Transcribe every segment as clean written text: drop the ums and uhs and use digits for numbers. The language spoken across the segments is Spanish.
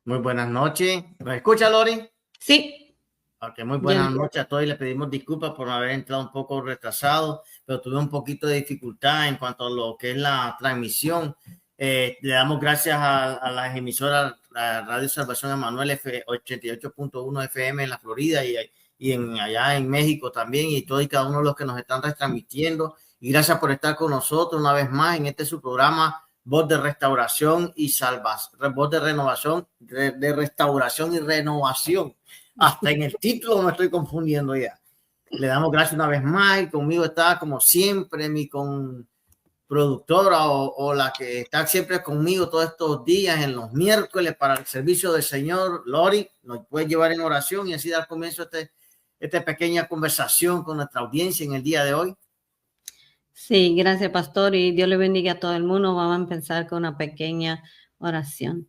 Muy buenas noches. ¿Me escucha, Lori? Sí. Ok, muy buenas noches a todos y le pedimos disculpas por haber entrado un poco retrasado, pero tuve un poquito de dificultad en cuanto a lo que es la transmisión. Le damos gracias a las emisoras a Radio Salvación Emanuel 88.1 FM en la Florida allá en México también, y todos y cada uno de los que nos están retransmitiendo. Y gracias por estar con nosotros una vez más en este su programa Voz de Restauración y Salvación, Voz de Renovación, de Restauración y Renovación. Hasta en el título me estoy confundiendo ya. Le damos gracias una vez más y conmigo está como siempre mi productora o la que está siempre conmigo todos estos días en los miércoles para el servicio del Señor. Lori, nos puede llevar en oración y así dar comienzo a esta pequeña conversación con nuestra audiencia en el día de hoy. Sí, gracias, pastor, y Dios le bendiga a todo el mundo. Vamos a empezar con una pequeña oración.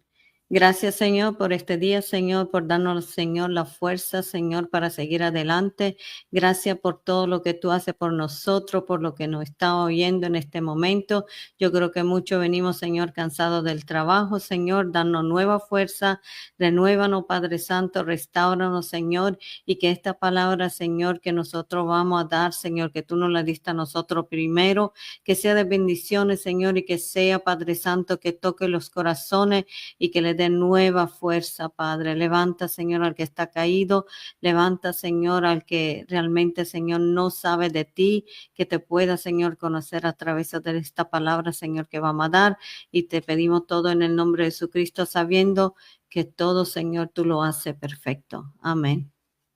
Gracias, Señor, por este día, Señor, por darnos, Señor, la fuerza, Señor, para seguir adelante. Gracias por todo lo que tú haces por nosotros, por lo que nos está oyendo en este momento. Yo creo que muchos venimos, Señor, cansados del trabajo, Señor, darnos nueva fuerza, renuévanos, Padre Santo, restáuranos, Señor, y que esta palabra, Señor, que nosotros vamos a dar, Señor, que tú nos la diste a nosotros primero, que sea de bendiciones, Señor, y que sea, Padre Santo, que toque los corazones y que le dé nueva fuerza, Padre. Levanta, Señor, al que está caído. Levanta, Señor, al que realmente, Señor, no sabe de ti, que te pueda, Señor, conocer a través de esta palabra, Señor, que vamos a dar. Y te pedimos todo en el nombre de Jesucristo, sabiendo que todo, Señor, tú lo haces perfecto. Amén.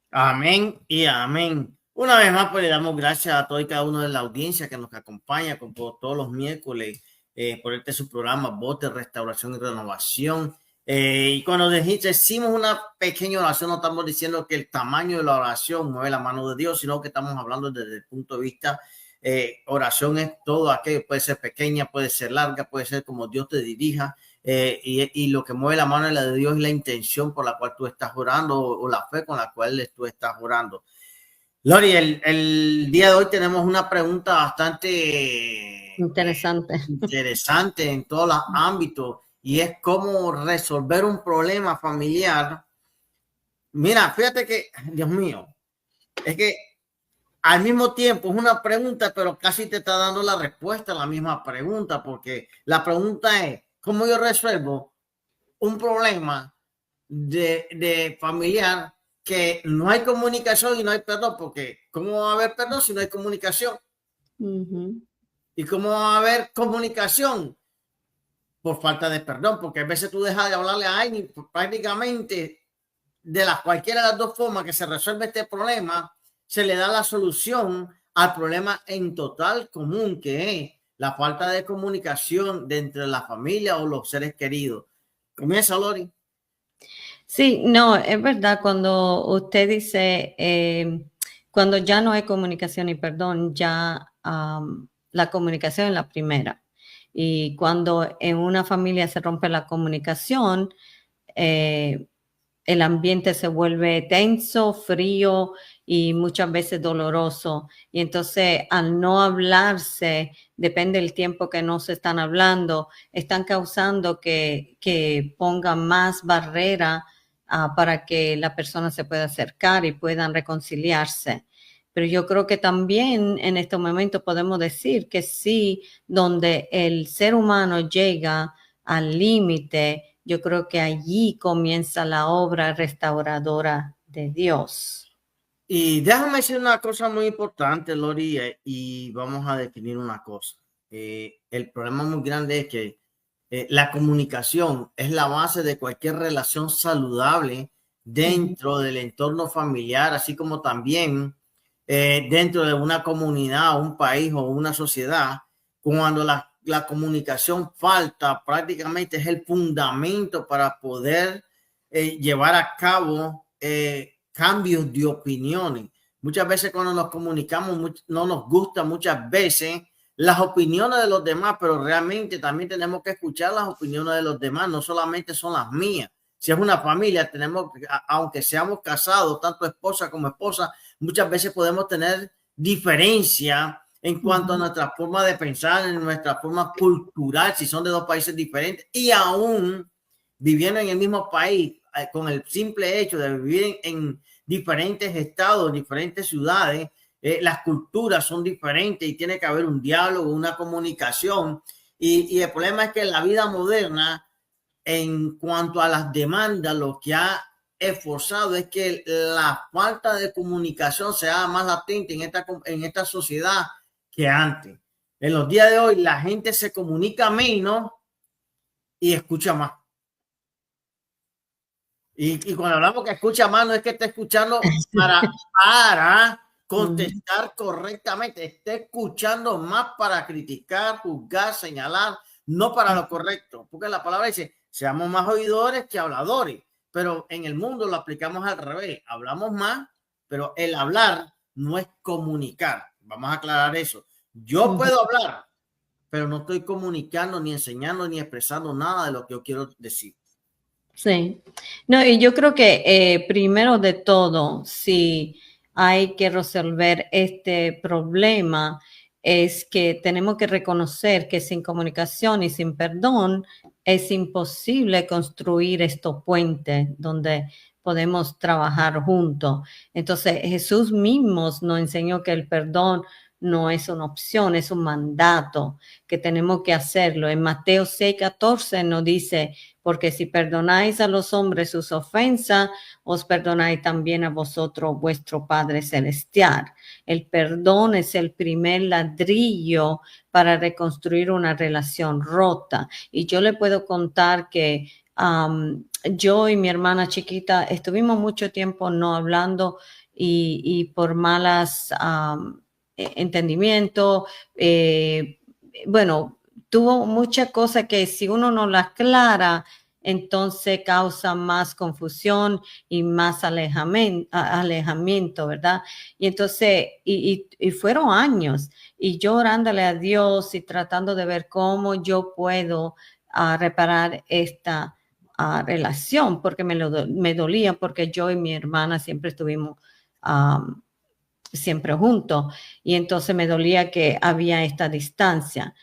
Amén y amén. Una vez más, pues le damos gracias a todo y cada uno de la audiencia que nos acompaña todos los miércoles por este su programa Voz de Restauración y Renovación. Y cuando decimos una pequeña oración, no estamos diciendo que el tamaño de la oración mueve la mano de Dios, sino que estamos hablando desde el punto de vista oración es todo aquello, puede ser pequeña, puede ser larga, puede ser como Dios te dirija. Y lo que mueve la mano de la de Dios es la intención por la cual tú estás orando o la fe con la cual tú estás orando. Lori, el día de hoy tenemos una pregunta bastante interesante en todos los ámbitos, y es cómo resolver un problema familiar. Mira, fíjate que, Dios mío, es que al mismo tiempo es una pregunta, pero casi te está dando la respuesta a la misma pregunta, porque la pregunta es, ¿cómo yo resuelvo un problema de familiar que no hay comunicación y no hay perdón? Porque ¿cómo va a haber perdón si no hay comunicación? ¿Y cómo va a haber comunicación? Por falta de perdón, porque a veces tú dejas de hablarle a alguien prácticamente de cualquiera de las dos formas que se resuelve este problema, se le da la solución al problema en total común, que es la falta de comunicación de entre la familia o los seres queridos. Comienza, Lori. Sí, no, es verdad, cuando usted dice, cuando ya no hay comunicación y perdón, ya la comunicación es la primera. Y cuando en una familia se rompe la comunicación, el ambiente se vuelve tenso, frío y muchas veces doloroso. Y entonces, al no hablarse, depende del tiempo que no se están hablando, están causando que pongan más barrera para que la persona se pueda acercar y puedan reconciliarse. Pero yo creo que también en este momento podemos decir que sí, donde el ser humano llega al límite, yo creo que allí comienza la obra restauradora de Dios. Y déjame decir una cosa muy importante, Lori, y vamos a definir una cosa. El problema muy grande es que la comunicación es la base de cualquier relación saludable dentro del entorno familiar, así como también dentro de una comunidad, un país o una sociedad. Cuando la comunicación falta, prácticamente es el fundamento para poder llevar a cabo cambios de opiniones. Muchas veces cuando nos comunicamos no nos gusta muchas veces las opiniones de los demás, pero realmente también tenemos que escuchar las opiniones de los demás, no solamente son las mías. Si es una familia, tenemos, aunque seamos casados, tanto esposa como esposa, muchas veces podemos tener diferencia en cuanto a nuestra forma de pensar, en nuestra forma cultural, si son de dos países diferentes, y aún viviendo en el mismo país, con el simple hecho de vivir en diferentes estados, diferentes ciudades, las culturas son diferentes y tiene que haber un diálogo, una comunicación. Y el problema es que la vida moderna, en cuanto a las demandas, lo que ha esforzado es que la falta de comunicación sea más latente en esta sociedad que antes. En los días de hoy la gente se comunica menos y escucha más. Y cuando hablamos que escucha más, no es que esté escuchando para contestar correctamente, esté escuchando más para criticar, juzgar, señalar, no para lo correcto, porque la palabra dice, seamos más oidores que habladores, pero en el mundo lo aplicamos al revés, hablamos más, pero el hablar no es comunicar, vamos a aclarar eso. Yo puedo hablar, pero no estoy comunicando, ni enseñando, ni expresando nada de lo que yo quiero decir. Sí, no, y yo creo que primero de todo, si hay que resolver este problema, es que tenemos que reconocer que sin comunicación y sin perdón es imposible construir estos puentes donde podemos trabajar juntos. Entonces, Jesús mismo nos enseñó que el perdón no es una opción, es un mandato, que tenemos que hacerlo. En Mateo 6:14 nos dice, porque si perdonáis a los hombres sus ofensas, os perdonáis también a vosotros vuestro Padre Celestial. El perdón es el primer ladrillo para reconstruir una relación rota. Y yo le puedo contar que yo y mi hermana chiquita estuvimos mucho tiempo no hablando y por malas entendimiento, bueno, tuvo muchas cosas que si uno no las aclara, entonces causa más confusión y más alejamiento, ¿verdad? Y entonces, y fueron años, y yo orándole a Dios y tratando de ver cómo yo puedo reparar esta relación, porque me dolía, porque yo y mi hermana siempre estuvimos siempre juntos, y entonces me dolía que había esta distancia.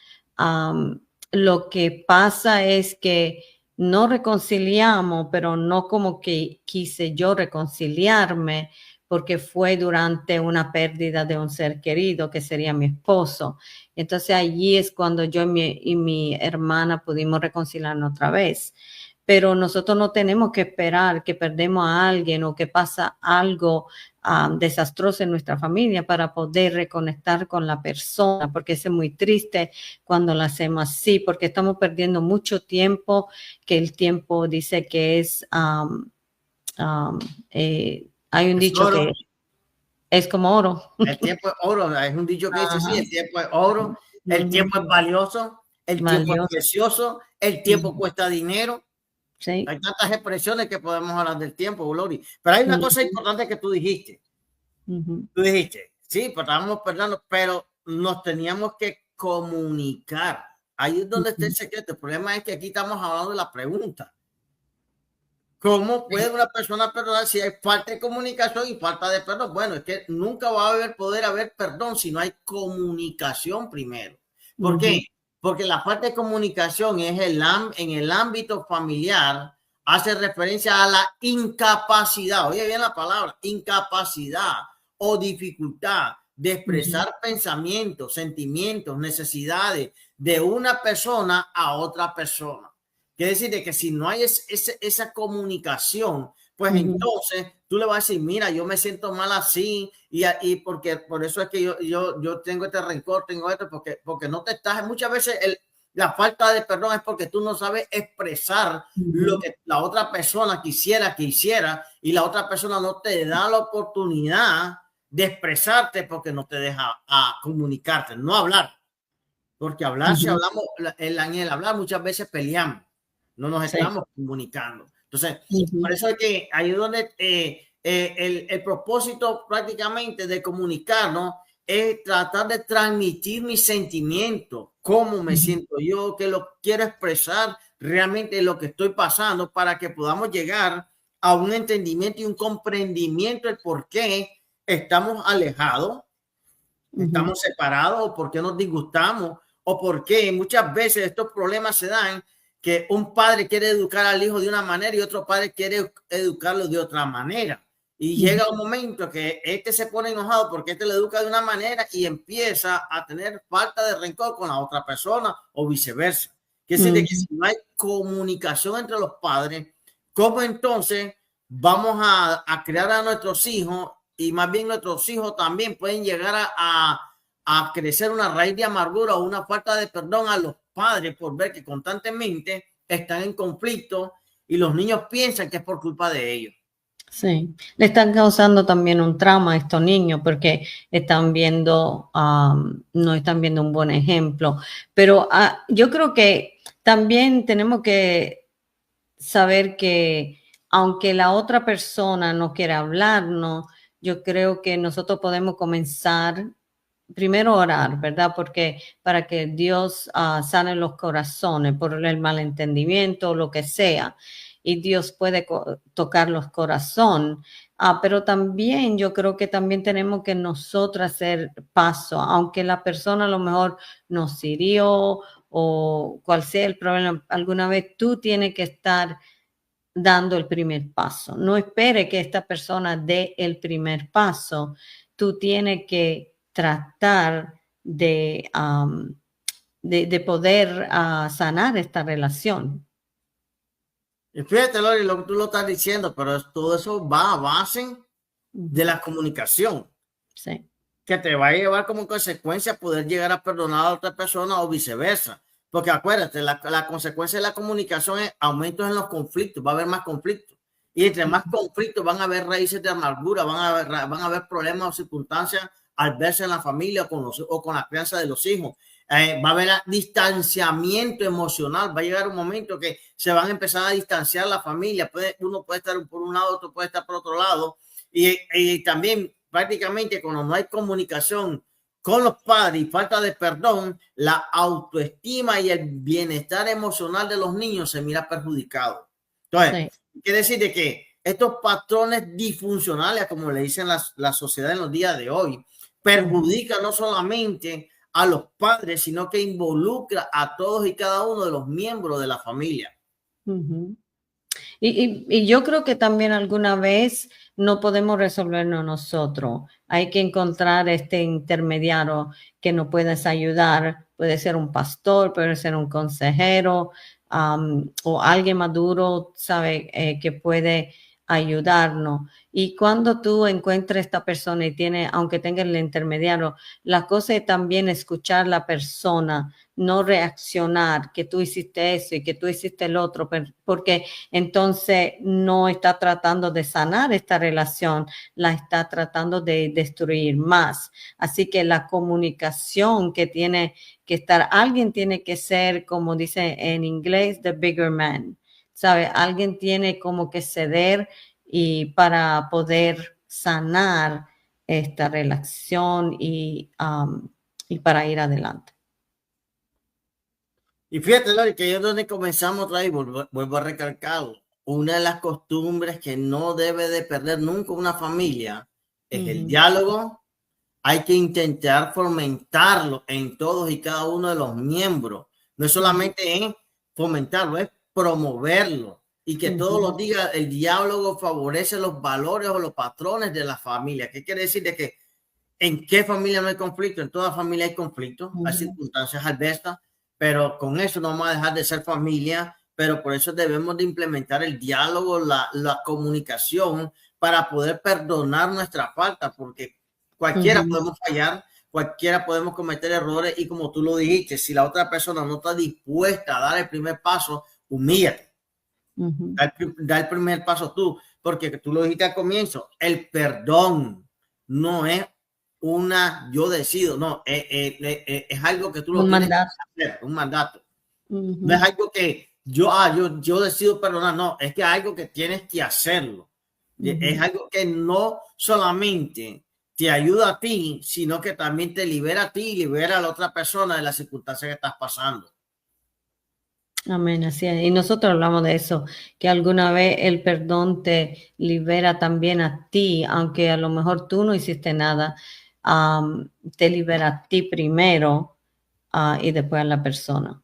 Lo que pasa es que no reconciliamos, pero no como que quise yo reconciliarme, porque fue durante una pérdida de un ser querido, que sería mi esposo. Entonces allí es cuando yo y mi hermana pudimos reconciliarnos otra vez. Pero nosotros no tenemos que esperar que perdemos a alguien o que pasa algo desastroso en nuestra familia para poder reconectar con la persona, porque es muy triste cuando lo hacemos así, porque estamos perdiendo mucho tiempo, que el tiempo dice que es, hay un dicho que es como oro. El tiempo es oro, es un dicho que dice, sí, el tiempo es oro, el tiempo es valioso, el tiempo es precioso, el tiempo cuesta dinero. Sí. Hay tantas expresiones que podemos hablar del tiempo, Glory. Pero hay una cosa importante que tú dijiste. Tú dijiste, sí, pero estábamos perdiendo, pero nos teníamos que comunicar. Ahí es donde está el secreto. El problema es que aquí estamos hablando de la pregunta. ¿Cómo puede una persona perdonar si hay falta de comunicación y falta de perdón? Bueno, es que nunca va a poder haber perdón si no hay comunicación primero. ¿Por qué? Porque la falta de comunicación es en el ámbito familiar, hace referencia a la incapacidad, oye bien la palabra, incapacidad o dificultad de expresar pensamientos, sentimientos, necesidades de una persona a otra persona. Quiere decir de que si no hay esa comunicación, pues entonces tú le vas a decir, mira, yo me siento mal así y porque por eso es que yo tengo este rencor, tengo esto, porque no te estás, muchas veces la falta de perdón es porque tú no sabes expresar lo que la otra persona quisiera que hiciera y la otra persona no te da la oportunidad de expresarte porque no te deja comunicarte, no hablar. Porque hablar, si hablamos, en el hablar muchas veces peleamos, no nos estamos comunicando. Entonces, por eso es que ahí es donde el propósito prácticamente de comunicarnos es tratar de transmitir mis sentimientos, cómo me siento yo, que lo quiero expresar realmente lo que estoy pasando para que podamos llegar a un entendimiento y un comprendimiento del por qué estamos alejados, estamos separados o por qué nos disgustamos o por qué muchas veces estos problemas se dan que un padre quiere educar al hijo de una manera y otro padre quiere educarlo de otra manera. Y llega un momento que este se pone enojado porque este le educa de una manera y empieza a tener falta de rencor con la otra persona o viceversa. Quiere decir que si no hay comunicación entre los padres, ¿cómo entonces vamos a crear a nuestros hijos? Y más bien nuestros hijos también pueden llegar a crecer una raíz de amargura o una falta de perdón a los padres por ver que constantemente están en conflicto y los niños piensan que es por culpa de ellos. Sí, le están causando también un trauma a estos niños porque están viendo, no están viendo un buen ejemplo. Pero yo creo que también tenemos que saber que aunque la otra persona no quiera hablarnos, yo creo que nosotros podemos comenzar primero a orar, ¿verdad? Porque para que Dios sane los corazones por el malentendimiento o lo que sea. Y Dios puede tocar los corazones. Pero también yo creo que también tenemos que nosotros hacer paso, aunque la persona a lo mejor nos hirió o cual sea el problema, alguna vez tú tienes que estar dando el primer paso. No espere que esta persona dé el primer paso. Tú tienes que tratar de poder sanar esta relación. Y fíjate, Lori, lo que tú lo estás diciendo, pero todo eso va a base de la comunicación. Sí. Que te va a llevar como consecuencia poder llegar a perdonar a otra persona o viceversa. Porque acuérdate, la consecuencia de la comunicación es aumentos en los conflictos, va a haber más conflictos. Y entre más conflictos van a haber raíces de amargura, van a haber problemas o circunstancias al verse en la familia o con la crianza de los hijos. Va a haber distanciamiento emocional, va a llegar un momento que se van a empezar a distanciar la familia. Uno puede estar por un lado, otro puede estar por otro lado. Y también prácticamente cuando no hay comunicación con los padres y falta de perdón, la autoestima y el bienestar emocional de los niños se mira perjudicado. Entonces, quiere decir de que estos patrones disfuncionales, como le dicen la sociedad en los días de hoy, perjudican no solamente a los padres, sino que involucra a todos y cada uno de los miembros de la familia. Y yo creo que también alguna vez no podemos resolverlo nosotros. Hay que encontrar este intermediario que nos pueda ayudar. Puede ser un pastor, puede ser un consejero o alguien maduro, sabe, que puede ayudarnos. Y cuando tú encuentres esta persona y tiene, aunque tenga el intermediario, la cosa es también escuchar a la persona, no reaccionar, que tú hiciste eso y que tú hiciste el otro, porque entonces no está tratando de sanar esta relación, la está tratando de destruir más. Así que la comunicación que tiene que estar, alguien tiene que ser, como dice en inglés, the bigger man, ¿sabe? Alguien tiene como que ceder y para poder sanar esta relación y para ir adelante. Y fíjate, Lori, que es donde comenzamos otra vez, vuelvo a recalcar, una de las costumbres que no debe de perder nunca una familia es el diálogo. Hay que intentar fomentarlo en todos y cada uno de los miembros. No es solamente en fomentarlo, es promoverlo. Y que todos los días el diálogo favorece los valores o los patrones de la familia. ¿Qué quiere decir? De que en qué familia no hay conflicto. En toda familia hay conflicto, hay circunstancias adversas, pero con eso no vamos a dejar de ser familia. Pero por eso debemos de implementar el diálogo, la comunicación para poder perdonar nuestra falta, porque cualquiera podemos fallar, cualquiera podemos cometer errores y como tú lo dijiste, si la otra persona no está dispuesta a dar el primer paso, humíllate. Da el primer paso tú, porque tú lo dijiste al comienzo, el perdón no es yo decido, no, es algo que tú lo tienes que hacer, un mandato. No es algo que yo decido perdonar, no, es que es algo que tienes que hacerlo. Es algo que no solamente te ayuda a ti, sino que también te libera a ti y libera a la otra persona de las circunstancias que estás pasando. Amén, así es. Y nosotros hablamos de eso, que alguna vez el perdón te libera también a ti, aunque a lo mejor tú no hiciste nada, te libera a ti primero y después a la persona.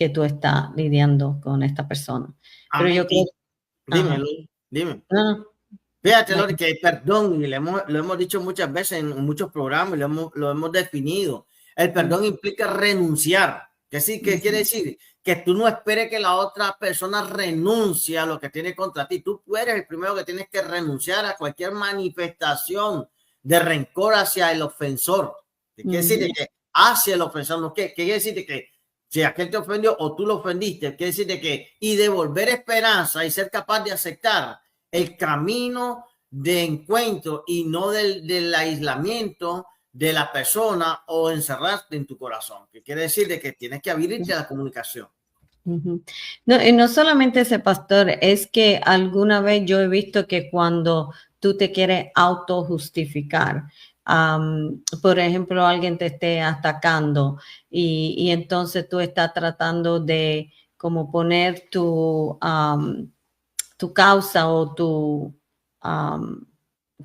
que tú estás lidiando con esta persona. Pero Amén. yo creo... Dime, Ajá. dime. No, Fíjate, no. Lori, que el perdón, y lo hemos dicho muchas veces en muchos programas, y lo hemos definido. El perdón implica renunciar. ¿Qué sí? ¿Qué quiere decir? Que tú no esperes que la otra persona renuncie a lo que tiene contra ti. Tú eres el primero que tienes que renunciar a cualquier manifestación de rencor hacia el ofensor. ¿Qué quiere decir? De que hacia el ofensor, ¿no? ¿Qué quiere decir? De que si aquel te ofendió o tú lo ofendiste, quiere decir de que y devolver esperanza y ser capaz de aceptar el camino de encuentro y no del aislamiento de la persona o encerrarte en tu corazón, que quiere decir de que tienes que abrirte a la comunicación. No, y no solamente ese, pastor, es que alguna vez yo he visto que cuando tú te quieres autojustificar, por ejemplo, alguien te esté atacando y entonces tú estás tratando de como poner tu causa o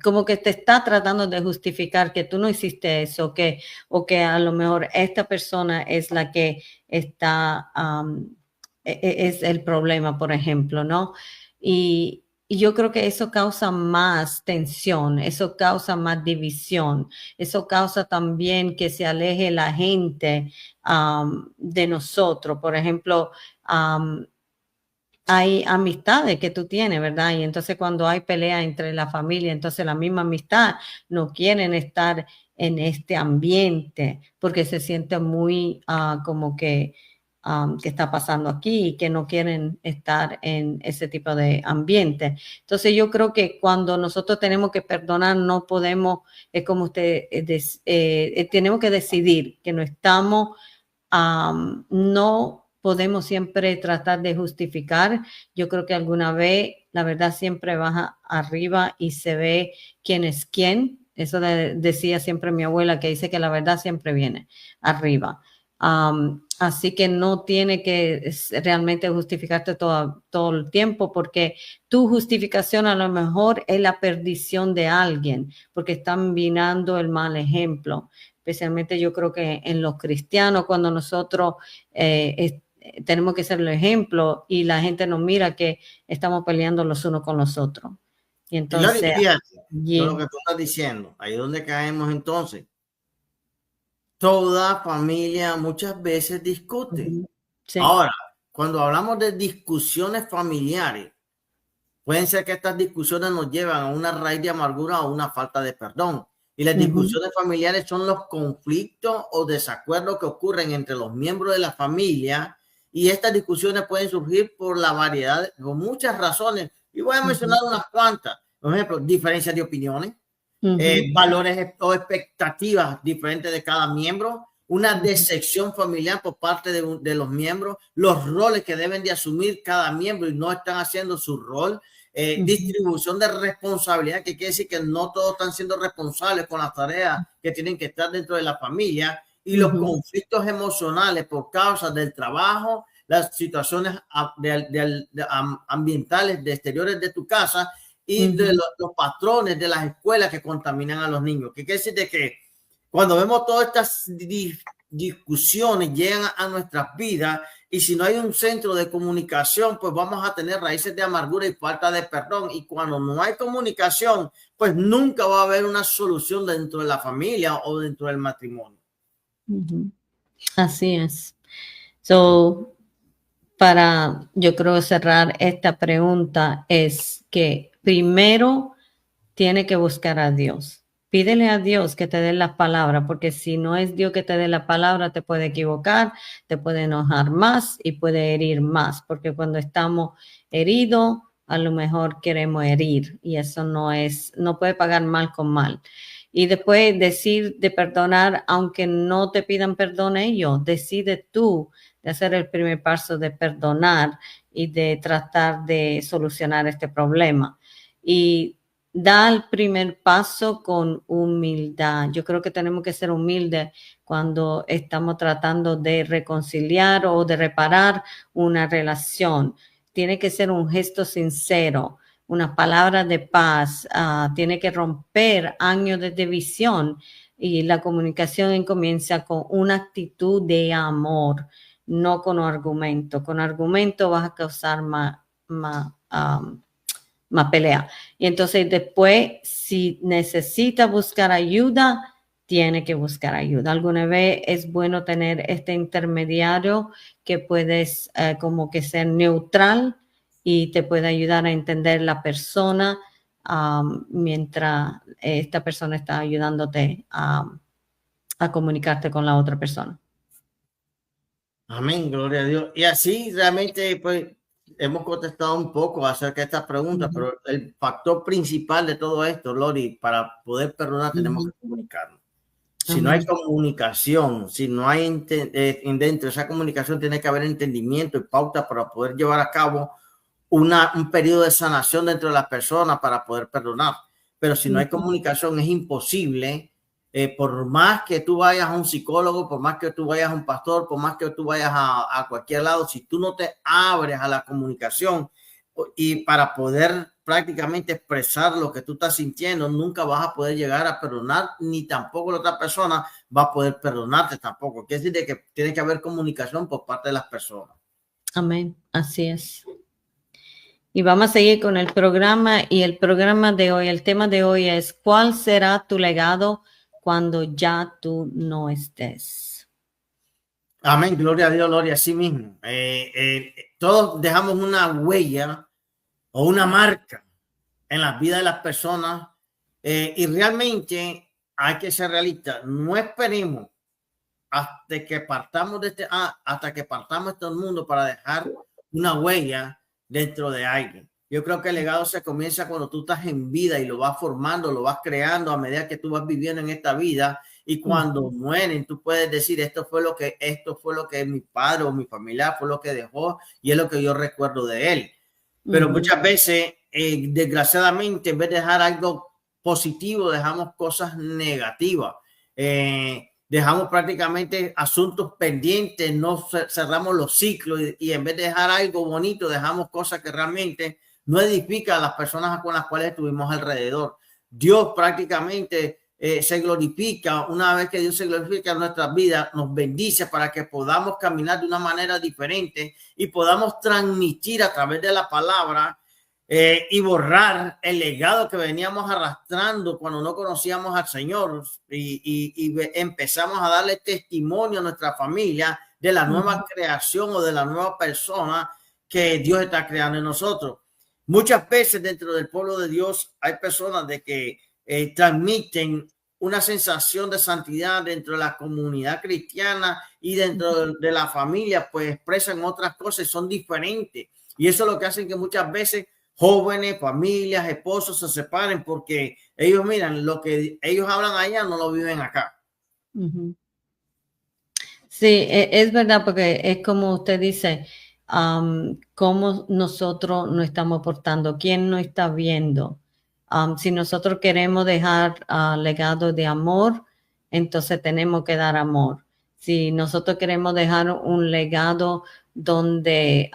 como que te está tratando de justificar que tú no hiciste eso, o que a lo mejor esta persona es la que está, es el problema, por ejemplo, ¿no? Y yo creo que eso causa más tensión, eso causa más división, eso causa también que se aleje la gente de nosotros. Por ejemplo, hay amistades que tú tienes, ¿verdad? Y entonces cuando hay pelea entre la familia, entonces la misma amistad no quieren estar en este ambiente porque se siente muy como que está pasando aquí y que no quieren estar en ese tipo de ambiente. Entonces yo creo que cuando nosotros tenemos que perdonar, no podemos, es como usted, tenemos que decidir que no estamos, no podemos siempre tratar de justificar. Yo creo que alguna vez la verdad siempre baja arriba y se ve quién es quién. Eso decía siempre mi abuela, que dice que la verdad siempre viene arriba. Así que no tiene que realmente justificarte todo el tiempo, porque tu justificación a lo mejor es la perdición de alguien, porque están mirando el mal ejemplo. Especialmente yo creo que en los cristianos, cuando nosotros tenemos que ser el ejemplo y la gente nos mira que estamos peleando los unos con los otros. Y Y Lori, entonces, fíjate, con lo que tú estás diciendo, ahí es donde caemos entonces. Toda familia muchas veces discute. sí. Ahora, cuando hablamos de discusiones familiares, pueden ser que estas discusiones nos llevan a una raíz de amargura o una falta de perdón. Y las discusiones familiares son los conflictos o desacuerdos que ocurren entre los miembros de la familia, y estas discusiones pueden surgir por la variedad, por muchas razones. Y voy a mencionar unas cuantas. Por ejemplo, diferencias de opiniones, valores o expectativas diferentes de cada miembro, una decepción familiar por parte de los miembros, los roles que deben de asumir cada miembro y no están haciendo su rol, distribución de responsabilidad, que quiere decir que no todos están siendo responsables con las tareas que tienen que estar dentro de la familia, y los conflictos emocionales por causa del trabajo, las situaciones ambientales de exteriores de tu casa y de los patrones de las escuelas que contaminan a los niños. ¿Qué quiere decir? De que cuando vemos todas estas discusiones llegan a nuestras vidas, y si no hay un centro de comunicación, pues vamos a tener raíces de amargura y falta de perdón. Y cuando no hay comunicación, pues nunca va a haber una solución dentro de la familia o dentro del matrimonio. Así es. So, para, yo creo, cerrar esta pregunta, es que primero tiene que buscar a Dios. Pídele a Dios que te dé la palabra, porque si no es Dios que te dé la palabra, te puede equivocar, te puede enojar más y puede herir más, porque cuando estamos heridos, a lo mejor queremos herir, y eso no puede pagar mal con mal. Y después decir de perdonar, aunque no te pidan perdón ellos, decide tú de hacer el primer paso de perdonar y de tratar de solucionar este problema. Y da el primer paso con humildad. Yo creo que tenemos que ser humildes cuando estamos tratando de reconciliar o de reparar una relación. Tiene que ser un gesto sincero, una palabra de paz, tiene que romper años de división, y la comunicación comienza con una actitud de amor. no con argumento. Con argumento vas a causar más pelea. Y entonces después, si necesita buscar ayuda, tiene que buscar ayuda. Alguna vez es bueno tener este intermediario que puedes como que ser neutral y te puede ayudar a entender la persona mientras esta persona está ayudándote a comunicarte con la otra persona. Amén, gloria a Dios. Y así realmente, pues, hemos contestado un poco acerca de estas preguntas, pero el factor principal de todo esto, Lori, para poder perdonar tenemos que comunicarnos. Si no hay comunicación, si no hay dentro de esa comunicación, tiene que haber entendimiento y pauta para poder llevar a cabo un periodo de sanación dentro de las personas para poder perdonar. Pero si no hay comunicación, es imposible. Por más que tú vayas a un psicólogo, por más que tú vayas a un pastor, por más que tú vayas a cualquier lado, si tú no te abres a la comunicación y para poder prácticamente expresar lo que tú estás sintiendo, nunca vas a poder llegar a perdonar, ni tampoco la otra persona va a poder perdonarte tampoco. Quiere decir que tiene que haber comunicación por parte de las personas. Amén, así es. Y vamos a seguir con el programa, y el programa de hoy, el tema de hoy es: ¿cuál será tu legado cuando ya tú no estés? Amén, gloria a Dios, gloria a sí mismo. Todos dejamos una huella o una marca en la vida de las personas, y realmente hay que ser realistas. No esperemos hasta que partamos de este mundo para dejar una huella dentro de alguien. Yo creo que el legado se comienza cuando tú estás en vida y lo vas formando, lo vas creando a medida que tú vas viviendo en esta vida. Y cuando mueren, tú puedes decir, esto fue lo que mi padre o mi familia fue lo que dejó, y es lo que yo recuerdo de él. Pero muchas veces, desgraciadamente, en vez de dejar algo positivo, dejamos cosas negativas. Dejamos prácticamente asuntos pendientes, no cerramos los ciclos, y en vez de dejar algo bonito, dejamos cosas que realmente no edifican a las personas con las cuales estuvimos alrededor. Dios prácticamente se glorifica. Una vez que Dios se glorifica en nuestras vidas, nos bendice para que podamos caminar de una manera diferente y podamos transmitir a través de la palabra y borrar el legado que veníamos arrastrando cuando no conocíamos al Señor, y empezamos a darle testimonio a nuestra familia de la nueva creación o de la nueva persona que Dios está creando en nosotros. Muchas veces dentro del pueblo de Dios hay personas de que transmiten una sensación de santidad dentro de la comunidad cristiana, y dentro de la familia pues expresan otras cosas y son diferentes, y eso es lo que hace que muchas veces jóvenes, familias, esposos se separen, porque ellos miran lo que ellos hablan allá, no lo viven acá. Sí, es verdad, porque es como usted dice, cómo nosotros nos estamos portando, quién nos está viendo. Si nosotros queremos dejar legado de amor, entonces tenemos que dar amor. Si nosotros queremos dejar un legado donde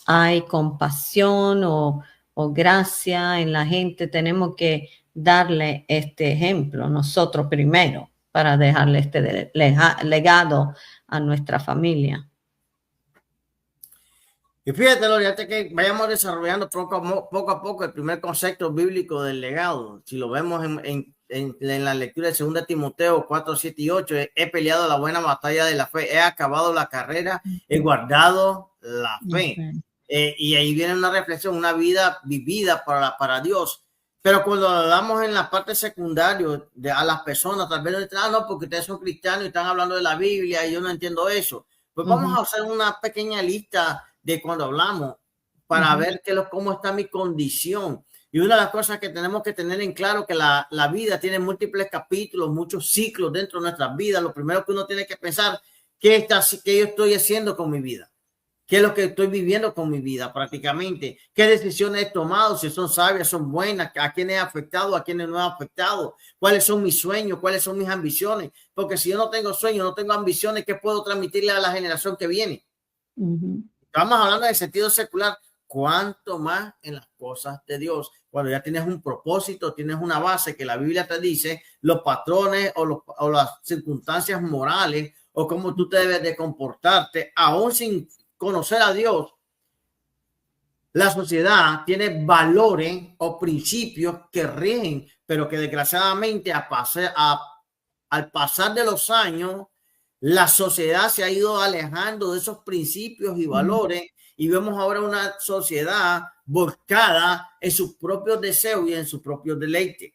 hay compasión o gracia en la gente, tenemos que darle este ejemplo nosotros primero, para dejarle este legado a nuestra familia. Y fíjate, Lori, antes que vayamos desarrollando poco a poco el primer concepto bíblico del legado, si lo vemos en la lectura de 2 Timoteo 4, 7 y 8, he peleado la buena batalla de la fe, he acabado la carrera, he guardado la fe. Y ahí viene una reflexión, una vida vivida para Dios. Pero cuando hablamos en la parte secundaria a las personas, tal vez no dicen, no, porque ustedes son cristianos y están hablando de la Biblia y yo no entiendo eso. Pues vamos a hacer una pequeña lista de cuando hablamos para ver cómo está mi condición. Y una de las cosas que tenemos que tener en claro que la vida tiene múltiples capítulos, muchos ciclos dentro de nuestras vidas. Lo primero que uno tiene que pensar, ¿qué yo estoy haciendo con mi vida? ¿Qué es lo que estoy viviendo con mi vida prácticamente? ¿Qué decisiones he tomado? Si son sabias, son buenas, a quién he afectado, a quiénes no he afectado, cuáles son mis sueños, cuáles son mis ambiciones. Porque si yo no tengo sueños, no tengo ambiciones, ¿qué puedo transmitirle a la generación que viene? Estamos hablando de sentido secular, cuánto más en las cosas de Dios. Cuando ya tienes un propósito, tienes una base que la Biblia te dice, los patrones o las circunstancias morales o cómo tú te debes de comportarte, aún sin conocer a Dios. La sociedad tiene valores o principios que rigen, pero que desgraciadamente al pasar de los años, la sociedad se ha ido alejando de esos principios y valores y vemos ahora una sociedad volcada en sus propios deseos y en sus propios deleites.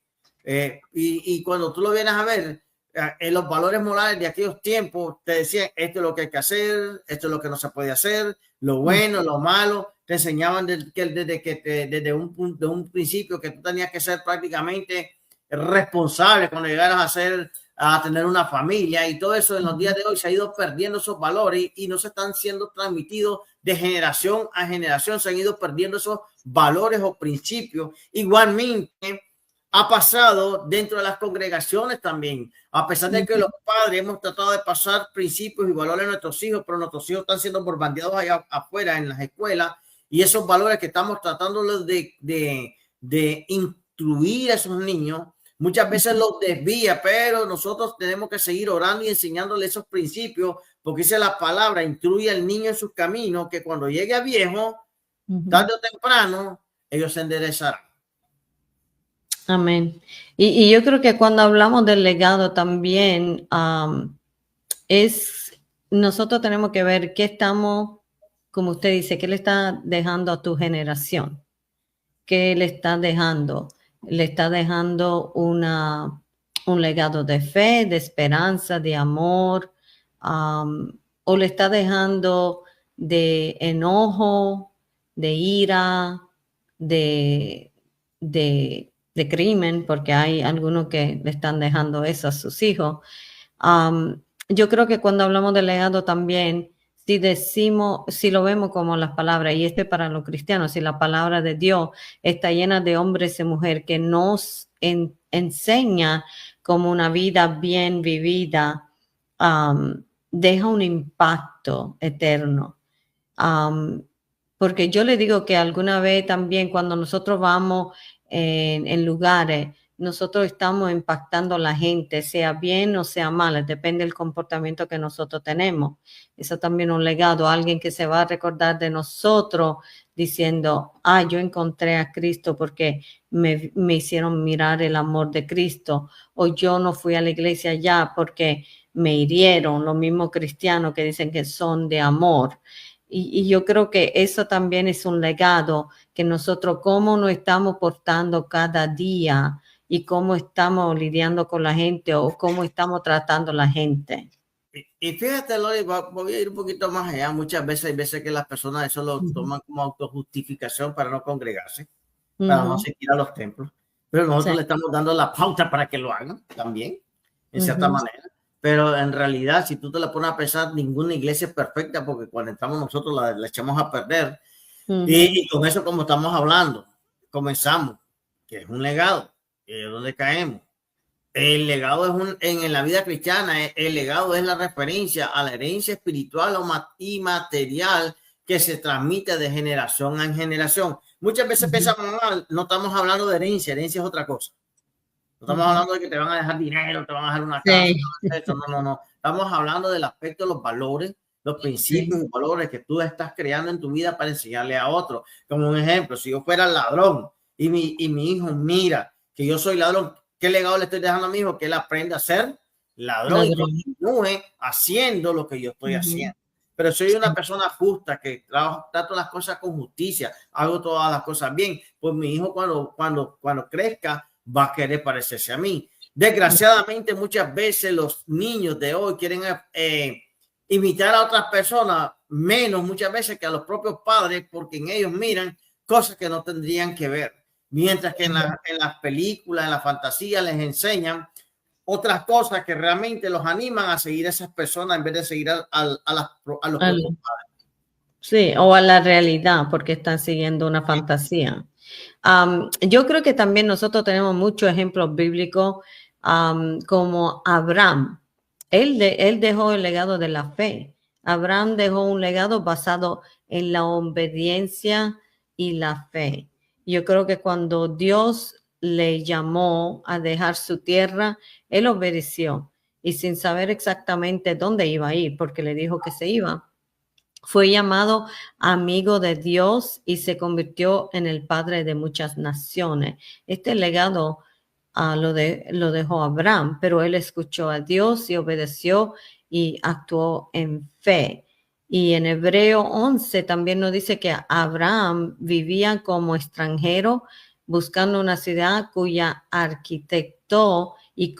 Y cuando tú lo vienes a ver, en los valores morales de aquellos tiempos, te decían, esto es lo que hay que hacer, esto es lo que no se puede hacer, lo bueno, lo malo. Te enseñaban desde un principio que tú tenías que ser prácticamente responsable cuando llegaras a tener una familia, y todo eso en los días de hoy se ha ido perdiendo esos valores y no se están siendo transmitidos de generación a generación, se han ido perdiendo esos valores o principios. Igualmente ha pasado dentro de las congregaciones también, a pesar de que los padres hemos tratado de pasar principios y valores a nuestros hijos, pero nuestros hijos están siendo bombardeados allá afuera en las escuelas, y esos valores que estamos tratando de incluir a esos niños, muchas veces los desvía, pero nosotros tenemos que seguir orando y enseñándole esos principios, porque dice la palabra, instruye al niño en sus caminos, que cuando llegue a viejo, tarde o temprano, ellos se enderezarán. Amén. Y yo creo que cuando hablamos del legado también, nosotros tenemos que ver qué estamos, como usted dice, qué le está dejando a tu generación, qué le está dejando. Le está dejando un legado de fe, de esperanza, de amor, o le está dejando de enojo, de ira, de crimen, porque hay algunos que le están dejando eso a sus hijos. Yo creo que cuando hablamos de legado también, si lo vemos como las palabras, y para los cristianos, si la palabra de Dios está llena de hombres y mujeres que nos enseña como una vida bien vivida, deja un impacto eterno. Porque yo le digo que alguna vez también cuando nosotros vamos en lugares, nosotros estamos impactando a la gente, sea bien o sea mal, depende del comportamiento que nosotros tenemos. Eso también es un legado, alguien que se va a recordar de nosotros diciendo, yo encontré a Cristo porque me hicieron mirar el amor de Cristo, o yo no fui a la iglesia ya porque me hirieron, los mismos cristianos que dicen que son de amor. Y yo creo que eso también es un legado, que nosotros cómo nos estamos portando cada día y cómo estamos lidiando con la gente o cómo estamos tratando a la gente. Y fíjate, Lori, voy a ir un poquito más allá. Muchas veces hay veces que las personas eso lo toman como autojustificación para no congregarse, para no asistir a los templos. Pero nosotros le estamos dando la pauta para que lo hagan también, en cierta manera. Pero en realidad, si tú te la pones a pensar, ninguna iglesia es perfecta, porque cuando entramos nosotros la echamos a perder. Y con eso, como estamos hablando, comenzamos, que es un legado, y es donde caemos. El legado en la vida cristiana, el legado es la referencia a la herencia espiritual y material que se transmite de generación en generación. Muchas veces pensamos, no estamos hablando de herencia es otra cosa. No estamos hablando de que te van a dejar dinero, te van a dejar una casa. Sí. No. Estamos hablando del aspecto de los valores, los principios y valores que tú estás creando en tu vida para enseñarle a otros. Como un ejemplo, si yo fuera ladrón y mi hijo mira que yo soy ladrón, ¿qué legado le estoy dejando a mi hijo? Que él aprenda a ser ladrón y continúe haciendo lo que yo estoy haciendo. Pero soy una persona justa que trato las cosas con justicia, hago todas las cosas bien. Pues mi hijo cuando crezca va a querer parecerse a mí. Desgraciadamente, muchas veces los niños de hoy quieren imitar a otras personas, menos muchas veces que a los propios padres, porque en ellos miran cosas que no tendrían que ver. Mientras que en las películas, en la fantasía, les enseñan otras cosas que realmente los animan a seguir a esas personas en vez de seguir a los propios padres. Sí, o a la realidad, porque están siguiendo una fantasía. Yo creo que también nosotros tenemos muchos ejemplos bíblicos, como Abraham. Él dejó el legado de la fe. Abraham dejó un legado basado en la obediencia y la fe. Yo creo que cuando Dios le llamó a dejar su tierra, él obedeció. y sin saber exactamente dónde iba a ir, porque le dijo que se iba, fue llamado amigo de Dios y se convirtió en el padre de muchas naciones. Este legado lo dejó Abraham, pero él escuchó a Dios y obedeció y actuó en fe. Y en Hebreo 11 también nos dice que Abraham vivía como extranjero buscando una ciudad cuya arquitecto y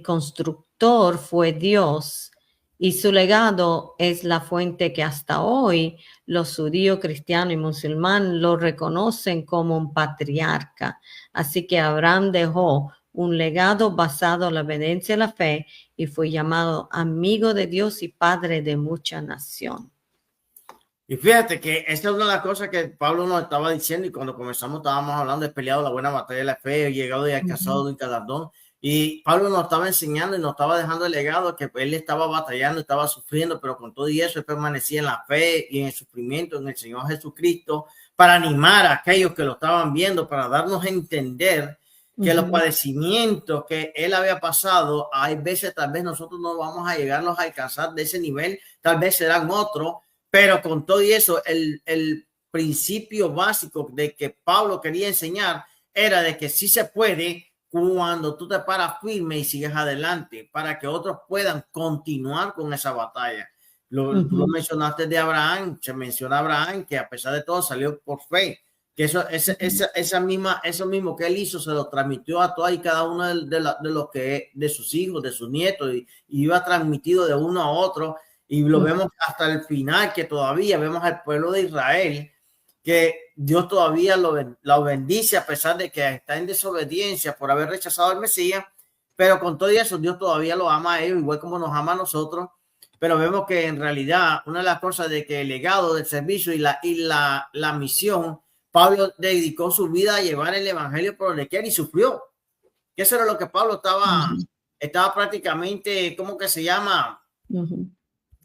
constructor fue Dios. Y su legado es la fuente que hasta hoy los judíos, cristianos y musulmanes lo reconocen como un patriarca. Así que Abraham dejó un legado basado en la obediencia y la fe y fue llamado amigo de Dios y padre de mucha nación. Y fíjate que esta es una de las cosas que Pablo nos estaba diciendo, y cuando comenzamos estábamos hablando de peleado la buena batalla de la fe, llegado y alcanzado de un galardón. Y Pablo nos estaba enseñando y nos estaba dejando el legado que él estaba batallando, estaba sufriendo, pero con todo y eso él permanecía en la fe y en el sufrimiento en el Señor Jesucristo para animar a aquellos que lo estaban viendo, para darnos a entender que los padecimientos que él había pasado, hay veces tal vez nosotros no vamos a llegarlos a alcanzar de ese nivel, tal vez serán otros, pero con todo y eso, el principio básico de que Pablo quería enseñar era de que sí se puede cuando tú te paras firme y sigues adelante para que otros puedan continuar con esa batalla. Tú lo mencionaste de Abraham, se menciona Abraham que a pesar de todo salió por fe, que eso mismo que él hizo se lo transmitió a todos y cada uno de sus hijos, de sus nietos, y iba transmitido de uno a otro. Y lo vemos hasta el final, que todavía vemos al pueblo de Israel, que Dios todavía lo bendice a pesar de que está en desobediencia por haber rechazado al Mesías, pero con todo eso Dios todavía lo ama a ellos, igual como nos ama a nosotros. Pero vemos que en realidad una de las cosas de que el legado del servicio y la misión, Pablo dedicó su vida a llevar el evangelio por donde quiera y sufrió. Que eso era lo que Pablo estaba prácticamente, ¿cómo que se llama?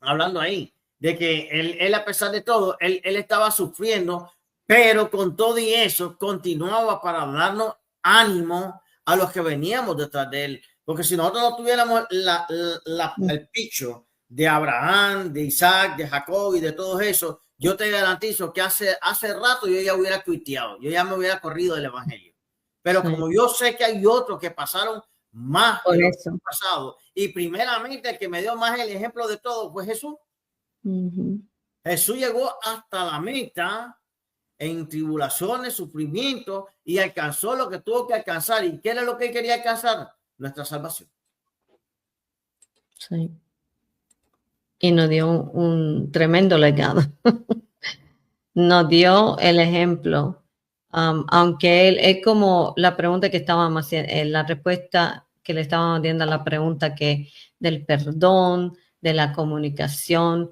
Hablando ahí, de que él a pesar de todo, él estaba sufriendo, pero con todo y eso continuaba para darnos ánimo a los que veníamos detrás de él. Porque si nosotros no tuviéramos el picho de Abraham, de Isaac, de Jacob y de todo eso, yo te garantizo que hace rato yo ya hubiera tuiteado, yo ya me hubiera corrido del evangelio. Pero como yo sé que hay otros que pasaron más por eso. Pasado, y primeramente el que me dio más el ejemplo de todo fue Jesús. Jesús llegó hasta la meta en tribulaciones, sufrimiento, y alcanzó lo que tuvo que alcanzar. ¿Y qué era lo que él quería alcanzar? Nuestra salvación. Sí. Y nos dio un tremendo legado. Nos dio el ejemplo. Aunque él es como la pregunta que estábamos haciendo, la respuesta que le estábamos dando a la pregunta que del perdón, de la comunicación,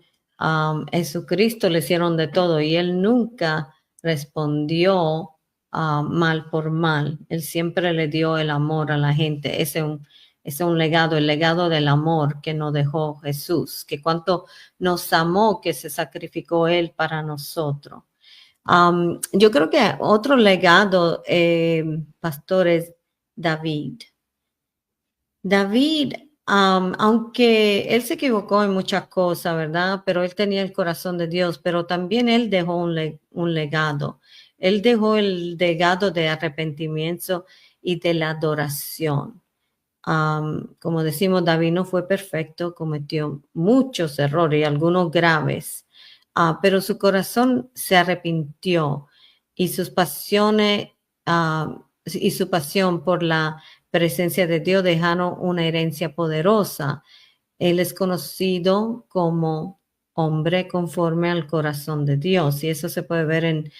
Jesucristo le hicieron de todo y él nunca respondió mal por mal. Él siempre le dio el amor a la gente. Ese es un legado, el legado del amor que nos dejó Jesús, que cuánto nos amó, que se sacrificó él para nosotros. Yo creo que otro legado, pastor, es David. David, aunque él se equivocó en muchas cosas, ¿verdad? Pero él tenía el corazón de Dios, pero también él dejó un legado. Él dejó el legado de arrepentimiento y de la adoración. Como decimos, David no fue perfecto, cometió muchos errores y algunos graves. Pero su corazón se arrepintió y sus pasiones y su pasión por la presencia de Dios dejaron una herencia poderosa. Él es conocido como hombre conforme al corazón de Dios y eso se puede ver en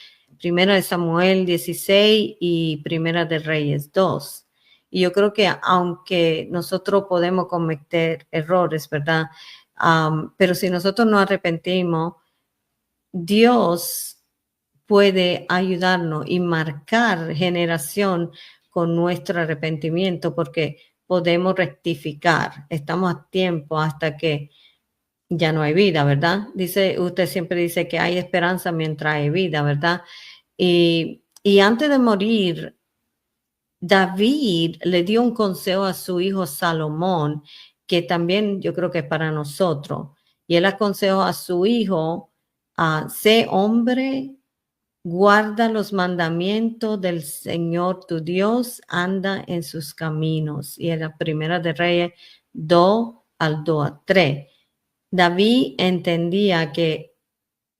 1 Samuel 16 y 1 Reyes 2. Y yo creo que aunque nosotros podemos cometer errores, ¿verdad? Pero si nosotros no arrepentimos, Dios puede ayudarnos y marcar generación con nuestro arrepentimiento porque podemos rectificar. Estamos a tiempo hasta que ya no hay vida, ¿verdad? Usted siempre dice que hay esperanza mientras hay vida, ¿verdad? Y antes de morir, David le dio un consejo a su hijo Salomón que también yo creo que es para nosotros. Y él aconsejó a su hijo, sé hombre, guarda los mandamientos del Señor tu Dios, anda en sus caminos. Y en la Primera de Reyes 2:2-3. David entendía que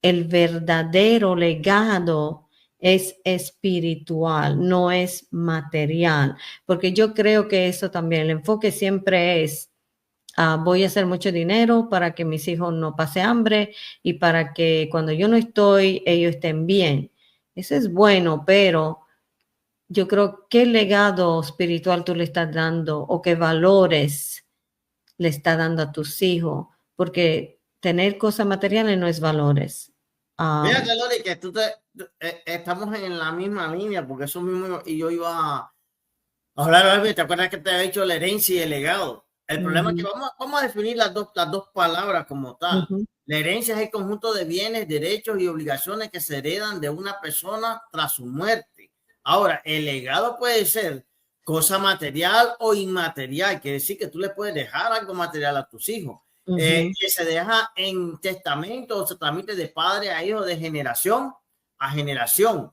el verdadero legado es espiritual, no es material, porque yo creo que eso también, el enfoque siempre es, voy a hacer mucho dinero para que mis hijos no pasen hambre y para que cuando yo no estoy, ellos estén bien. Eso es bueno, pero yo creo qué legado espiritual tú le estás dando o qué valores le estás dando a tus hijos, porque tener cosas materiales no es valores. Fíjate, Lori, que estamos en la misma línea, porque eso mismo, y yo iba a hablar algo, ¿te acuerdas que te había dicho la herencia y el legado? El problema es que vamos a definir las dos palabras como tal. La herencia es el conjunto de bienes, derechos y obligaciones que se heredan de una persona tras su muerte. Ahora, el legado puede ser cosa material o inmaterial, quiere decir que tú le puedes dejar algo material a tus hijos. Que se deja en testamento o se transmite de padre a hijo, de generación a generación.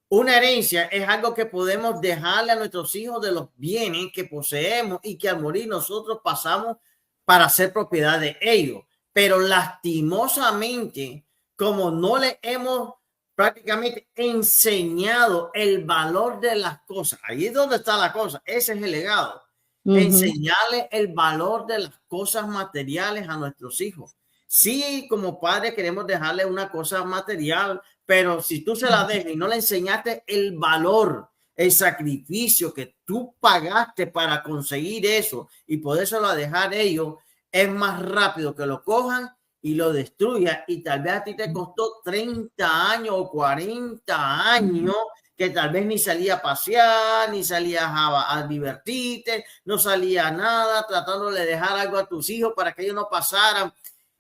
Una herencia es algo que podemos dejarle a nuestros hijos de los bienes que poseemos y que al morir nosotros pasamos para ser propiedad de ellos. Pero lastimosamente, como no le hemos prácticamente enseñado el valor de las cosas, ahí es donde está la cosa, ese es el legado. Enseñarle el valor de las cosas materiales a nuestros hijos. Sí, como padres queremos dejarle una cosa material, pero si tú se la dejas y no le enseñaste el valor, el sacrificio que tú pagaste para conseguir eso y podérselo dejar ellos, es más rápido que lo cojan y lo destruyan. Y tal vez a ti te costó 30 años o 40 años que tal vez ni salía a pasear, ni salías a divertirte, no salía nada, tratándole de dejar algo a tus hijos para que ellos no pasaran.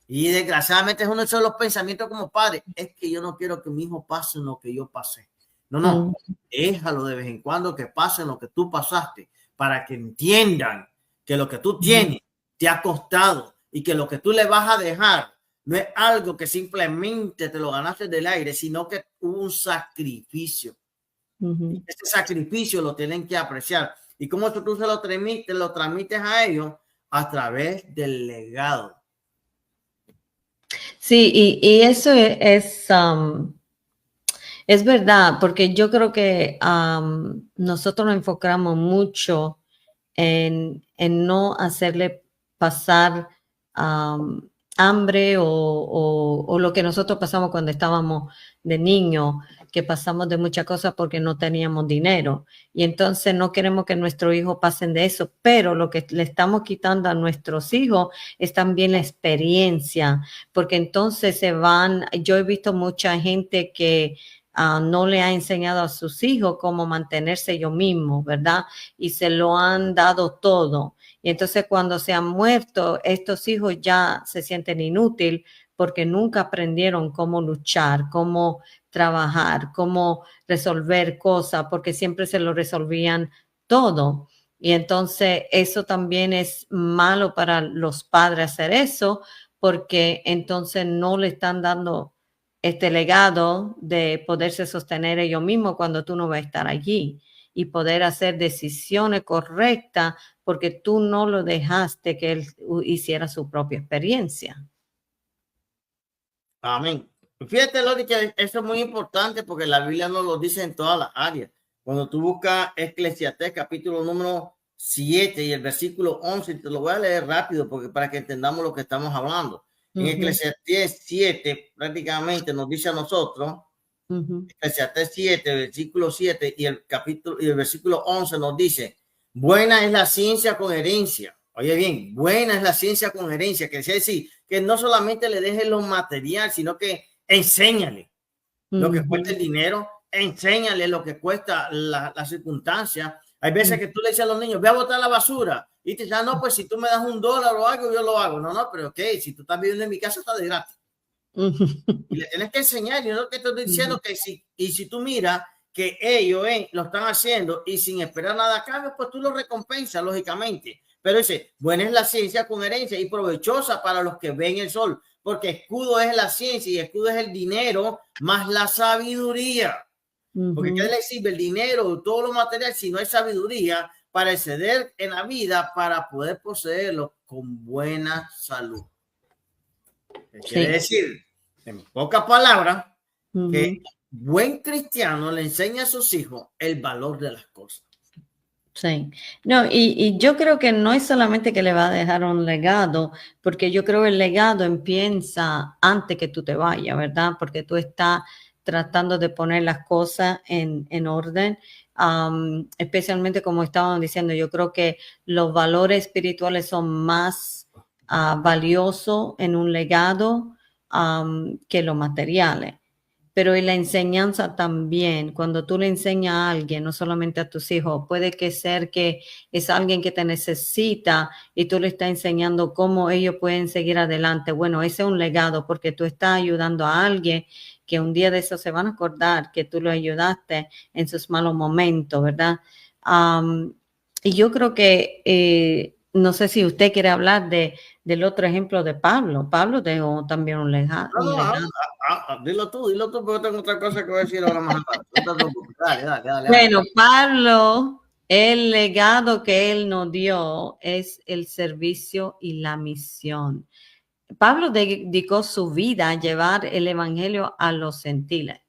Y desgraciadamente es uno de esos los pensamientos como padre, es que yo no quiero que mi hijo pase lo que yo pasé. No, déjalo de vez en cuando que pase lo que tú pasaste, para que entiendan que lo que tú tienes te ha costado y que lo que tú le vas a dejar no es algo que simplemente te lo ganaste del aire, sino que hubo un sacrificio. Ese sacrificio lo tienen que apreciar. Y cómo tú se lo transmites a ellos a través del legado. Sí, y eso es verdad, porque yo creo que nosotros nos enfocamos mucho en no hacerle pasar hambre o lo que nosotros pasamos cuando estábamos de niños, que pasamos de muchas cosas porque no teníamos dinero. Y entonces no queremos que nuestros hijos pasen de eso, pero lo que le estamos quitando a nuestros hijos es también la experiencia, porque entonces yo he visto mucha gente que no le ha enseñado a sus hijos cómo mantenerse ellos mismos, ¿verdad? Y se lo han dado todo. Y entonces cuando se han muerto, estos hijos ya se sienten inútiles porque nunca aprendieron cómo luchar, cómo trabajar, cómo resolver cosas, porque siempre se lo resolvían todo. Y entonces eso también es malo para los padres hacer eso, porque entonces no le están dando este legado de poderse sostener ellos mismos cuando tú no vas a estar allí y poder hacer decisiones correctas porque tú no lo dejaste que él hiciera su propia experiencia. Amén. Fíjate, Lori, que eso es muy importante porque la Biblia nos lo dice en todas las áreas. Cuando tú buscas Eclesiastés capítulo número 7 y el versículo 11, te lo voy a leer rápido porque para que entendamos lo que estamos hablando. En Eclesiastés 7 prácticamente nos dice a nosotros, Eclesiastés 7, versículo 7 y el versículo 11 nos dice, buena es la ciencia con herencia. Oye bien, buena es la ciencia con herencia, que es decir, que no solamente le dejes lo material, sino que enséñale lo que cuesta el dinero, enséñale lo que cuesta la circunstancia. Hay veces que tú le dices a los niños, ve a botar la basura, y te dicen, no, pues si tú me das $1 o algo, yo lo hago. No, pero ok, si tú estás viviendo en mi casa, está de gratis. Y le tienes que enseñar, yo no te estoy diciendo que si tú miras que ellos lo están haciendo y sin esperar nada a cambio, pues tú lo recompensas, lógicamente. Pero dice, buena es la ciencia con herencia y provechosa para los que ven el sol, porque escudo es la ciencia y escudo es el dinero más la sabiduría. Porque ¿qué le sirve el dinero, todo lo material, si no hay sabiduría para exceder en la vida, para poder poseerlo con buena salud? Quiere decir, en pocas palabras, que buen cristiano le enseña a sus hijos el valor de las cosas. Sí, no, y yo creo que no es solamente que le va a dejar un legado, porque yo creo que el legado empieza antes que tú te vayas, ¿verdad? Porque tú estás tratando de poner las cosas en orden, especialmente como estaban diciendo, yo creo que los valores espirituales son más valiosos en un legado que los materiales. Pero en la enseñanza también, cuando tú le enseñas a alguien, no solamente a tus hijos, puede que ser que es alguien que te necesita y tú le estás enseñando cómo ellos pueden seguir adelante. Bueno, ese es un legado porque tú estás ayudando a alguien que un día de eso se van a acordar que tú lo ayudaste en sus malos momentos, ¿verdad? Y yo creo que, no sé si usted quiere hablar del otro ejemplo de Pablo. Pablo dejó también un legado. Dilo tú, porque tengo otra cosa que voy a decir ahora más adelante. Dale. Bueno, Pablo, el legado que él nos dio es el servicio y la misión. Pablo dedicó su vida a llevar el evangelio a los gentiles.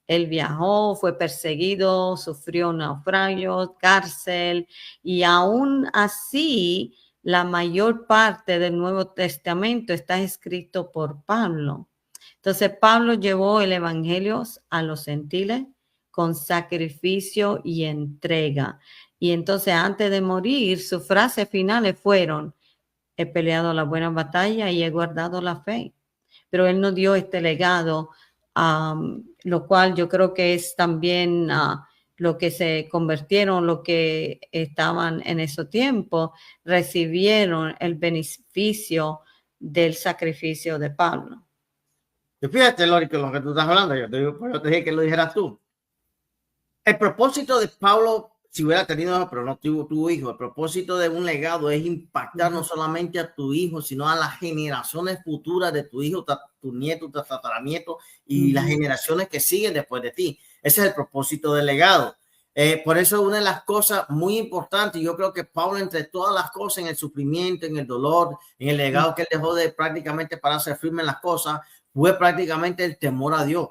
Él viajó, fue perseguido, sufrió naufragios, cárcel, y aún así la mayor parte del Nuevo Testamento está escrito por Pablo. Entonces, Pablo llevó el evangelio a los gentiles con sacrificio y entrega. Y entonces, antes de morir, sus frases finales fueron: he peleado la buena batalla y he guardado la fe. Pero él nos dio este legado, lo cual yo creo que es también lo que se convirtieron, lo que estaban en ese tiempo, recibieron el beneficio del sacrificio de Pablo. Y fíjate, Lori, que lo que tú estás hablando, yo te dije que lo dijeras tú. El propósito de Pablo, si hubiera tenido, pero no tuvo tu hijo, el propósito de un legado es impactar no solamente a tu hijo, sino a las generaciones futuras de tu hijo, tu nieto, tu tataranieto y las generaciones que siguen después de ti. Ese es el propósito del legado. Por eso una de las cosas muy importantes, yo creo que Pablo, entre todas las cosas, en el sufrimiento, en el dolor, en el legado que él dejó de prácticamente para ser firme en las cosas, fue prácticamente el temor a Dios.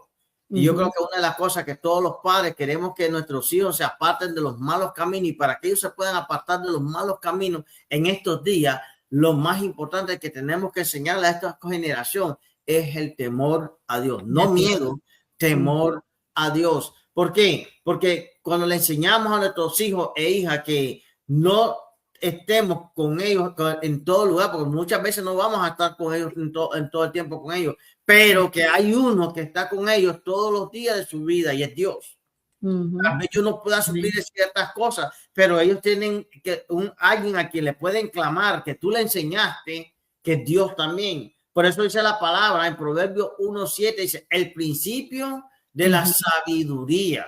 Y yo creo que una de las cosas que todos los padres queremos que nuestros hijos se aparten de los malos caminos, y para que ellos se puedan apartar de los malos caminos en estos días, lo más importante que tenemos que enseñarle a esta generación es el temor a Dios, no miedo, temor a Dios. ¿Por qué? Porque cuando le enseñamos a nuestros hijos e hijas que no estemos con ellos en todo lugar, porque muchas veces no vamos a estar con ellos en todo el tiempo con ellos, pero que hay uno que está con ellos todos los días de su vida y es Dios. Tal vez yo no pueda suplir ciertas cosas, pero ellos tienen que alguien a quien le pueden clamar, que tú le enseñaste, que es Dios también. Por eso dice la palabra en Proverbios 1:7, dice, el principio de la sabiduría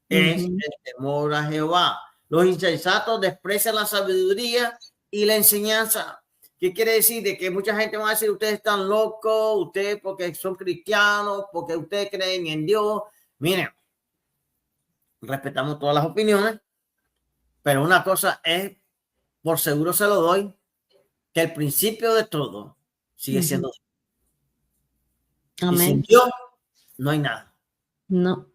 es el temor a Jehová. Los insensatos desprecian la sabiduría y la enseñanza. ¿Qué quiere decir? De que mucha gente va a decir, ustedes están locos, ustedes porque son cristianos, porque ustedes creen en Dios. Miren, respetamos todas las opiniones, pero una cosa es, por seguro se lo doy, que el principio de todo sigue siendo Dios. Amén. Y sin Dios no hay nada. No.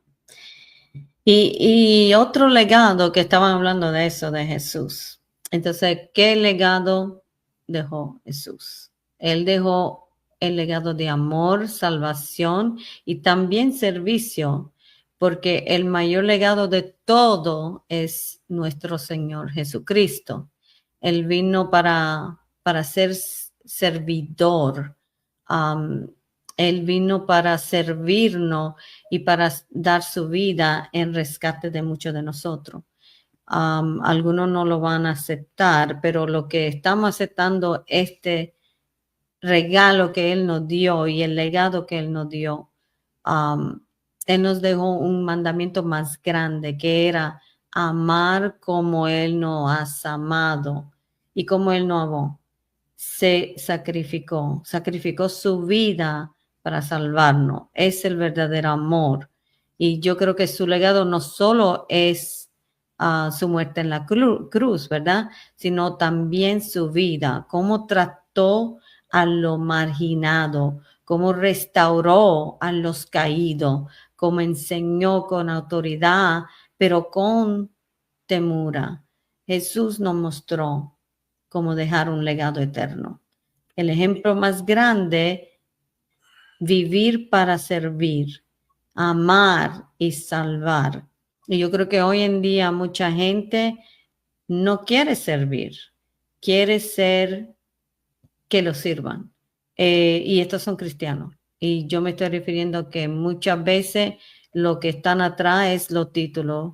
Y otro legado, que estaban hablando de eso, de Jesús. Entonces, ¿qué legado dejó Jesús? Él dejó el legado de amor, salvación y también servicio, porque el mayor legado de todo es nuestro Señor Jesucristo. Él vino para ser servidor. Él vino para servirnos y para dar su vida en rescate de muchos de nosotros. Algunos no lo van a aceptar, pero lo que estamos aceptando, este regalo que Él nos dio y el legado que Él nos dio, Él nos dejó un mandamiento más grande, que era amar como Él nos ha amado. y cómo Él nos amó. Se sacrificó su vida para salvarnos. Es el verdadero amor. Y yo creo que su legado no solo es su muerte en la cruz, ¿verdad? Sino también su vida, cómo trató a lo marginado, cómo restauró a los caídos, cómo enseñó con autoridad, pero con temura. Jesús nos mostró cómo dejar un legado eterno. El ejemplo más grande, vivir para servir, amar y salvar. Y yo creo que hoy en día mucha gente no quiere servir, quiere ser que lo sirvan. Y estos son cristianos. Y yo me estoy refiriendo a que muchas veces lo que están atrás es los títulos,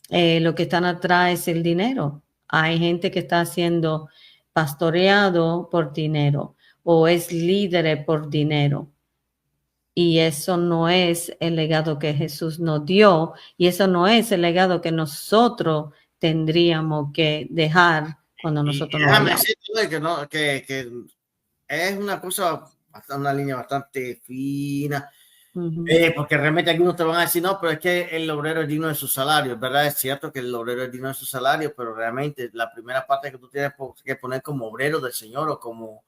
lo que están atrás es el dinero. Hay gente que está siendo pastoreado por dinero o es líder por dinero. Y eso no es el legado que Jesús nos dio y eso no es el legado que nosotros tendríamos que dejar cuando Y nosotros nos déjame vayamos. decirte que, no, que es una cosa, una línea bastante fina, porque realmente algunos te van a decir, no, pero es que el obrero es digno de su salario, ¿verdad? Es cierto que el obrero es digno de su salario, pero realmente la primera parte que tú tienes que poner como obrero del Señor o como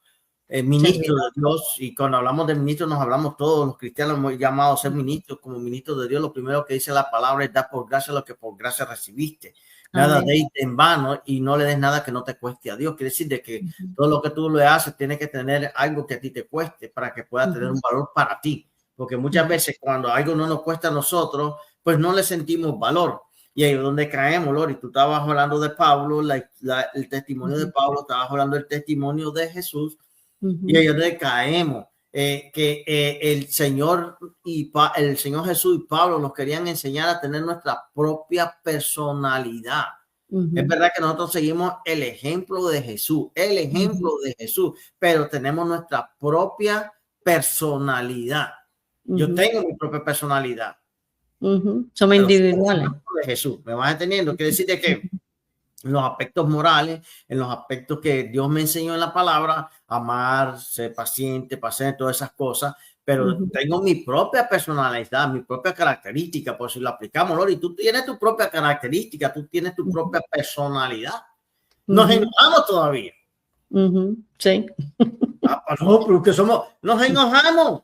ministro de Dios, y cuando hablamos de ministro nos hablamos todos, los cristianos hemos llamado a ser ministros, como ministros de Dios, lo primero que dice la palabra es dar por gracia lo que por gracia recibiste. Nada de en vano y no le des nada que no te cueste a Dios. Quiere decir de que todo lo que tú le haces tiene que tener algo que a ti te cueste para que pueda tener un valor para ti. Porque muchas veces cuando algo no nos cuesta a nosotros, pues no le sentimos valor. Y ahí es donde caemos, Lori. Tú estabas hablando de Pablo, el testimonio de Pablo, estabas hablando del testimonio de Jesús, y ahí es donde caemos. El Señor el Señor Jesús y Pablo nos querían enseñar a tener nuestra propia personalidad. Es verdad que nosotros seguimos el ejemplo de Jesús, pero tenemos nuestra propia personalidad. Yo tengo mi propia personalidad. Somos individuales. De Jesús, ¿me vas entendiendo? Quiere decir de que en los aspectos morales, en los aspectos que Dios me enseñó en la palabra, amar, ser paciente, todas esas cosas, pero tengo mi propia personalidad, mi propia característica, por si lo aplicamos, Lori, tú tienes tu propia característica, tú tienes tu propia personalidad. Nos enojamos todavía. Sí. No, pero que nos enojamos.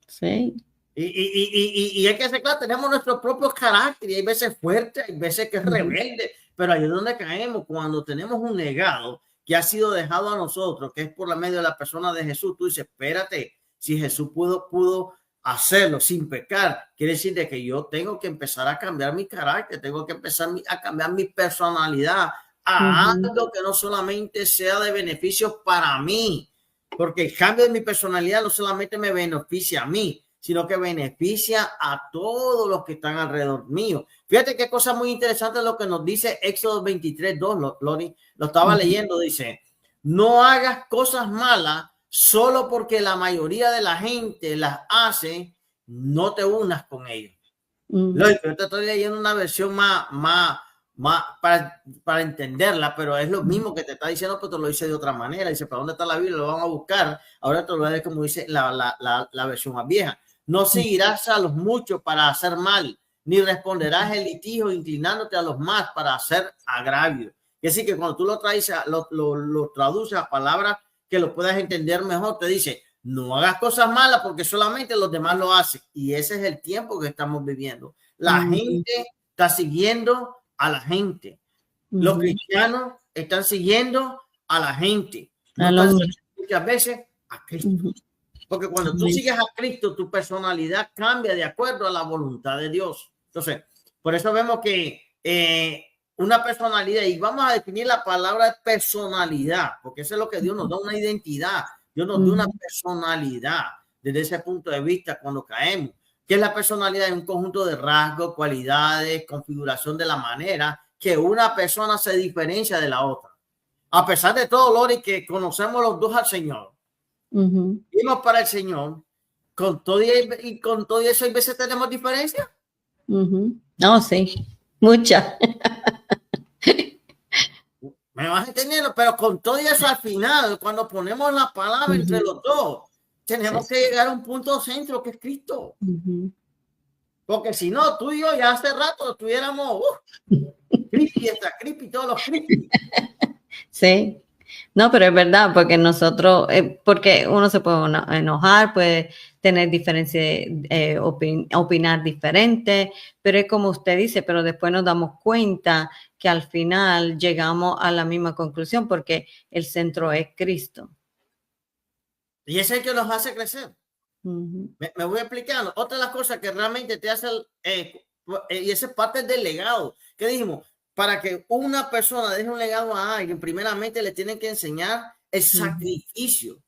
Sí. Y hay que ser claro, tenemos nuestro propio carácter y hay veces fuerte, hay veces que es rebelde, pero ahí es donde caemos cuando tenemos un legado que ha sido dejado a nosotros, que es por la medio de la persona de Jesús. Tú dices, espérate, si Jesús pudo hacerlo sin pecar, quiere decir de que yo tengo que empezar a cambiar mi carácter, tengo que empezar a cambiar mi personalidad a algo que no solamente sea de beneficio para mí, porque el cambio de mi personalidad no solamente me beneficia a mí, sino que beneficia a todos los que están alrededor mío. Fíjate qué cosa muy interesante lo que nos dice Éxodo 23:2, Lori, lo estaba leyendo, dice, no hagas cosas malas solo porque la mayoría de la gente las hace, no te unas con ellos. Lori, yo te estoy leyendo una versión más para entenderla, pero es lo mismo que te está diciendo, pero te lo dice de otra manera. Dice, ¿para dónde está la Biblia? Lo van a buscar. Ahora te lo voy a ver como dice la versión más vieja. No seguirás a los muchos para hacer mal, ni responderás el litigio inclinándote a los más para hacer agravio. Es decir, que cuando tú lo traduces a palabras que lo puedas entender mejor, te dice, no hagas cosas malas porque solamente los demás lo hacen. Y ese es el tiempo que estamos viviendo. La gente está siguiendo a la gente. Los cristianos están siguiendo a la gente. No están muchas veces a Cristo. Porque cuando tú sigues a Cristo, tu personalidad cambia de acuerdo a la voluntad de Dios. Entonces, por eso vemos que una personalidad, y vamos a definir la palabra personalidad, porque eso es lo que Dios nos da, una identidad. Dios nos da una personalidad desde ese punto de vista cuando caemos. ¿Qué es la personalidad? Es un conjunto de rasgos, cualidades, configuración de la manera que una persona se diferencia de la otra. A pesar de todo, Lori, que conocemos los dos al Señor, vivimos para el Señor, con todo eso, hay veces tenemos diferencias. No, sí, muchas. Me vas entendiendo, pero con todo eso al final, cuando ponemos la palabra entre los dos, tenemos que llegar a un punto centro que es Cristo. Porque si no, tú y yo ya hace rato estuviéramos creepy, esta creepy, todos los creepy. Sí. No, pero es verdad, porque nosotros, porque uno se puede enojar, puede tener diferencia, opinar diferente, pero es como usted dice, pero después nos damos cuenta que al final llegamos a la misma conclusión porque el centro es Cristo. Y es el que nos hace crecer. Me voy explicando. Otra de las cosas que realmente te hace, y esa es parte del legado. ¿Qué dijimos? Para que una persona deje un legado a alguien, primeramente le tienen que enseñar el sacrificio.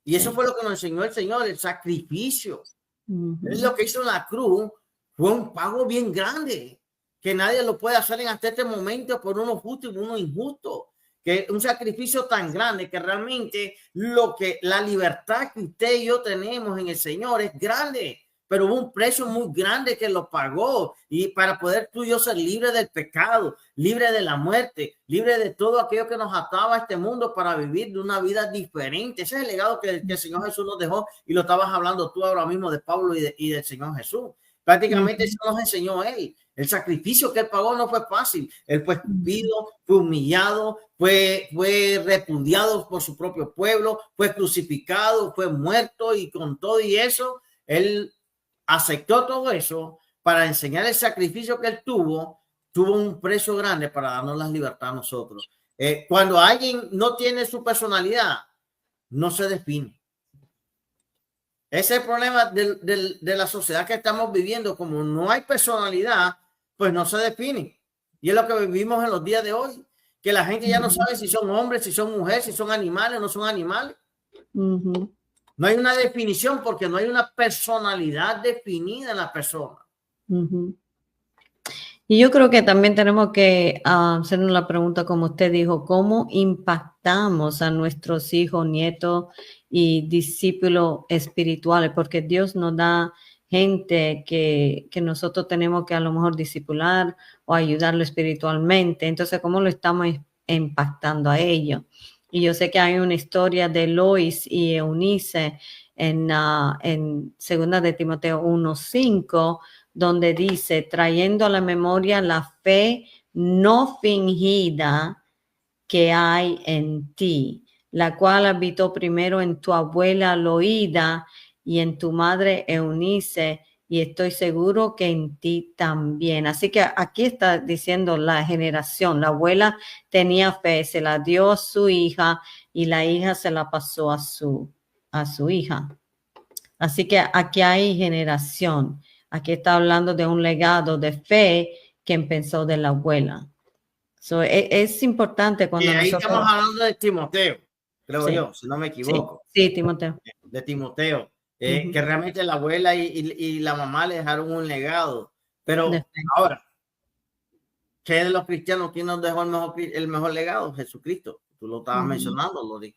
Y eso fue lo que nos enseñó el Señor, el sacrificio. Es lo que hizo en la cruz, fue un pago bien grande, que nadie lo puede hacer hasta este momento por uno justo y uno injusto. Que un sacrificio tan grande que realmente la libertad que usted y yo tenemos en el Señor es grande, pero hubo un precio muy grande que lo pagó, y para poder tú y yo ser libres del pecado, libre de la muerte, libre de todo aquello que nos ataba a este mundo para vivir de una vida diferente. Ese es el legado que el Señor Jesús nos dejó, y lo estabas hablando tú ahora mismo de Pablo y del Señor Jesús. Prácticamente eso nos enseñó él. El sacrificio que él pagó no fue fácil. Él fue escupido, fue humillado, fue repudiado por su propio pueblo, fue crucificado, fue muerto, y con todo y eso, él aceptó todo eso para enseñar el sacrificio que él tuvo un precio grande para darnos la libertad a nosotros. Cuando alguien no tiene su personalidad, no se define. Ese es el problema de la sociedad que estamos viviendo. Como no hay personalidad, pues no se define. Y es lo que vivimos en los días de hoy, que la gente ya no sabe si son hombres, si son mujeres, si son animales o no son animales. No hay una definición porque no hay una personalidad definida en la persona. Y yo creo que también tenemos que hacernos la pregunta, como usted dijo, ¿cómo impactamos a nuestros hijos, nietos y discípulos espirituales? Porque Dios nos da gente que nosotros tenemos que a lo mejor discipular o ayudarlo espiritualmente. Entonces, ¿cómo lo estamos impactando a ellos? Y yo sé que hay una historia de Lois y Eunice en 2 de Timoteo 1:5, donde dice, trayendo a la memoria la fe no fingida que hay en ti, la cual habitó primero en tu abuela Loida y en tu madre Eunice, y estoy seguro que en ti también. Así que aquí está diciendo la generación. La abuela tenía fe, se la dio a su hija, y la hija se la pasó a su hija. Así que aquí hay generación. Aquí está hablando de un legado de fe que empezó de la abuela. Es importante cuando y ahí nosotros... estamos hablando de Timoteo, creo yo, si no me equivoco. Sí, Timoteo. De Timoteo, que realmente la abuela y la mamá le dejaron un legado. Pero ahora, ¿qué de los cristianos? ¿Quién nos dejó el mejor legado? Jesucristo. Tú lo estabas mencionando, Lori.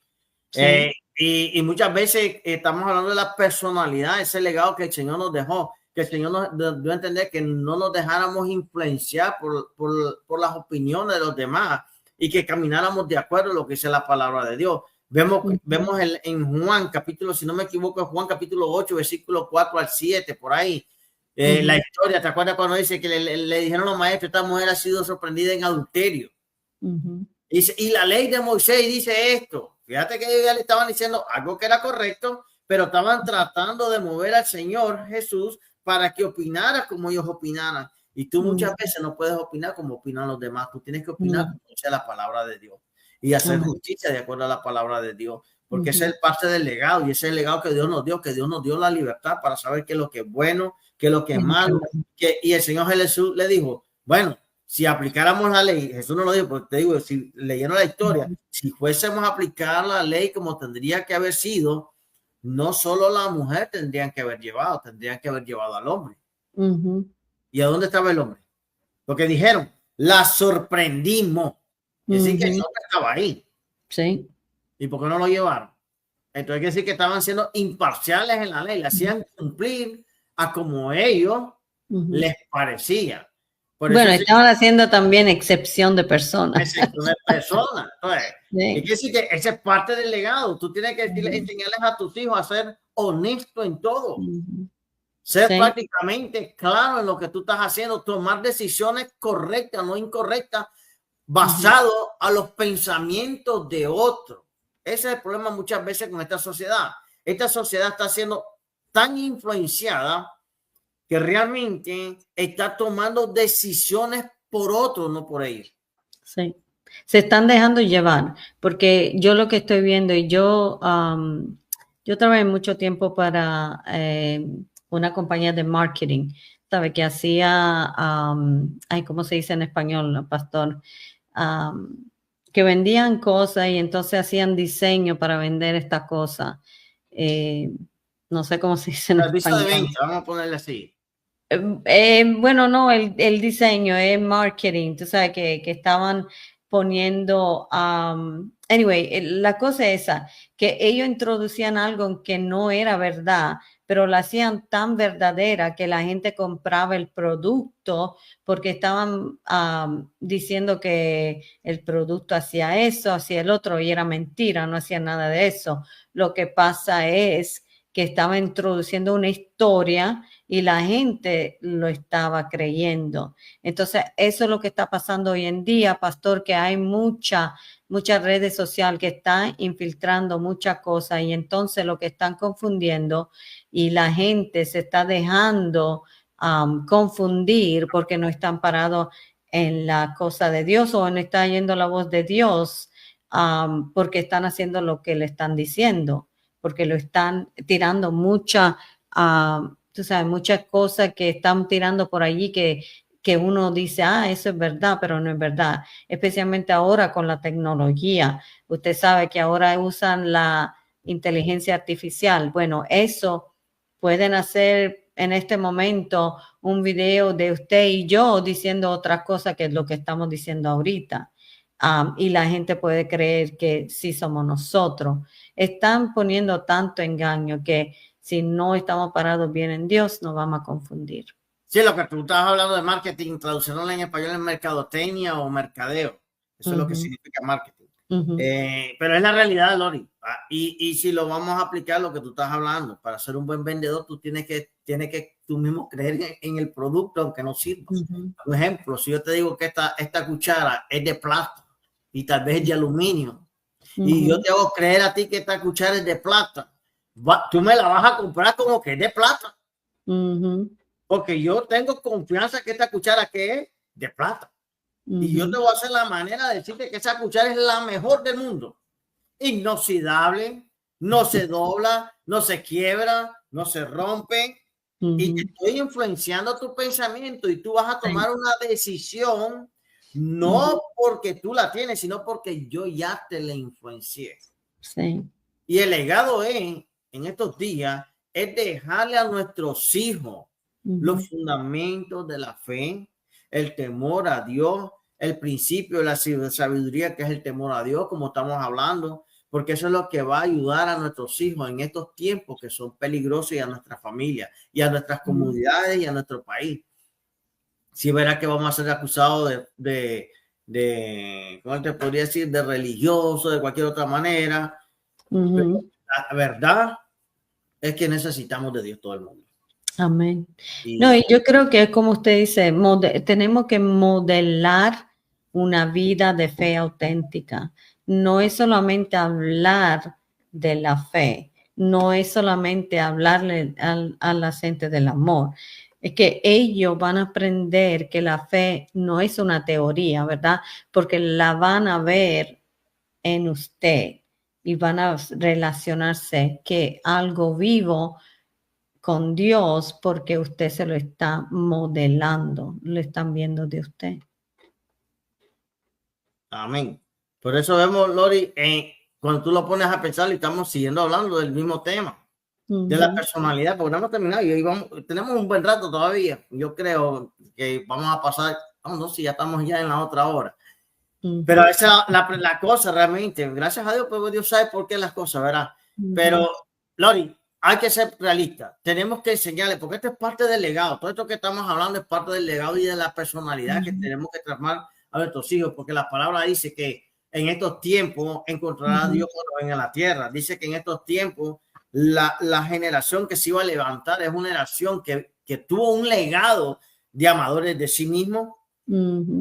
Sí. Y muchas veces estamos hablando de la personalidad, ese legado que el Señor nos dejó, que el Señor nos dio a entender que no nos dejáramos influenciar por las opiniones de los demás, y que camináramos de acuerdo a lo que dice la palabra de Dios. Vemos en Juan capítulo, si no me equivoco, Juan capítulo 8, versículo 4-7, por ahí. La historia, ¿te acuerdas cuando dice que le dijeron los maestros, esta mujer ha sido sorprendida en adulterio? Y la ley de Moisés dice esto. Fíjate que ya le estaban diciendo algo que era correcto, pero estaban tratando de mover al Señor Jesús para que opinara como ellos opinaran. Y tú muchas veces no puedes opinar como opinan los demás. Tú tienes que opinar como dice la palabra de Dios, y hacer justicia de acuerdo a la palabra de Dios, porque ese es parte del legado, y ese es el legado que Dios nos dio, que Dios nos dio la libertad para saber qué es lo que es bueno, qué es lo que es malo. Y el Señor Jesús le dijo, bueno, si aplicáramos la ley, Jesús no lo dijo, porque te digo, si leyendo la historia, si fuésemos a aplicar la ley como tendría que haber sido, no solo la mujer tendrían que haber llevado al hombre. ¿Y a dónde estaba el hombre? Porque dijeron, la sorprendimos. Es decir, que el hombre estaba ahí. Sí. ¿Y por qué no lo llevaron? Entonces hay que decir que estaban siendo imparciales en la ley, le hacían cumplir a como ellos les parecía. Por eso Bueno, sí, estaban haciendo también excepción de personas. excepción de personas. Entonces, y Sí. que decir que esa es parte del legado. Tú tienes que Ujú, enseñarles a tus hijos a ser honesto en todo. ujú. Ser Sí. prácticamente claro en lo que tú estás haciendo, tomar decisiones correctas, no incorrectas, Ujú, basado a los pensamientos de otros. Ese es el problema muchas veces con esta sociedad. Esta sociedad está siendo tan influenciada que realmente está tomando decisiones por otros, no por ellos. sí. Se están dejando llevar, porque yo lo que estoy viendo, y yo trabajé mucho tiempo para una compañía de marketing, ¿sabe? Que hacía, ay, ¿cómo se dice en español, pastor? Am, que vendían cosas y entonces hacían diseño para vender estas cosas. Eh, no sé cómo se dice en Servicio de español. venta, vamos a ponerle así. Bueno, no, el diseño es marketing, tú sabes que estaban poniendo, anyway, la cosa es esa, que ellos introducían algo que no era verdad, pero la hacían tan verdadera que la gente compraba el producto porque estaban diciendo que el producto hacía eso, hacía el otro, y era mentira, no hacía nada de eso. Lo que pasa es que estaba introduciendo una historia y la gente lo estaba creyendo. Entonces, eso es lo que está pasando hoy en día, pastor, que hay muchas redes sociales que están infiltrando muchas cosas y entonces lo que están confundiendo y la gente se está dejando confundir porque no están parados en la cosa de Dios o no está yendo la voz de Dios porque están haciendo lo que le están diciendo, porque lo están tirando tú sabes, muchas cosas que están tirando por allí que uno dice, eso es verdad, pero no es verdad. Especialmente ahora con la tecnología. Usted sabe que ahora usan la inteligencia artificial. Bueno, eso pueden hacer en este momento un video de usted y yo diciendo otras cosas que es lo que estamos diciendo ahorita. Y la gente puede creer que sí somos nosotros. Están poniendo tanto engaño que si no estamos parados bien en Dios, nos vamos a confundir. Sí, lo que tú estás hablando de marketing, traduciéndolo en español es mercadotecnia o mercadeo. Eso es lo que Ujú, significa marketing. ujú, Pero es la realidad, Lori. Y si lo vamos a aplicar, lo que tú estás hablando, para ser un buen vendedor, tú tienes que tú mismo creer en el producto, aunque no sirva. ujú, Por ejemplo, si yo te digo que esta cuchara es de plata y tal vez es de aluminio, y yo ujú, te hago creer a ti que esta cuchara es de plata, tú me la vas a comprar como que es de plata, ujú, porque yo tengo confianza que esta cuchara que es de plata. Y yo te ujú. voy a hacer la manera de decirte que esa cuchara es la mejor del mundo. Inoxidable, no se dobla, no se quiebra, no se rompe. Y te Ujú. estoy influenciando tu pensamiento y tú vas a Sí, tomar una decisión ujú, no porque tú la tienes, sino porque yo ya te la influencié. sí, Y el legado en estos días es dejarle a nuestros hijos ujú, los fundamentos de la fe, el temor a Dios, el principio de la sabiduría que es el temor a Dios, como estamos hablando, porque eso es lo que va a ayudar a nuestros hijos en estos tiempos que son peligrosos y a nuestra familia y a nuestras ujú, comunidades y a nuestro país. Si verá que vamos a ser acusados ¿cómo te podría decir? De religioso, de cualquier otra manera, pero ujú. la verdad es que necesitamos de Dios todo el mundo. Amén. No, y Y yo creo que es como usted dice, tenemos que modelar una vida de fe auténtica. No es solamente hablar de la fe, no es solamente hablarle a la gente del amor. Es que ellos van a aprender que la fe no es una teoría, ¿verdad? Porque la van a ver en usted y van a relacionarse que algo vivo con Dios porque usted se lo está modelando, lo están viendo de usted. amén. Por eso vemos, Lori, cuando tú lo pones a pensar y estamos siguiendo hablando del mismo tema, de la Ujú, personalidad, porque no hemos terminado y tenemos un buen rato todavía. Yo creo que vamos a pasar, no, si ya estamos ya en la otra hora. Pero ujú, esa es la cosa realmente. Gracias a Dios, pues Dios sabe por qué las cosas, ¿verdad? ujú, Pero, Lori, hay que ser realistas. Tenemos que enseñarles, porque esto es parte del legado. Todo esto que estamos hablando es parte del legado y de la personalidad que tenemos que transformar a nuestros hijos, porque la palabra dice que en estos tiempos encontrará a Dios cuando venga a la tierra. Dice que en estos tiempos la generación que se iba a levantar es una generación que tuvo un legado de amadores de sí mismos,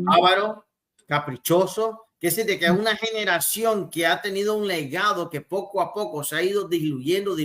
ávaros, caprichosos, que es decir, que es una generación que ha tenido un legado que poco a poco se ha ido diluyendo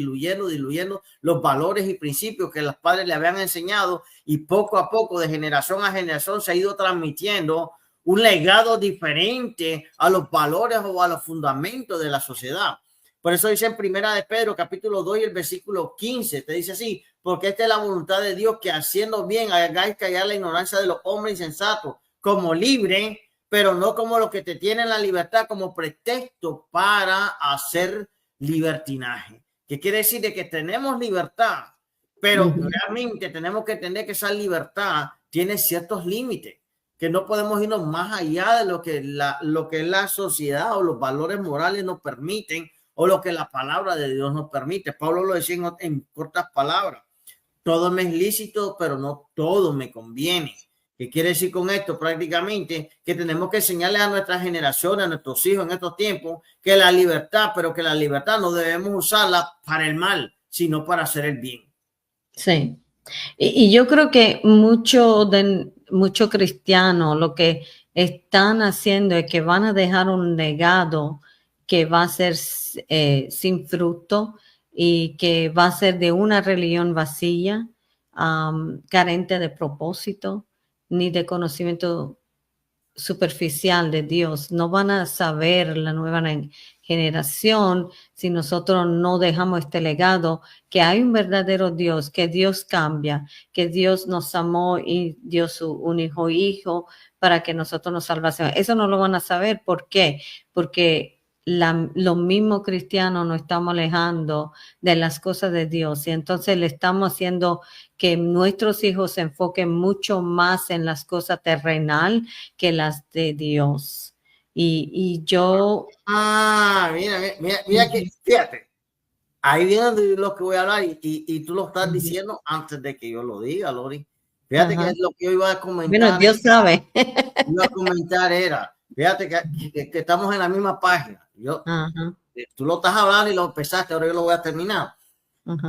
los valores y principios que los padres le habían enseñado, y poco a poco, de generación a generación, se ha ido transmitiendo un legado diferente a los valores o a los fundamentos de la sociedad. Por eso dice en Primera de Pedro, capítulo 2 y el versículo 15, te dice así: porque esta es la voluntad de Dios, que haciendo bien hagáis callar la ignorancia de los hombres insensatos, como libre, pero no como los que te tienen la libertad como pretexto para hacer libertinaje. ¿Qué quiere decir? De que tenemos libertad, pero realmente tenemos que entender que esa libertad tiene ciertos límites, que no podemos irnos más allá de lo que es la sociedad o los valores morales nos permiten, o lo que la palabra de Dios nos permite. Pablo lo decía en cortas palabras: todo me es lícito, pero no todo me conviene. ¿Qué quiere decir con esto? Prácticamente que tenemos que enseñarles a nuestra generación, a nuestros hijos en estos tiempos, que la libertad, pero que la libertad no debemos usarla para el mal, sino para hacer el bien. Sí. Y yo creo que muchos cristianos lo que están haciendo es que van a dejar un legado que va a ser sin fruto, y que va a ser de una religión vacía, carente de propósito ni de conocimiento superficial de Dios. No van a saber la nueva generación, si nosotros no dejamos este legado, que hay un verdadero Dios, que Dios cambia, que Dios nos amó y dio su único hijo para que nosotros nos salvásemos. Eso no lo van a saber. ¿Por qué? Porque los mismos cristianos nos estamos alejando de las cosas de Dios, y entonces le estamos haciendo que nuestros hijos se enfoquen mucho más en las cosas terrenal que las de Dios. Y yo... Mira que, fíjate, ahí viene lo que voy a hablar, y tú lo estás diciendo antes de que yo lo diga, Lori. Fíjate que es lo que yo iba a comentar. Bueno, Dios sabe. Iba a comentar fíjate que estamos en la misma página. Tú lo estás hablando y lo empezaste, ahora yo lo voy a terminar.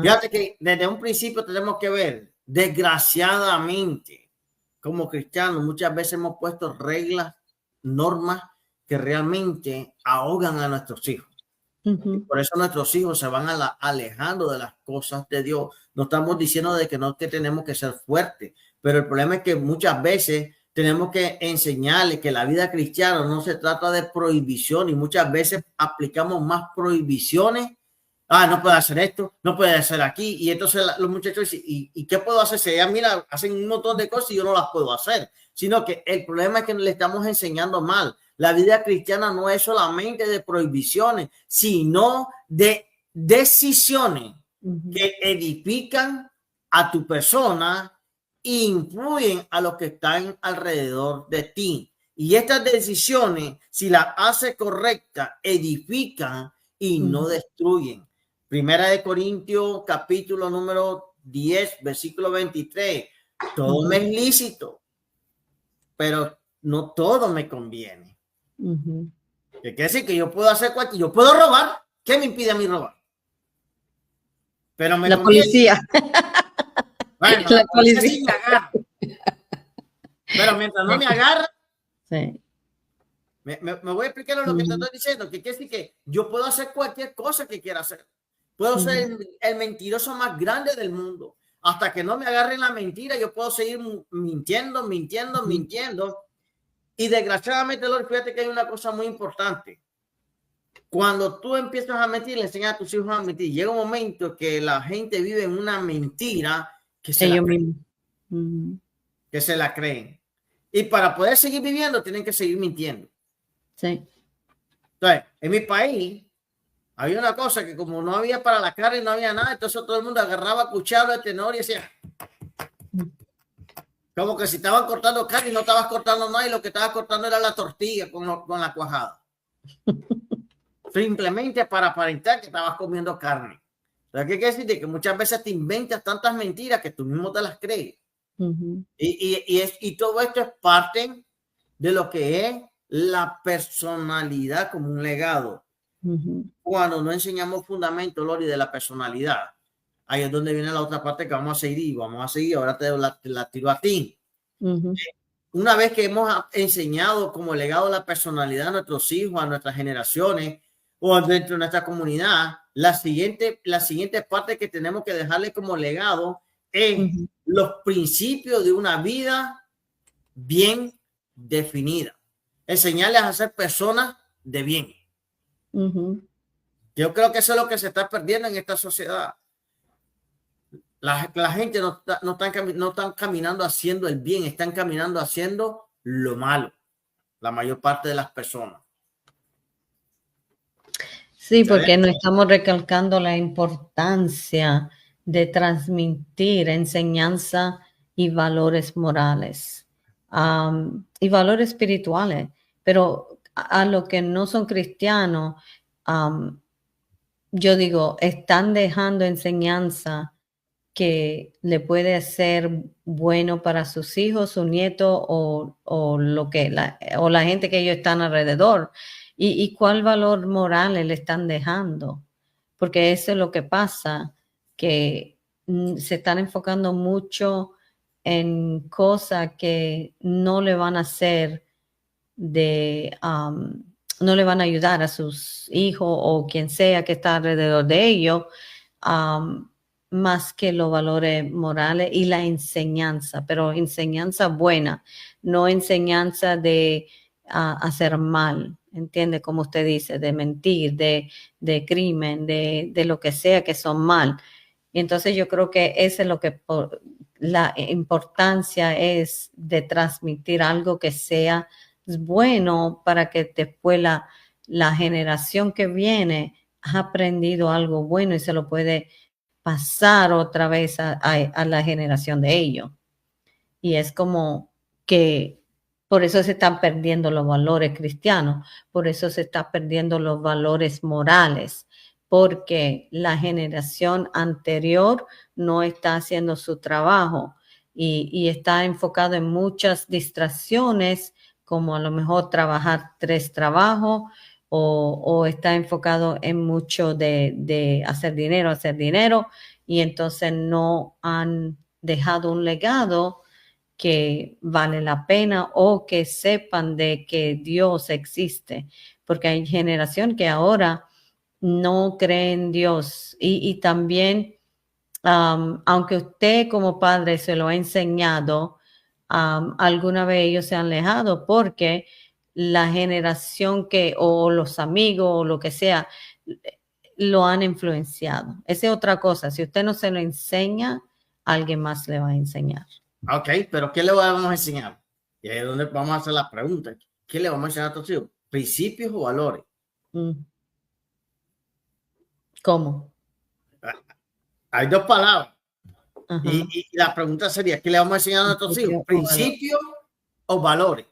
Fíjate que desde un principio tenemos que ver, desgraciadamente, como cristianos, muchas veces hemos puesto reglas, normas que realmente ahogan a nuestros hijos. Por eso nuestros hijos se van alejando de las cosas de Dios. No estamos diciendo de que no, que tenemos que ser fuertes, pero el problema es que muchas veces tenemos que enseñarles que la vida cristiana no se trata de prohibición, y muchas veces aplicamos más prohibiciones. No puede hacer esto, no puede hacer aquí, y entonces los muchachos dicen: ¿y qué puedo hacer? Si ellas, mira, hacen un montón de cosas y yo no las puedo hacer. Sino que el problema es que le estamos enseñando mal. La vida cristiana no es solamente de prohibiciones, sino de decisiones que edifican a tu persona e influyen a los que están alrededor de ti. Y estas decisiones, si las hace correctas, edifican y no destruyen. Primera de Corintios, capítulo número 10, versículo 23. Todo me es lícito, pero no todo me conviene. ¿Qué quiere decir? Que yo puedo hacer cualquier, yo puedo robar. ¿Qué me impide a mí robar? Pero me la conviene. Policía. Bueno, la policía sí me agarra. Pero mientras no me agarra, sí. me voy a explicar lo que te estoy diciendo. Que quiere decir que yo puedo hacer cualquier cosa que quiera hacer. Puedo ser el mentiroso más grande del mundo. Hasta que no me agarren la mentira, yo puedo seguir mintiendo. Y desgraciadamente, Lord, fíjate que hay una cosa muy importante. Cuando tú empiezas a mentir, le enseñas a tus hijos a mentir. Llega un momento que la gente vive en una mentira que se la creen. Y para poder seguir viviendo, tienen que seguir mintiendo. Sí. Entonces, en mi país, había una cosa que como no había para la carne, no había nada, entonces todo el mundo agarraba cuchillo de tenor y decía... Como que si estaban cortando carne y no estabas cortando nada, y lo que estabas cortando era la tortilla con la cuajada. Simplemente para aparentar que estabas comiendo carne. ¿Sabes qué quiere decir? De que muchas veces te inventas tantas mentiras que tú mismo te las crees. Y todo esto es parte de lo que es la personalidad como un legado. Cuando no enseñamos fundamentos, Lori, de la personalidad, ahí es donde viene la otra parte que vamos a seguir. Ahora te la tiro a ti. Una vez que hemos enseñado como legado la personalidad a nuestros hijos, a nuestras generaciones o dentro de nuestra comunidad, la siguiente parte que tenemos que dejarle como legado es los principios de una vida bien definida. Enseñarles a ser personas de bien. Yo creo que eso es lo que se está perdiendo en esta sociedad. La gente no están caminando haciendo el bien, están caminando haciendo lo malo. La mayor parte de las personas. Sí, porque no estamos recalcando la importancia de transmitir enseñanza y valores morales y valores espirituales, pero a los que no son cristianos, yo digo, están dejando enseñanza que le puede ser bueno para sus hijos, su nieto o la gente que ellos están alrededor. ¿Y cuál valor moral le están dejando? Porque eso es lo que pasa, que se están enfocando mucho en cosas que no le van a hacer no le van a ayudar a sus hijos o quien sea que está alrededor de ellos, más que los valores morales y la enseñanza, pero enseñanza buena, no enseñanza de hacer mal, ¿entiende? Como usted dice, de mentir, de crimen, de lo que sea que son mal. Y entonces yo creo que eso es lo que la importancia es de transmitir algo que sea bueno para que después la generación que viene ha aprendido algo bueno y se lo puede pasar otra vez a la generación de ellos. Y es como que por eso se están perdiendo los valores cristianos, por eso se están perdiendo los valores morales, porque la generación anterior no está haciendo su trabajo y está enfocado en muchas distracciones, como a lo mejor trabajar 3 trabajos o está enfocado en mucho de hacer dinero, y entonces no han dejado un legado que vale la pena o que sepan de que Dios existe, porque hay generación que ahora no cree en Dios y también, aunque usted como padre se lo ha enseñado, alguna vez ellos se han alejado porque la generación o los amigos o lo que sea lo han influenciado. Esa es otra cosa. Si usted no se lo enseña, alguien más le va a enseñar. Ok, pero ¿qué le vamos a enseñar? Y ahí es donde vamos a hacer la pregunta. ¿Qué le vamos a enseñar a nuestros hijos? ¿Principios o valores? ¿Cómo? Hay 2 palabras. Y la pregunta sería, ¿qué le vamos a enseñar a nuestros hijos? ¿Principios o valores?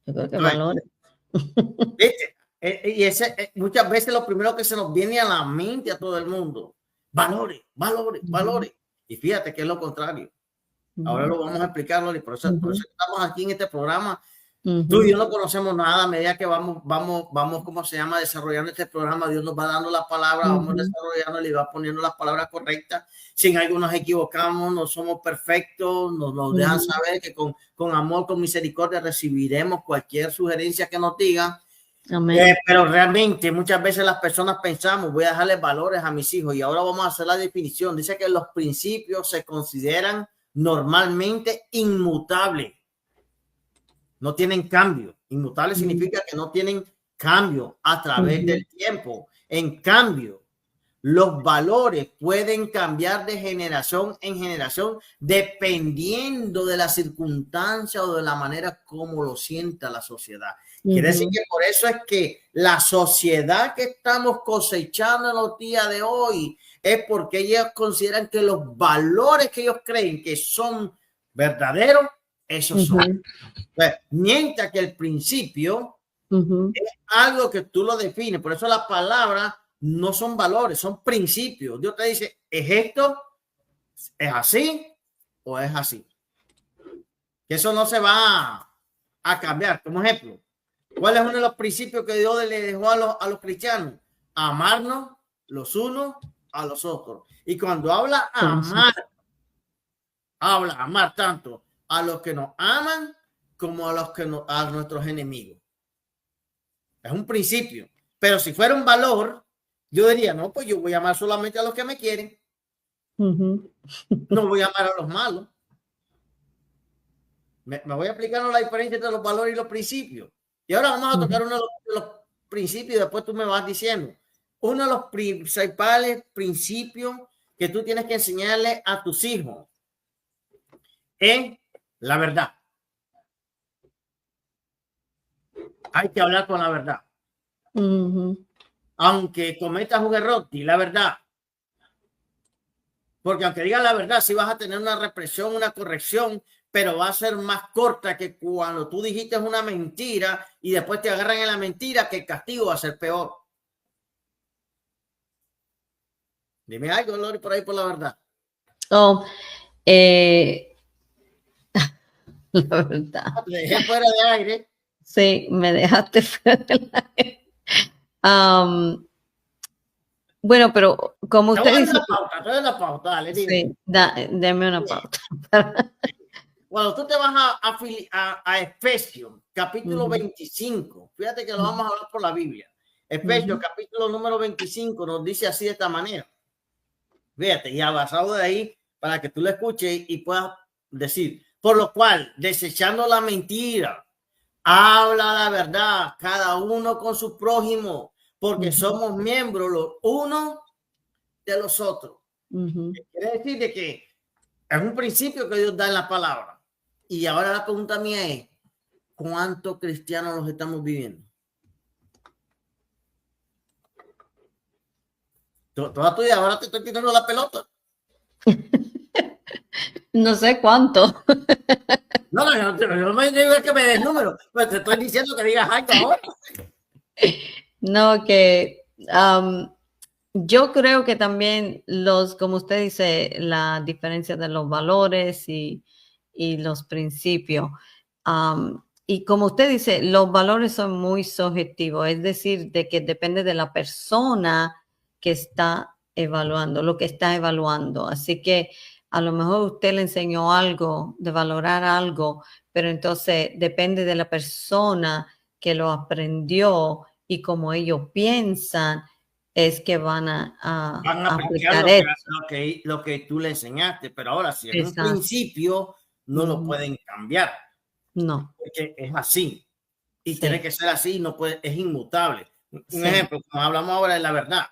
Yo creo que valores. ¿Viste? Y ese muchas veces lo primero que se nos viene a la mente a todo el mundo. Valores. Y fíjate que es lo contrario. Ahora lo vamos a explicarlo y por eso estamos aquí en este programa. Tú y yo no conocemos nada. A medida que vamos, ¿cómo se llama? Desarrollando este programa, Dios nos va dando las palabras, vamos desarrollando y va poniendo las palabras correctas. Si en algo nos equivocamos, no somos perfectos, nos dejan saber que con amor, con misericordia recibiremos cualquier sugerencia que nos digan. Pero realmente muchas veces las personas pensamos, voy a dejarles valores a mis hijos y ahora vamos a hacer la definición. Dice que los principios se consideran normalmente inmutables. No tienen cambio. Inmutable significa que no tienen cambio a través del tiempo. En cambio, los valores pueden cambiar de generación en generación dependiendo de la circunstancia o de la manera como lo sienta la sociedad. Quiere decir que por eso es que la sociedad que estamos cosechando en los días de hoy es porque ellos consideran que los valores que ellos creen que son verdaderos, esos son. Mientras que el principio es algo que tú lo defines. Por eso la palabra no son valores, son principios. Dios te dice, ¿es esto? ¿Es así o es así? Que eso no se va a cambiar. Como ejemplo, ¿cuál es uno de los principios que Dios le dejó a los cristianos? Amarnos los unos a los otros. Y cuando habla amar tanto a los que nos aman como a los que a nuestros enemigos. Es un principio. Pero si fuera un valor, yo diría, no, pues yo voy a amar solamente a los que me quieren. No voy a amar a los malos. Me voy a explicar la diferencia entre los valores y los principios. Y ahora vamos a tocar uno de los principios y después tú me vas diciendo. Uno de los principales principios que tú tienes que enseñarle a tus hijos es la verdad. Hay que hablar con la verdad. Aunque cometas un error, di la verdad. Porque aunque digas la verdad, sí vas a tener una represión, una corrección, pero va a ser más corta que cuando tú dijiste una mentira y después te agarran en la mentira, que el castigo va a ser peor. Dime algo, Lori, por ahí por la verdad. La verdad. Te dejé fuera de aire. Sí, me dejaste fuera del aire. Bueno, pero como usted dice... Te doy la pauta, dale, dime. Sí, deme una pauta. Cuando tú te vas a Efesios, capítulo 25, fíjate que lo vamos a hablar por la Biblia. Efesios, capítulo número 25, nos dice así de esta manera. Fíjate, y basado de ahí, para que tú lo escuches y puedas decir, por lo cual, desechando la mentira, habla la verdad, cada uno con su prójimo, porque somos miembros los unos de los otros. Quiere decir de que es un principio que Dios da en la palabra. Y ahora la pregunta mía es, ¿cuántos cristianos los estamos viviendo? Toda tuya, ahora te estoy tirando la pelota. No sé cuánto. No me digo que me des número, pero te estoy diciendo que digas algo ahora. No, que yo creo que también como usted dice, la diferencia de los valores y los principios. Y como usted dice, los valores son muy subjetivos, es decir, de que depende de la persona que está evaluando, lo que está evaluando. Así que a lo mejor usted le enseñó algo, de valorar algo, pero entonces depende de la persona que lo aprendió y como ellos piensan, es que van a aplicar lo que tú le enseñaste, pero ahora si es un Exacto. principio, no lo pueden cambiar. No. Porque es así. Y tiene que ser así, no puede, es inmutable. Un ejemplo, como hablamos ahora de la verdad.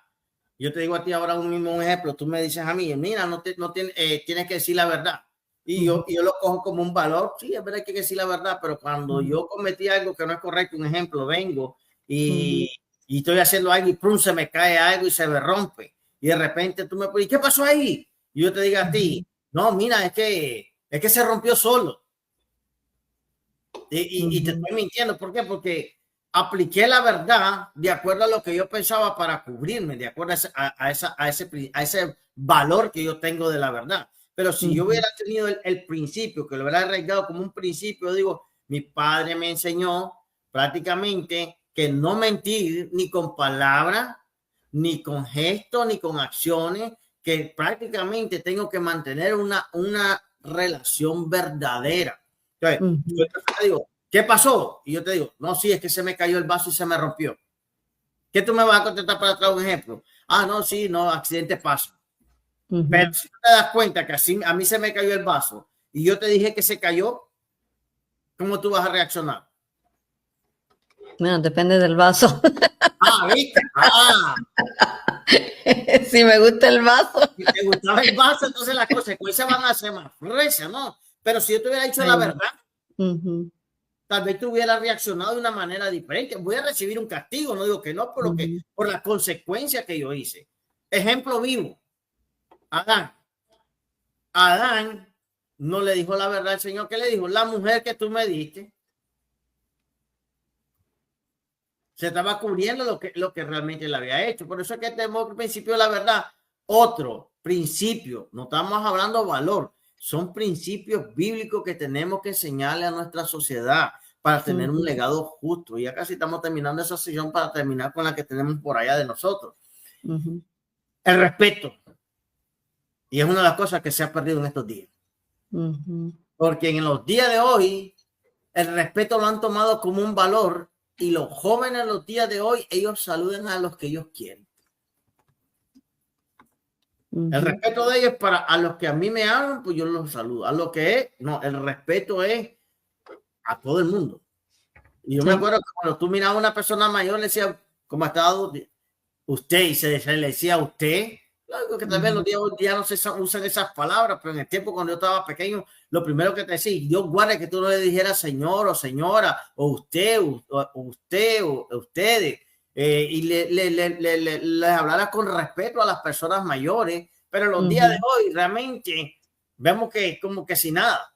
Yo te digo a ti ahora un mismo ejemplo, tú me dices a mí, mira, tienes que decir la verdad. Y yo lo cojo como un valor. Sí, es verdad que hay que decir la verdad, pero cuando yo cometí algo que no es correcto, un ejemplo, vengo y estoy haciendo algo y prum, se me cae algo y se me rompe. Y de repente tú me pones, ¿qué pasó ahí? Y yo te digo a ti, no, mira, es que se rompió solo. Y te estoy mintiendo. ¿Por qué? Porque apliqué la verdad de acuerdo a lo que yo pensaba para cubrirme, de acuerdo a ese valor que yo tengo de la verdad. Pero si yo hubiera tenido el principio, que lo hubiera arraigado como un principio, digo, mi padre me enseñó prácticamente que no mentir ni con palabras, ni con gestos, ni con acciones, que prácticamente tengo que mantener una relación verdadera. Entonces, yo te digo, ¿qué pasó? Y yo te digo, no, sí, es que se me cayó el vaso y se me rompió. ¿Qué tú me vas a contestar para traer un ejemplo? Ah, no, sí, no, accidente pasa. Pero si tú te das cuenta que así a mí se me cayó el vaso y yo te dije que se cayó, ¿cómo tú vas a reaccionar? Bueno, depende del vaso. ¿Viste? Si me gusta el vaso. Si te gustaba el vaso, entonces las consecuencias van a ser más gruesas, ¿no? Pero si yo te hubiera dicho la verdad, tal vez tú hubieras reaccionado de una manera diferente. Voy a recibir un castigo, no digo que no, por la consecuencia que yo hice. Ejemplo vivo. Adán no le dijo la verdad al Señor. ¿Qué le dijo? La mujer que tú me diste. Se estaba cubriendo lo que realmente le había hecho. Por eso es que tenemos el principio de la verdad. Otro principio, no estamos hablando de valor, son principios bíblicos que tenemos que enseñarle a nuestra sociedad para tener un legado justo. Y ya casi estamos terminando esa sesión para terminar con la que tenemos por allá de nosotros. El respeto. Y es una de las cosas que se ha perdido en estos días. Porque en los días de hoy, el respeto lo han tomado como un valor y los jóvenes en los días de hoy, ellos saludan a los que ellos quieren. El respeto de ellos es para a los que a mí me hablan, pues yo los saludo. A lo que es, no, el respeto es a todo el mundo. Y yo me acuerdo que cuando tú mirabas a una persona mayor, le decía, ¿cómo ha estado usted? Y se le decía usted. Claro que tal vez los días ya no se usan esas palabras, pero en el tiempo cuando yo estaba pequeño, lo primero que te decía, Dios guarde que tú no le dijeras señor o señora, o usted, o ustedes, y le hablaras con respeto a las personas mayores, pero los días de hoy realmente vemos que como que sin nada,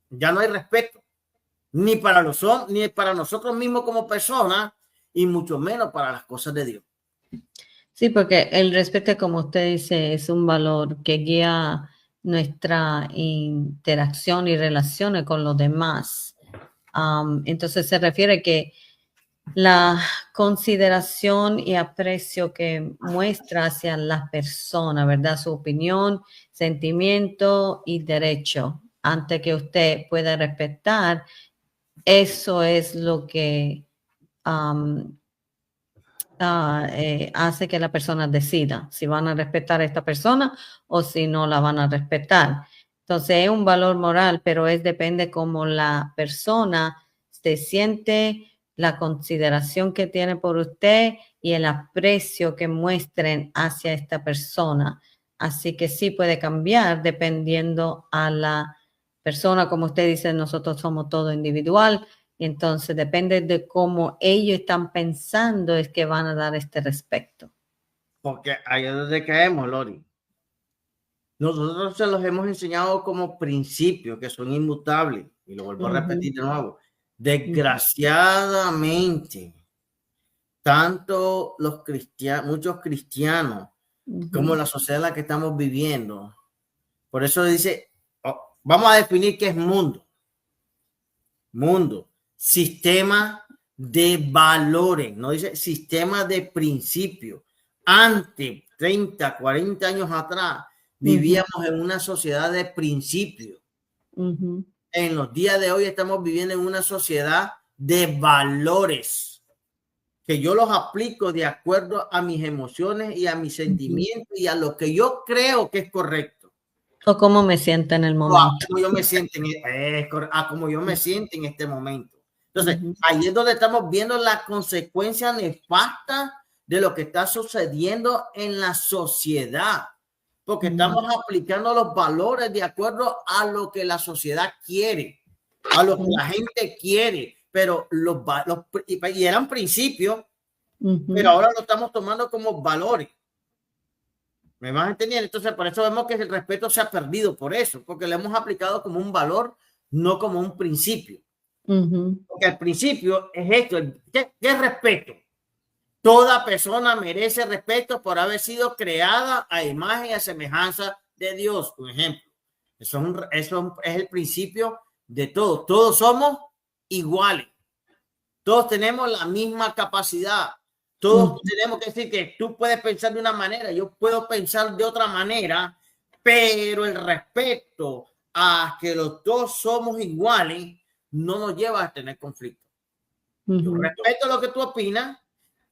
ya no hay respeto, ni para ni para nosotros mismos como personas, y mucho menos para las cosas de Dios. Sí, porque el respeto, como usted dice, es un valor que guía nuestra interacción y relaciones con los demás. Entonces se refiere que la consideración y aprecio que muestra hacia las personas, ¿verdad? Su opinión, sentimiento y derecho, antes que usted pueda respetar, eso es lo que hace que la persona decida si van a respetar a esta persona o si no la van a respetar. Entonces es un valor moral, pero depende cómo la persona se siente, la consideración que tiene por usted y el aprecio que muestren hacia esta persona. Así que sí puede cambiar dependiendo a la persona. Como usted dice, nosotros somos todo individual. Y entonces depende de cómo ellos están pensando es que van a dar este respeto. Porque ahí es donde caemos, Lori. Nosotros se los hemos enseñado como principios que son inmutables. Y lo vuelvo a repetir de nuevo. Desgraciadamente, tanto los cristianos, muchos cristianos, como la sociedad en la que estamos viviendo. Por eso dice, vamos a definir qué es mundo. Mundo. Sistema de valores, no dice sistema de principios. Antes, 30, 40 años atrás, vivíamos en una sociedad de principios. En los días de hoy estamos viviendo en una sociedad de valores, que yo los aplico de acuerdo a mis emociones y a mis sentimientos y a lo que yo creo que es correcto. O cómo me siento en el momento. Como yo me siento como yo me siento en este momento. Entonces, ahí es donde estamos viendo la consecuencia nefasta de lo que está sucediendo en la sociedad, porque estamos aplicando los valores de acuerdo a lo que la sociedad quiere, a lo que la gente quiere, pero y eran principios, pero ahora lo estamos tomando como valores. ¿Me vas a entender? Entonces, por eso vemos que el respeto se ha perdido por eso, porque lo hemos aplicado como un valor, no como un principio. Porque el principio es esto. ¿Qué es respeto? Toda persona merece respeto por haber sido creada a imagen y a semejanza de Dios, por ejemplo. Eso es el principio de todos. Todos somos iguales. Todos tenemos la misma capacidad. Todos tenemos que decir que tú puedes pensar de una manera, yo puedo pensar de otra manera, pero el respeto a que los dos somos iguales no nos lleva a tener conflicto. Yo respeto lo que tú opinas,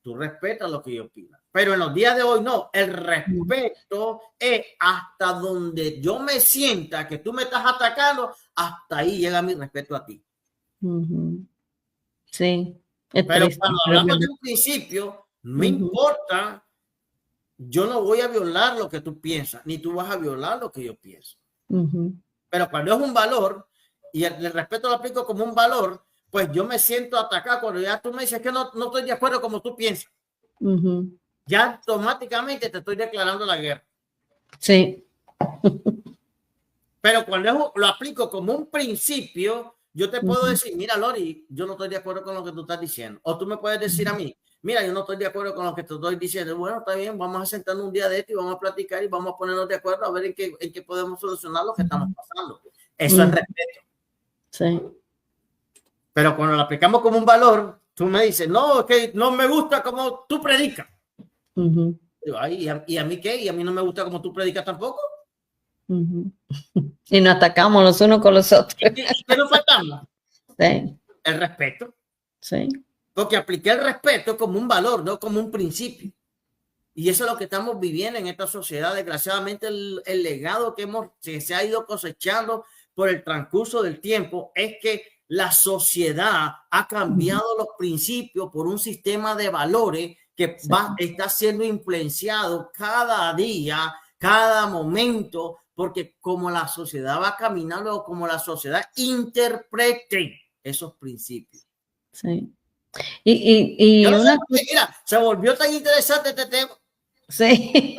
tú respetas lo que yo opino. Pero en los días de hoy no, el respeto es hasta donde yo me sienta que tú me estás atacando, hasta ahí llega mi respeto a ti. Sí. Pero cuando hablamos de un principio, no importa, yo no voy a violar lo que tú piensas, ni tú vas a violar lo que yo pienso. Pero cuando es un valor, y el respeto lo aplico como un valor, pues yo me siento atacado cuando ya tú me dices que no estoy de acuerdo como tú piensas. Ya automáticamente te estoy declarando la guerra. Sí. Pero cuando lo aplico como un principio, Yo te puedo decir, mira, Lori, yo no estoy de acuerdo con lo que tú estás diciendo. O tú me puedes decir a mí, mira, yo no estoy de acuerdo con lo que te estoy diciendo. Bueno, está bien, vamos a sentarnos un día de esto y vamos a platicar y vamos a ponernos de acuerdo a ver en qué podemos solucionar lo que estamos pasando. Eso es respeto. Sí. Pero cuando lo aplicamos como un valor, tú me dices, no, es que no me gusta como tú predicas. Digo, ay, ¿y a mí qué? ¿Y a mí no me gusta como tú predicas tampoco? Y nos atacamos los unos con los otros. ¿Y qué nos faltamos? Sí. El respeto. Sí. Porque apliqué el respeto como un valor, no como un principio. Y eso es lo que estamos viviendo en esta sociedad. Desgraciadamente, el legado que se ha ido cosechando por el transcurso del tiempo es que la sociedad ha cambiado los principios por un sistema de valores que está siendo influenciado cada día, cada momento, porque como la sociedad va caminando, como la sociedad interprete esos principios. Sí. Y no una sé, mira, se volvió tan interesante este tema. Sí.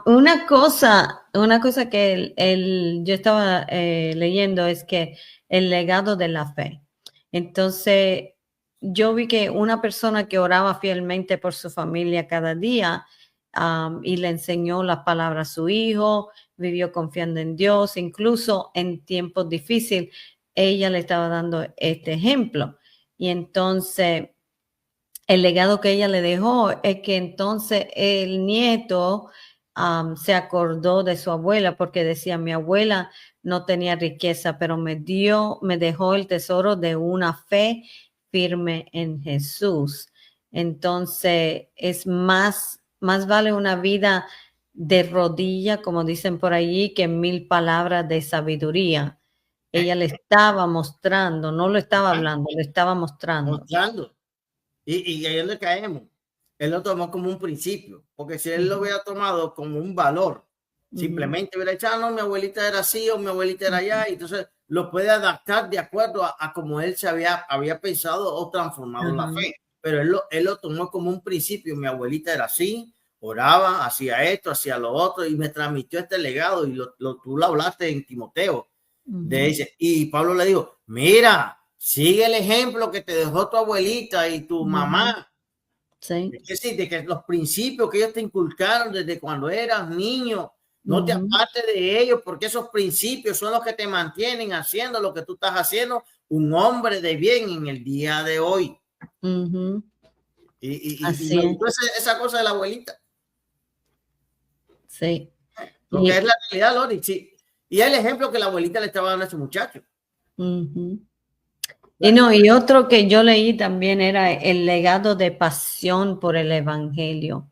Una cosa que yo estaba leyendo es que el legado de la fe. Entonces, yo vi que una persona que oraba fielmente por su familia cada día y le enseñó las palabras a su hijo, vivió confiando en Dios, incluso en tiempos difíciles, ella le estaba dando este ejemplo. Y entonces el legado que ella le dejó es que entonces el nieto se acordó de su abuela porque decía, mi abuela no tenía riqueza, pero me dejó el tesoro de una fe firme en Jesús. Entonces es más vale una vida de rodilla, como dicen por allí, que 1000 palabras de sabiduría. Ella le estaba mostrando, no lo estaba hablando, le estaba mostrando. Y ahí es donde caemos. Él lo tomó como un principio, porque si él lo hubiera tomado como un valor, simplemente hubiera dicho, no, mi abuelita era así o mi abuelita era allá, y entonces lo puede adaptar de acuerdo a como él se había pensado o transformado la fe. Pero él lo tomó como un principio. Mi abuelita era así, oraba, hacía esto, hacía lo otro, y me transmitió este legado, y tú lo hablaste en Timoteo. De ese. Y Pablo le dijo, mira, sigue el ejemplo que te dejó tu abuelita y tu mamá. Sí. Es decir, de que los principios que ellos te inculcaron desde cuando eras niño, no te apartes de ellos, porque esos principios son los que te mantienen haciendo lo que tú estás haciendo, un hombre de bien en el día de hoy. Y esa cosa de la abuelita. Sí. Porque es la realidad, Lori. Sí. Y el ejemplo que la abuelita le estaba dando a ese muchacho. Y otro que yo leí también era el legado de pasión por el evangelio.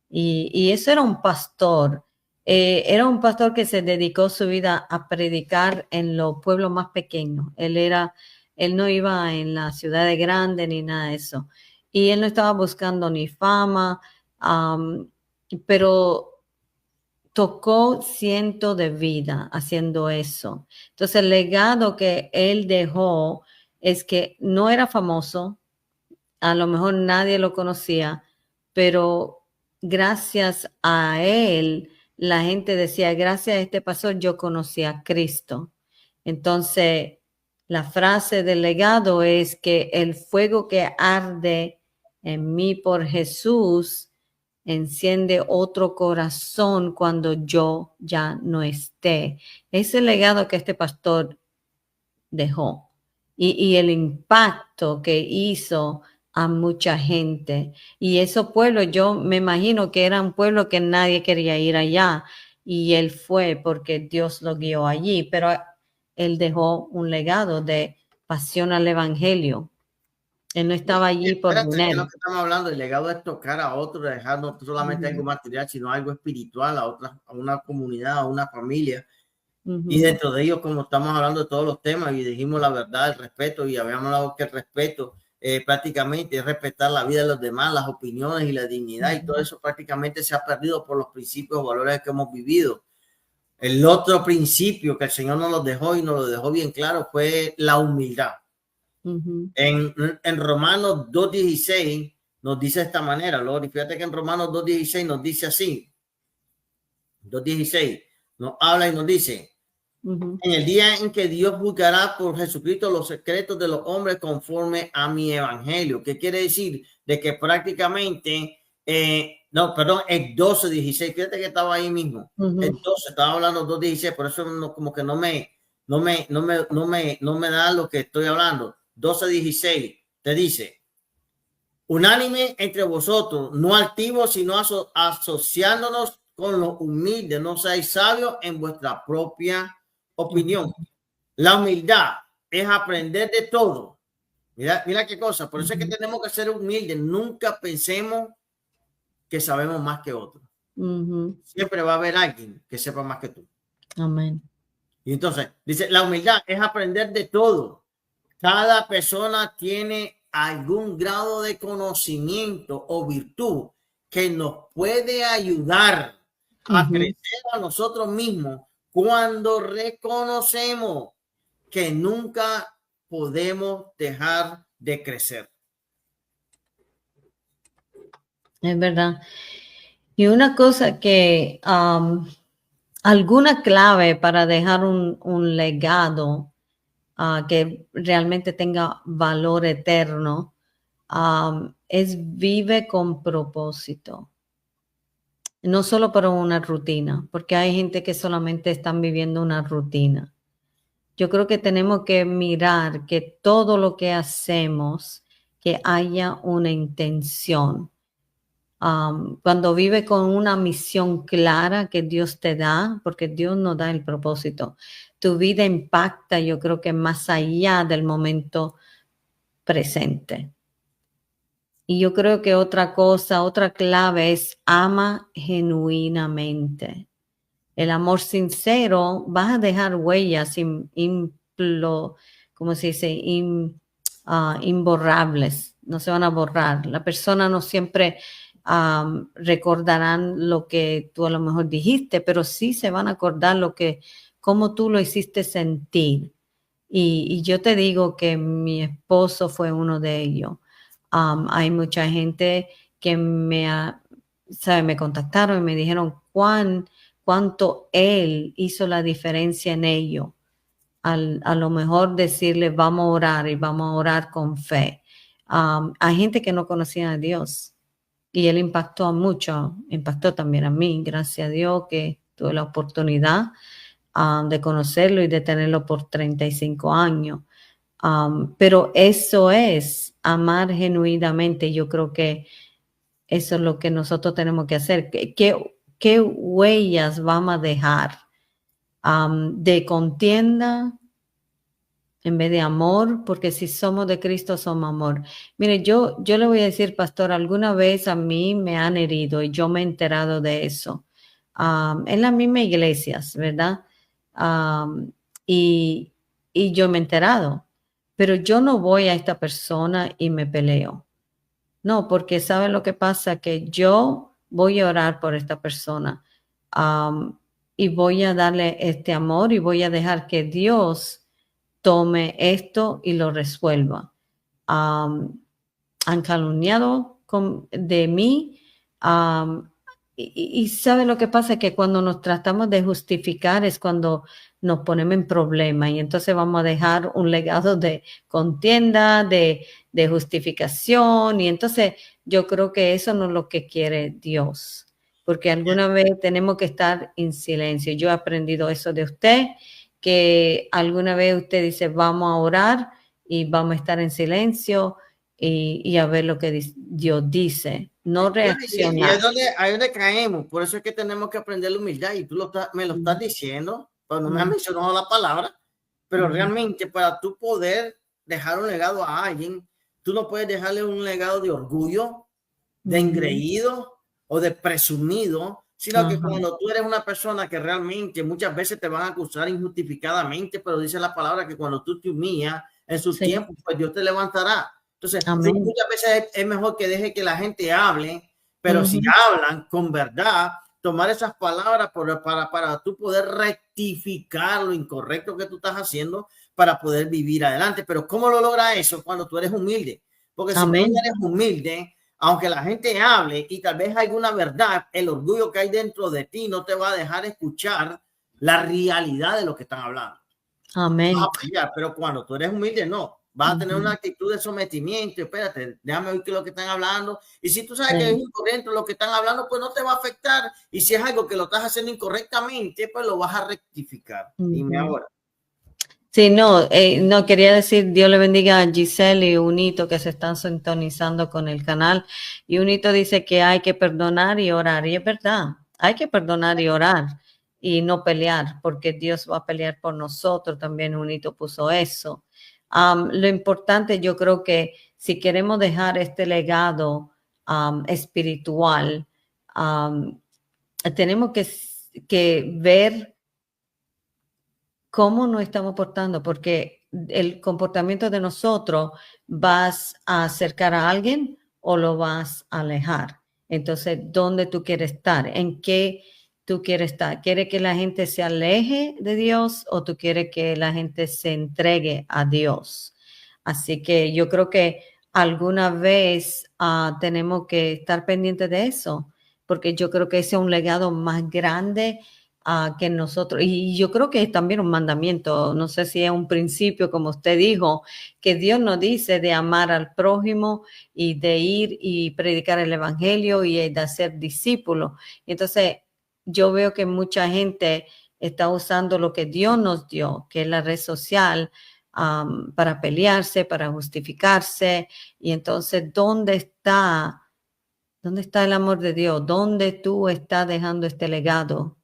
Y eso era un pastor. Era un pastor que se dedicó su vida a predicar en los pueblos más pequeños. Él no iba en la ciudad grande ni nada de eso. Y él no estaba buscando ni fama, pero tocó cientos de vidas haciendo eso. Entonces, el legado que él dejó es que no era famoso, a lo mejor nadie lo conocía, pero gracias a él, la gente decía, gracias a este pastor yo conocí a Cristo. Entonces, la frase del legado es que el fuego que arde en mí por Jesús enciende otro corazón cuando yo ya no esté. Ese legado que este pastor dejó y el impacto que hizo a mucha gente. Y esos pueblos, yo me imagino que eran pueblos que nadie quería ir allá y él fue porque Dios lo guió allí, pero él dejó un legado de pasión al evangelio. Él no estaba allí por dinero. Es lo que estamos hablando, el legado es tocar a otros, dejar no solamente algo material, sino algo espiritual a una comunidad, a una familia. Y dentro de ellos, como estamos hablando de todos los temas y dijimos la verdad, el respeto, y habíamos hablado que el respeto prácticamente es respetar la vida de los demás, las opiniones y la dignidad, y todo eso prácticamente se ha perdido por los principios o valores que hemos vivido. El otro principio que el Señor nos lo dejó y nos lo dejó bien claro fue la humildad. En Romanos 2:16 nos dice de esta manera, Lord, y fíjate que en Romanos 2:16 nos dice así, 2:16 nos habla y nos dice, En el día en que Dios juzgará por Jesucristo los secretos de los hombres conforme a mi evangelio. ¿Qué quiere decir? De que prácticamente, no, perdón, el 12:16, fíjate que estaba ahí mismo. El 12, estaba hablando 2:16, por eso no, como que no me da lo que estoy hablando. 12:16 te dice: unánime entre vosotros, no altivos, sino asociándonos con los humildes. No seáis sabios en vuestra propia opinión. La humildad es aprender de todo. Mira qué cosa. Por eso es que tenemos que ser humildes. Nunca pensemos que sabemos más que otros. Siempre va a haber alguien que sepa más que tú. Amén. Y entonces dice, la humildad es aprender de todo. Cada persona tiene algún grado de conocimiento o virtud que nos puede ayudar a crecer a nosotros mismos cuando reconocemos que nunca podemos dejar de crecer. Es verdad. Y una cosa que, alguna clave para dejar un legado que realmente tenga valor eterno, es vive con propósito. No solo para una rutina, porque hay gente que solamente están viviendo una rutina. Yo creo que tenemos que mirar que todo lo que hacemos, que haya una intención. Cuando vive con una misión clara que Dios te da, porque Dios nos da el propósito, tu vida impacta, yo creo que más allá del momento presente. Y yo creo que otra cosa, otra clave es ama genuinamente. El amor sincero va a dejar huellas ¿cómo se dice? Imborrables, no se van a borrar. La persona no siempre recordarán lo que tú a lo mejor dijiste, pero sí se van a acordar cómo tú lo hiciste sentir. Y yo te digo que mi esposo fue uno de ellos. Hay mucha gente que me contactaron y me dijeron cuánto él hizo la diferencia en ello. A lo mejor decirle vamos a orar y vamos a orar con fe. Hay gente que no conocía a Dios y él impactó también a mí, gracias a Dios que tuve la oportunidad de conocerlo y de tenerlo por 35 años. Pero eso es amar genuinamente. Yo creo que eso es lo que nosotros tenemos que hacer. ¿Qué huellas vamos a dejar? De contienda en vez de amor, porque si somos de Cristo somos amor. Mire, yo le voy a decir, pastor, alguna vez a mí me han herido y yo me he enterado de eso. En las mismas iglesias, ¿verdad? Y yo me he enterado, pero yo no voy a esta persona y me peleo. No, porque ¿saben lo que pasa? Que yo voy a orar por esta persona y voy a darle este amor y voy a dejar que Dios tome esto y lo resuelva. Han calumniado de mí y ¿sabe lo que pasa? Que cuando nos tratamos de justificar es cuando nos ponemos en problemas y entonces vamos a dejar un legado de contienda, de justificación y entonces yo creo que eso no es lo que quiere Dios, porque alguna vez tenemos que estar en silencio. Yo he aprendido eso de usted, que alguna vez usted dice vamos a orar y vamos a estar en silencio y a ver lo que Dios dice, no reaccionar. Y ahí donde caemos, por eso es que tenemos que aprender la humildad y tú me lo estás diciendo, pero no me has mencionado la palabra, pero realmente para tú poder dejar un legado a alguien, tú no puedes dejarle un legado de orgullo, de engreído o de presumido, sino que cuando tú eres una persona que realmente muchas veces te van a acusar injustificadamente, pero dice la palabra que cuando tú te humillas en su tiempo, pues Dios te levantará. Entonces, muchas veces es mejor que deje que la gente hable, pero si hablan con verdad, tomar esas palabras para tú poder rectificar lo incorrecto que tú estás haciendo para poder vivir adelante. Pero ¿cómo lo logra eso? Cuando tú eres humilde. Porque si tú eres humilde, aunque la gente hable y tal vez hay alguna verdad, el orgullo que hay dentro de ti no te va a dejar escuchar la realidad de lo que están hablando. Amén. Vas a pelear, pero cuando tú eres humilde, no. Vas a tener una actitud de sometimiento. Espérate, déjame oír qué es lo que están hablando. Y si tú sabes que es incorrecto lo que están hablando, pues no te va a afectar. Y si es algo que lo estás haciendo incorrectamente, pues lo vas a rectificar. Dime ahora. Sí, no, no quería decir Dios le bendiga a Giselle y Unito que se están sintonizando con el canal. Y Unito dice que hay que perdonar y orar. Y es verdad, hay que perdonar y orar y no pelear, porque Dios va a pelear por nosotros. También Unito puso eso. Lo importante, yo creo que si queremos dejar este legado espiritual, tenemos que ver cómo nos estamos portando, porque el comportamiento de nosotros vas a acercar a alguien o lo vas a alejar. Entonces, ¿dónde tú quieres estar? ¿En qué tú quieres estar? ¿Quieres que la gente se aleje de Dios o tú quieres que la gente se entregue a Dios? Así que yo creo que alguna vez tenemos que estar pendientes de eso, porque yo creo que ese es un legado más grande que nosotros, y yo creo que es también un mandamiento, no sé si es un principio, como usted dijo, que Dios nos dice de amar al prójimo y de ir y predicar el evangelio y de hacer discípulos. Entonces, yo veo que mucha gente está usando lo que Dios nos dio, que es la red social, para pelearse, para justificarse. Y entonces, ¿dónde está el amor de Dios? ¿Dónde tú estás dejando este legado?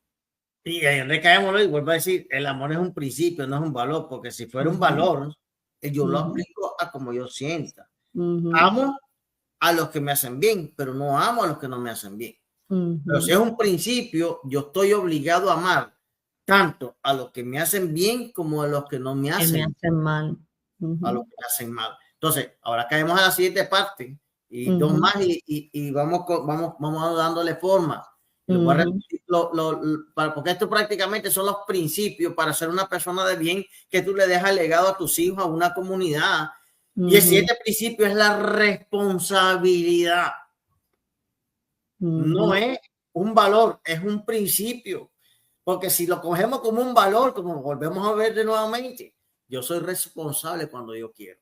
Y ahí recaemos y vuelvo a decir, el amor es un principio, no es un valor, porque si fuera un valor, yo lo aplico a como yo sienta. Amo a los que me hacen bien, pero no amo a los que no me hacen bien. Pero si es un principio, yo estoy obligado a amar tanto a los que me hacen bien como a los que no me hacen, mal. a los que me hacen mal. Entonces, ahora caemos a la siguiente parte y dos más y vamos dándole forma. Lo voy a repetir, porque esto prácticamente son los principios para ser una persona de bien que tú le dejas legado a tus hijos, a una comunidad. Y el siguiente principio es la responsabilidad. No es un valor, es un principio. Porque si lo cogemos como un valor, como volvemos a ver de nuevamente, yo soy responsable cuando yo quiero.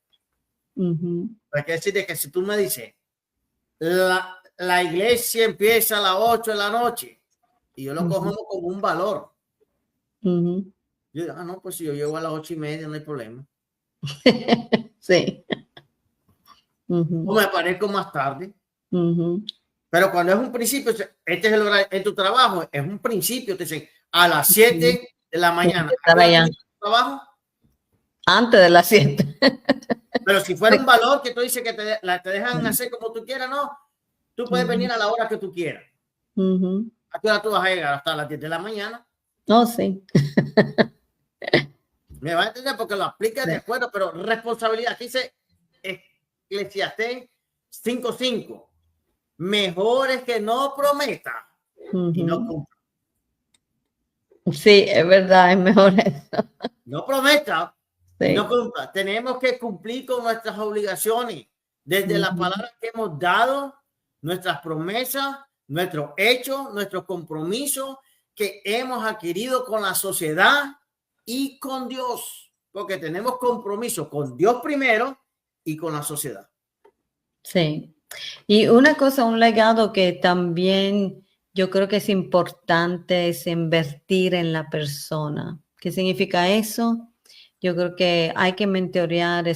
Hay que decir que si tú me dices, la iglesia empieza a las 8 de la noche y yo lo cojo como un valor. Yo digo, no, pues si yo llego a las 8:30 no hay problema. Sí. O me parezco más tarde. Pero cuando es un principio, este es el horario en tu trabajo, es un principio, te dicen a las 7 de la mañana. Trabajo? Antes de las 7. Pero si fuera un valor que tú dices que te dejan hacer como tú quieras, no, tú puedes venir a la hora que tú quieras. ¿A qué hora tú vas a llegar? Hasta las 10 de la mañana. No, sí. Me va a entender porque lo aplica de acuerdo, pero responsabilidad. Aquí dice Eclesiastés 5:5. Mejor es que no prometa y no cumpla. Sí, es verdad, es mejor eso. No prometa y no cumpla. Tenemos que cumplir con nuestras obligaciones, desde las palabras que hemos dado, nuestras promesas, nuestros hechos, nuestros compromisos que hemos adquirido con la sociedad y con Dios, porque tenemos compromiso con Dios primero y con la sociedad. Sí. Y una cosa, un legado que también yo creo que es importante es invertir en la persona. ¿Qué significa eso? Yo creo que hay que mentorear,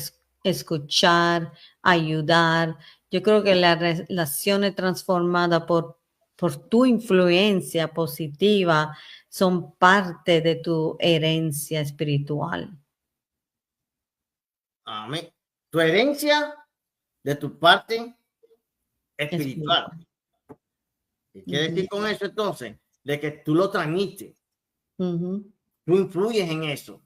escuchar, ayudar. Yo creo que las relaciones transformadas por tu influencia positiva son parte de tu herencia espiritual. Amén. Tu herencia de tu parte espiritual. ¿Qué quiere decir con eso entonces? De que tú lo transmites. Tú influyes en eso.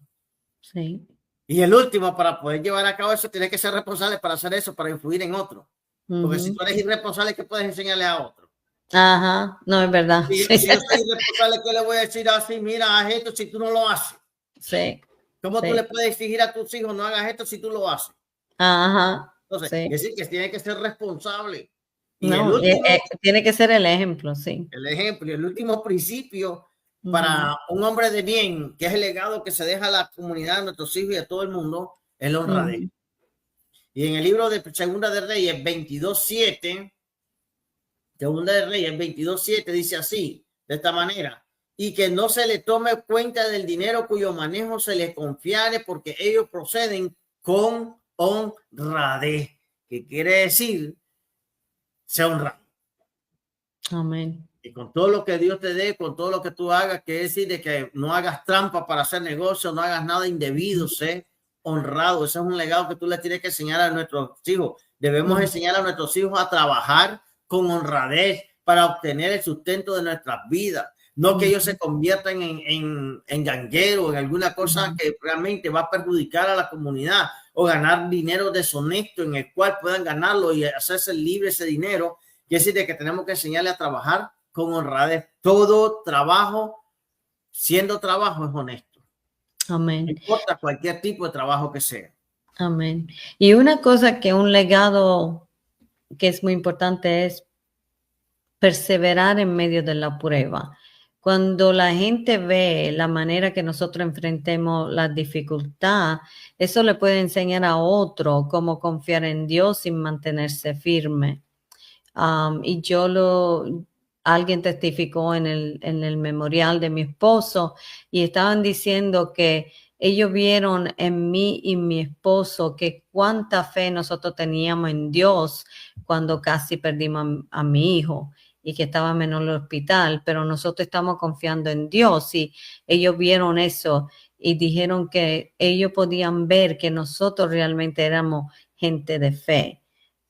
Sí. Y el último, para poder llevar a cabo eso, tienes que ser responsable para hacer eso, para influir en otro. Porque si tú eres irresponsable, ¿qué puedes enseñarle a otro? Ajá, no es verdad. Si yo soy irresponsable, ¿qué le voy a decir así? Mira, haz esto si tú no lo haces. Sí. ¿Cómo tú le puedes exigir a tus hijos no hagas esto si tú lo haces? Ajá. Entonces, es decir, que tiene que ser responsable. Y no, el último, tiene que ser el ejemplo, sí. El ejemplo y el último principio para un hombre de bien, que es el legado que se deja a la comunidad, a nuestros hijos y a todo el mundo, es la honradez. Y en el libro de Segunda de Reyes 22:7, Segunda de Reyes 22:7 dice así, de esta manera: y que no se le tome cuenta del dinero cuyo manejo se les confiare, porque ellos proceden con honradez, que quiere decir se honra. Amén. Y con todo lo que Dios te dé, con todo lo que tú hagas, quiere decir de que no hagas trampa para hacer negocio, no hagas nada indebido, sé honrado. Ese es un legado que tú le tienes que enseñar a nuestros hijos. Debemos enseñar a nuestros hijos a trabajar con honradez para obtener el sustento de nuestras vidas. No que ellos se conviertan en gangueros, en alguna cosa que realmente va a perjudicar a la comunidad, o ganar dinero deshonesto en el cual puedan ganarlo y hacerse libre ese dinero. Quiere decir de que tenemos que enseñarle a trabajar con honradez. Todo trabajo, siendo trabajo, es honesto. Amén. No importa cualquier tipo de trabajo que sea. Amén. Y una cosa que un legado que es muy importante es perseverar en medio de la prueba. Cuando la gente ve la manera que nosotros enfrentemos la dificultad, eso le puede enseñar a otro cómo confiar en Dios sin mantenerse firme. Y alguien testificó en el memorial de mi esposo y estaban diciendo que ellos vieron en mí y mi esposo que cuánta fe nosotros teníamos en Dios cuando casi perdimos a mi hijo y que estaba en el hospital, pero nosotros estamos confiando en Dios, y ellos vieron eso y dijeron que ellos podían ver que nosotros realmente éramos gente de fe.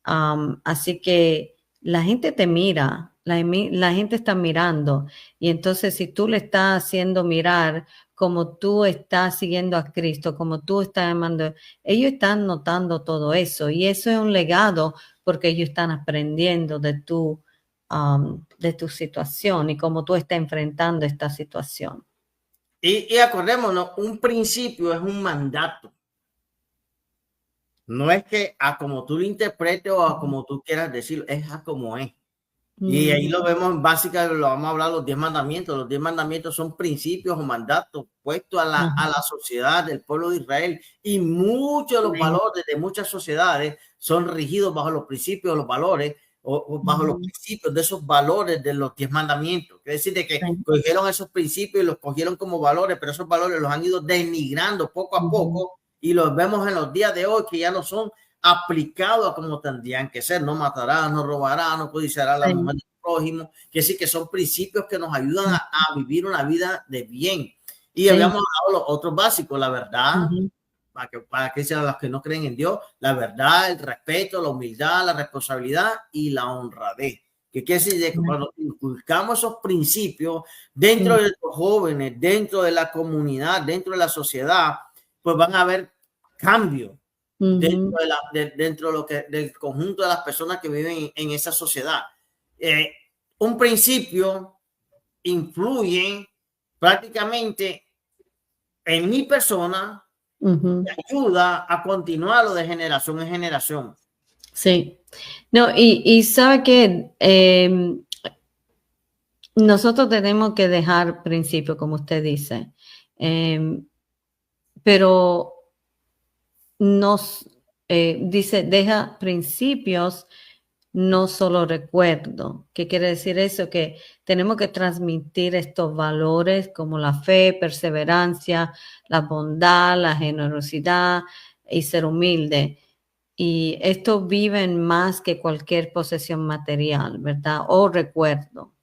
Así que la gente te mira, la gente está mirando, y entonces si tú le estás haciendo mirar como tú estás siguiendo a Cristo, como tú estás amando, ellos están notando todo eso, y eso es un legado porque ellos están aprendiendo de tu situación y cómo tú estás enfrentando esta situación. Y acordémonos, un principio es un mandato. No es que a como tú lo interpretes o a como tú quieras decirlo, es a como es. Y ahí lo vemos en básica, lo vamos a hablar, los 10 mandamientos. Los 10 mandamientos son principios o mandatos puestos a la sociedad del pueblo de Israel. Y muchos de los valores de muchas sociedades son rigidos bajo los principios, los valores, o bajo los principios de esos valores de los 10 mandamientos. Quiere decir de que cogieron esos principios y los cogieron como valores, pero esos valores los han ido denigrando poco a poco, y los vemos en los días de hoy que ya no son aplicados a como tendrían que ser. No matarás, no robarás, no codiciarás a la mujer del prójimo. Que sí, que son principios que nos ayudan a vivir una vida de bien. Y habíamos hablado de los otros básicos: la verdad, para que sean los que no creen en Dios, la verdad, el respeto, la humildad, la responsabilidad y la honradez. Que quiere decir que cuando inculcamos esos principios dentro de los jóvenes, dentro de la comunidad, dentro de la sociedad, pues van a haber cambios dentro de lo que, del conjunto de las personas que viven en esa sociedad. Un principio influye prácticamente en mi persona, y ayuda a continuarlo de generación en generación. Sí. No, y sabe que nosotros tenemos que dejar principios, como usted dice, pero nos dice, deja principios, no solo recuerdo. ¿Qué quiere decir eso? Que tenemos que transmitir estos valores como la fe, perseverancia, la bondad, la generosidad y ser humilde. Y esto viven más que cualquier posesión material, ¿verdad? O recuerdo.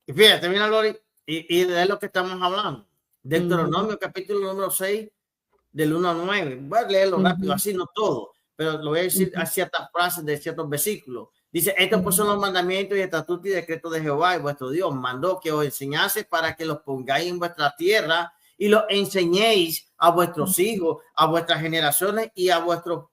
Y fíjate, mira, Lori, y de lo que estamos hablando. Deuteronomio, capítulo número 6, del 1 al 9. Voy a leerlo rápido, así no todo, pero lo voy a decir a ciertas frases de ciertos versículos. Dice: estos pues son los mandamientos y estatutos y decretos de Jehová y vuestro Dios. Mandó que os enseñase para que los pongáis en vuestra tierra y los enseñéis a vuestros hijos, a vuestras generaciones y a vuestros,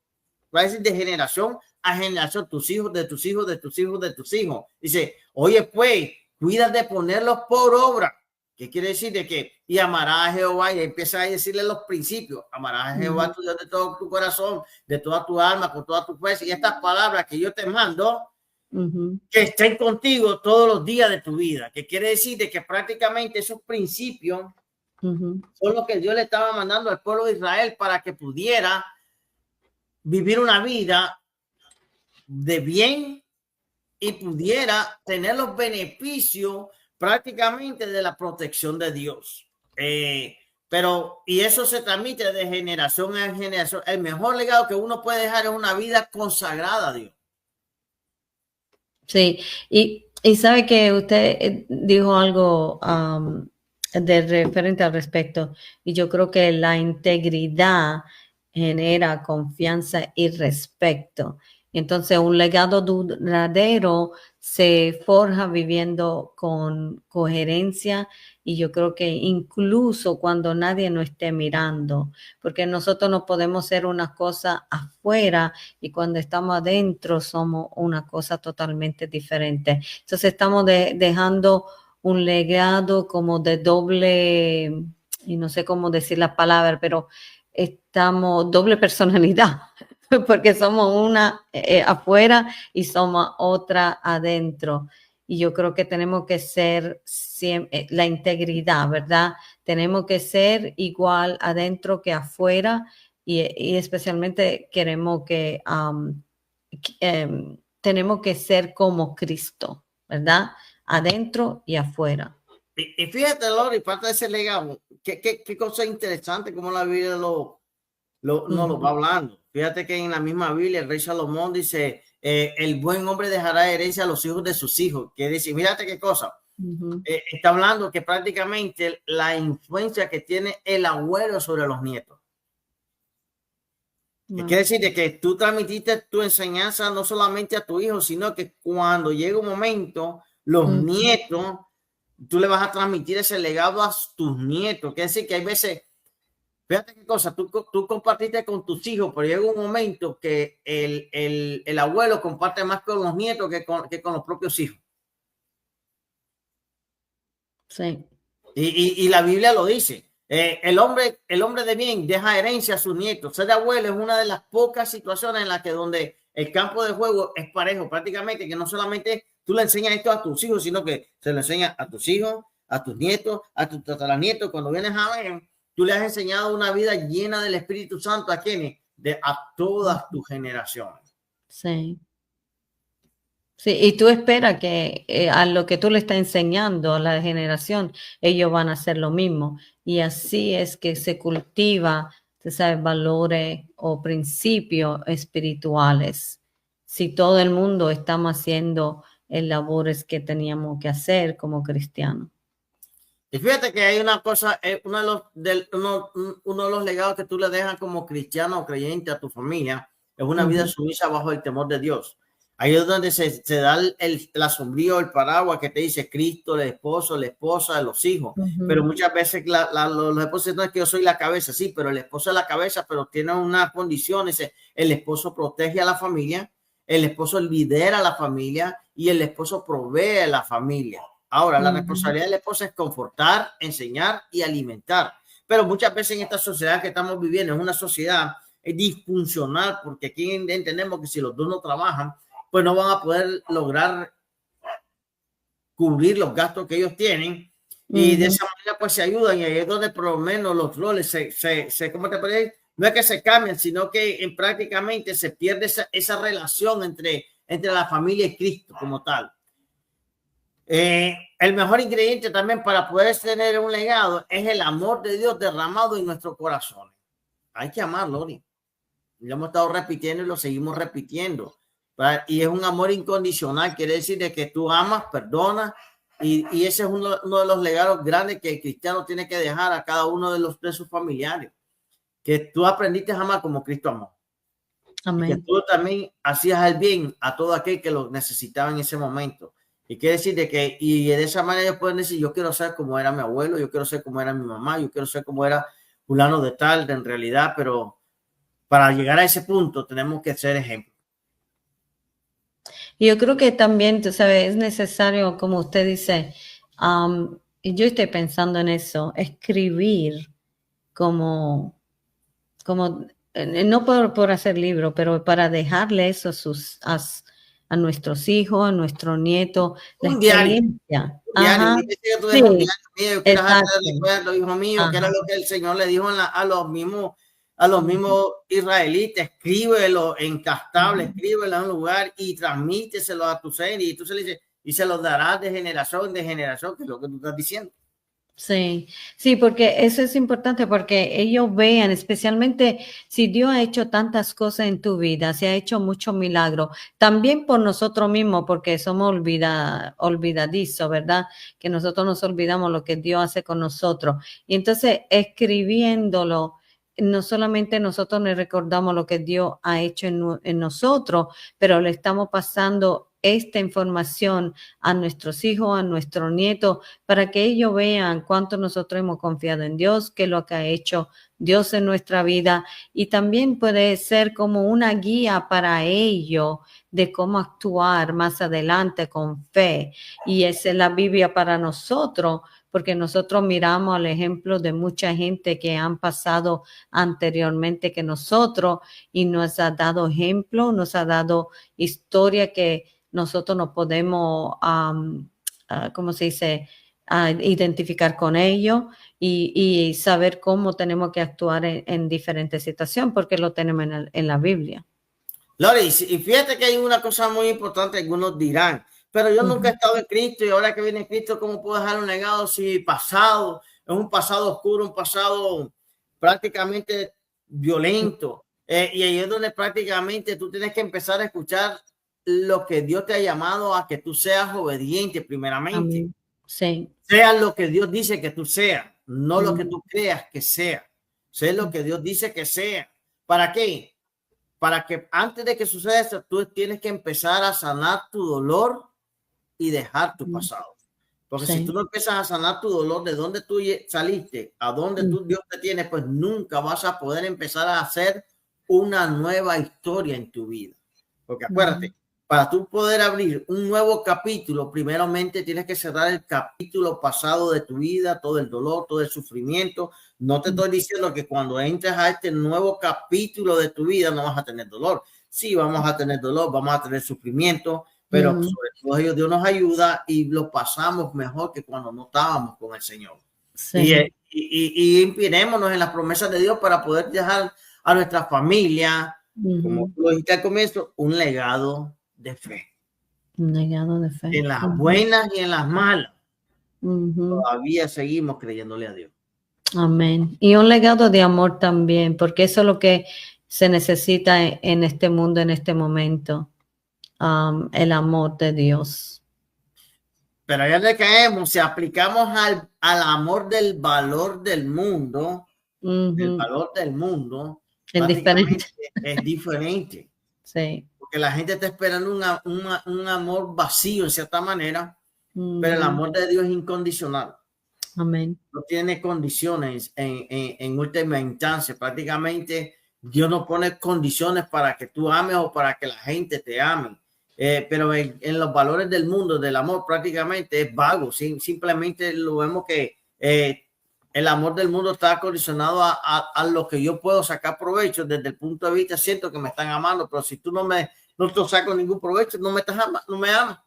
va a decir, de generación a generación, tus hijos, de tus hijos, de tus hijos, de tus hijos. Dice: oye, pues, cuida de ponerlos por obra. ¿Qué quiere decir? De que, y amarás a Jehová, y empieza a decirle los principios: amarás a Jehová tu Dios de todo tu corazón, de toda tu alma, con toda tu fuerza. Y estas palabras que yo te mando que estén contigo todos los días de tu vida, que quiere decir de que prácticamente esos principios son los que Dios le estaba mandando al pueblo de Israel para que pudiera vivir una vida de bien y pudiera tener los beneficios prácticamente de la protección de Dios. Y eso se transmite de generación en generación. El mejor legado que uno puede dejar es una vida consagrada a Dios. Sí, y sabe que usted dijo algo de referente al respecto, y yo creo que la integridad genera confianza y respeto. Entonces, un legado duradero se forja viviendo con coherencia, y yo creo que incluso cuando nadie nos esté mirando, porque nosotros no podemos ser una cosa afuera y cuando estamos adentro somos una cosa totalmente diferente. Entonces estamos dejando un legado como de doble, y no sé cómo decir la palabra, pero estamos doble personalidad, porque somos una afuera y somos otra adentro. Y yo creo que tenemos que ser siempre, la integridad, ¿verdad? Tenemos que ser igual adentro que afuera, y especialmente queremos que tenemos que ser como Cristo, ¿verdad? Adentro y afuera. Y fíjate, Lori, parte de ese legado, qué cosa interesante como la Biblia nos lo va hablando. Fíjate que en la misma Biblia el rey Salomón dice, el buen hombre dejará herencia a los hijos de sus hijos. Quiere decir, fíjate qué cosa. Está hablando que prácticamente la influencia que tiene el abuelo sobre los nietos. Quiere decir de que tú transmitiste tu enseñanza no solamente a tu hijo, sino que cuando llega un momento, los nietos, tú le vas a transmitir ese legado a tus nietos. Quiere decir que hay veces, fíjate qué cosa, tú compartiste con tus hijos, pero llega un momento que el abuelo comparte más con los nietos que con los propios hijos. Sí. Y la Biblia lo dice. El hombre de bien deja herencia a sus nietos. Ser abuelo es una de las pocas situaciones en las que donde el campo de juego es parejo, prácticamente, que no solamente tú le enseñas esto a tus hijos, sino que se lo enseñas a tus hijos, a tus nietos, a tus tataranietos. Cuando vienes a ver, tú le has enseñado una vida llena del Espíritu Santo a quienes, a todas tus generaciones. Sí. Sí, y tú esperas que a lo que tú le estás enseñando a la generación, ellos van a hacer lo mismo. Y así es que se cultiva, tú sabes, valores o principios espirituales. Si todo el mundo estamos haciendo labores que teníamos que hacer como cristianos. Y fíjate que hay una cosa, uno de los legados que tú le dejas como cristiano o creyente a tu familia es una vida sumisa bajo el temor de Dios. Ahí es donde se da la sombría o el paraguas que te dice Cristo, el esposo, la esposa, los hijos. Pero muchas veces los esposos no es que yo soy la cabeza, sí, pero el esposo es la cabeza, pero tiene unas condiciones. El esposo protege a la familia, el esposo lidera a la familia y el esposo provee a la familia. Ahora, la responsabilidad del esposo es confortar, enseñar y alimentar. Pero muchas veces en esta sociedad que estamos viviendo es una sociedad disfuncional, porque aquí entendemos que si los dos no trabajan, pues no van a poder lograr cubrir los gastos que ellos tienen. Y de esa manera pues se ayudan, y ahí es donde por lo menos los roles ¿cómo te parece? No es que se cambien, sino que prácticamente se pierde esa relación entre la familia y Cristo como tal. El mejor ingrediente también para poder tener un legado es el amor de Dios derramado en nuestros corazones. Hay que amarlo, Lori. Lo hemos estado repitiendo y lo seguimos repitiendo. Y es un amor incondicional, quiere decir de que tú amas, perdonas, y ese es uno de los legados grandes que el cristiano tiene que dejar a cada uno de sus familiares, que tú aprendiste a amar como Cristo amó. Amén. Y que tú también hacías el bien a todo aquel que lo necesitaba en ese momento. Y quiere decir de que, y de esa manera ellos pueden decir, yo quiero ser como era mi abuelo, yo quiero ser como era mi mamá, yo quiero ser como era fulano de tal, en realidad, pero para llegar a ese punto tenemos que ser ejemplos. Y yo creo que también, tú sabes, es necesario, como usted dice, y yo estoy pensando en eso, escribir como no por hacer libro, pero para dejarle eso a a nuestros hijos, a nuestros nietos, la Un diario. experiencia. Un diario. Ajá, Dice que tú dejas un sí, diario. Mira, yo quiero dejarte exacto. de recuerdo, hijo mío, que era Ajá. lo que el Señor le dijo a los mismos israelitas. Escríbelo en castable, escríbelo en un lugar y transmíteselo a tu ser. Y tú se le dices, y se los darás de generación, que es lo que tú estás diciendo. Sí, sí, porque eso es importante, porque ellos vean, especialmente si Dios ha hecho tantas cosas en tu vida, se ha hecho mucho milagro, también por nosotros mismos, porque somos olvidadizos, ¿verdad? Que nosotros nos olvidamos lo que Dios hace con nosotros. Y entonces, escribiéndolo, no solamente nosotros nos recordamos lo que Dios ha hecho en nosotros, pero le estamos pasando esta información a nuestros hijos, a nuestros nietos, para que ellos vean cuánto nosotros hemos confiado en Dios, qué es lo que ha hecho Dios en nuestra vida, y también puede ser como una guía para ellos de cómo actuar más adelante con fe. Y esa es la Biblia para nosotros, porque nosotros miramos el ejemplo de mucha gente que han pasado anteriormente que nosotros y nos ha dado ejemplo, nos ha dado historia que nosotros nos podemos, ¿cómo se dice? Identificar con ellos y saber cómo tenemos que actuar en diferentes situaciones, porque lo tenemos en la Biblia. Lori, y fíjate que hay una cosa muy importante, algunos dirán, pero yo nunca he estado en Cristo y ahora que viene Cristo, ¿cómo puedo dejar un legado si pasado es un pasado oscuro, un pasado prácticamente violento? Y ahí es donde prácticamente tú tienes que empezar a escuchar lo que Dios te ha llamado a que tú seas obediente primeramente. Amén. Sí. Sea lo que Dios dice que tú seas, no lo que tú creas que sea. Sé lo que Dios dice que sea. ¿Para qué? Para que antes de que suceda esto, tú tienes que empezar a sanar tu dolor y dejar tu pasado. Porque si tú no empiezas a sanar tu dolor de dónde tú saliste, a dónde tú Dios te tiene, pues nunca vas a poder empezar a hacer una nueva historia en tu vida. Porque acuérdate, para tú poder abrir un nuevo capítulo, primeramente tienes que cerrar el capítulo pasado de tu vida, todo el dolor, todo el sufrimiento. No te estoy diciendo que cuando entres a este nuevo capítulo de tu vida no vas a tener dolor. Sí, vamos a tener dolor, vamos a tener sufrimiento, pero sobre todo ello Dios nos ayuda y lo pasamos mejor que cuando no estábamos con el Señor. Sí. Y inspirémonos en las promesas de Dios para poder dejar a nuestra familia, como lo dijiste al comienzo, un legado de fe. Un legado de fe. En las buenas y en las malas, todavía seguimos creyéndole a Dios. Amén. Y un legado de amor también, porque eso es lo que se necesita en este mundo, en este momento. El amor de Dios. Pero ya le caemos, si aplicamos al amor del valor del mundo, el valor del mundo, es diferente. Es diferente. Sí. Porque la gente está esperando un amor vacío en cierta manera, pero el amor de Dios es incondicional. Amén. No tiene condiciones en última instancia. Prácticamente Dios no pone condiciones para que tú ames o para que la gente te ame. Pero en los valores del mundo, del amor, prácticamente es vago. Simplemente lo vemos que el amor del mundo está condicionado a lo que yo puedo sacar provecho desde el punto de vista. Siento que me están amando, pero si tú no te saco ningún provecho, no me amas.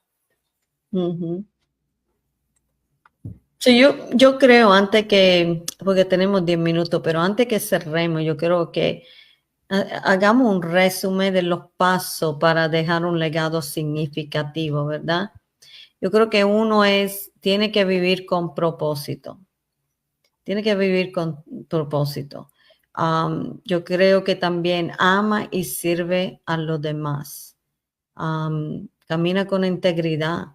Sí, yo creo porque tenemos 10 minutos, pero antes que cerremos, yo creo que hagamos un resumen de los pasos para dejar un legado significativo, ¿verdad? Yo creo que uno tiene que vivir con propósito. Tiene que vivir con propósito. Yo creo que también ama y sirve a los demás. Camina con integridad.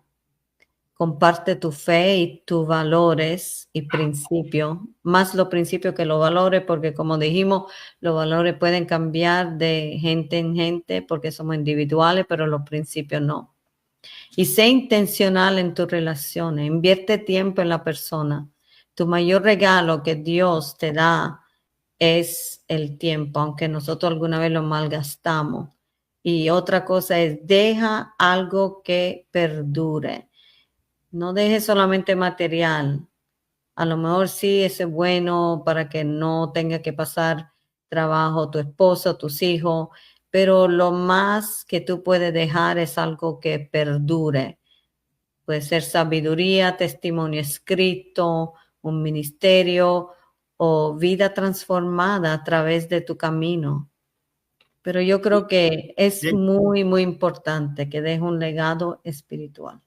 Comparte tu fe y tus valores y principios, más los principios que los valores, porque como dijimos, los valores pueden cambiar de gente en gente porque somos individuales, pero los principios no. Y sé intencional en tus relaciones, invierte tiempo en la persona. Tu mayor regalo que Dios te da es el tiempo, aunque nosotros alguna vez lo malgastamos. Y otra cosa es, deja algo que perdure. No dejes solamente material. A lo mejor sí, ese es bueno para que no tenga que pasar trabajo tu esposo, tus hijos, pero lo más que tú puedes dejar es algo que perdure. Puede ser sabiduría, testimonio escrito, un ministerio o vida transformada a través de tu camino. Pero yo creo que es Sí. muy, muy importante que deje un legado espiritual.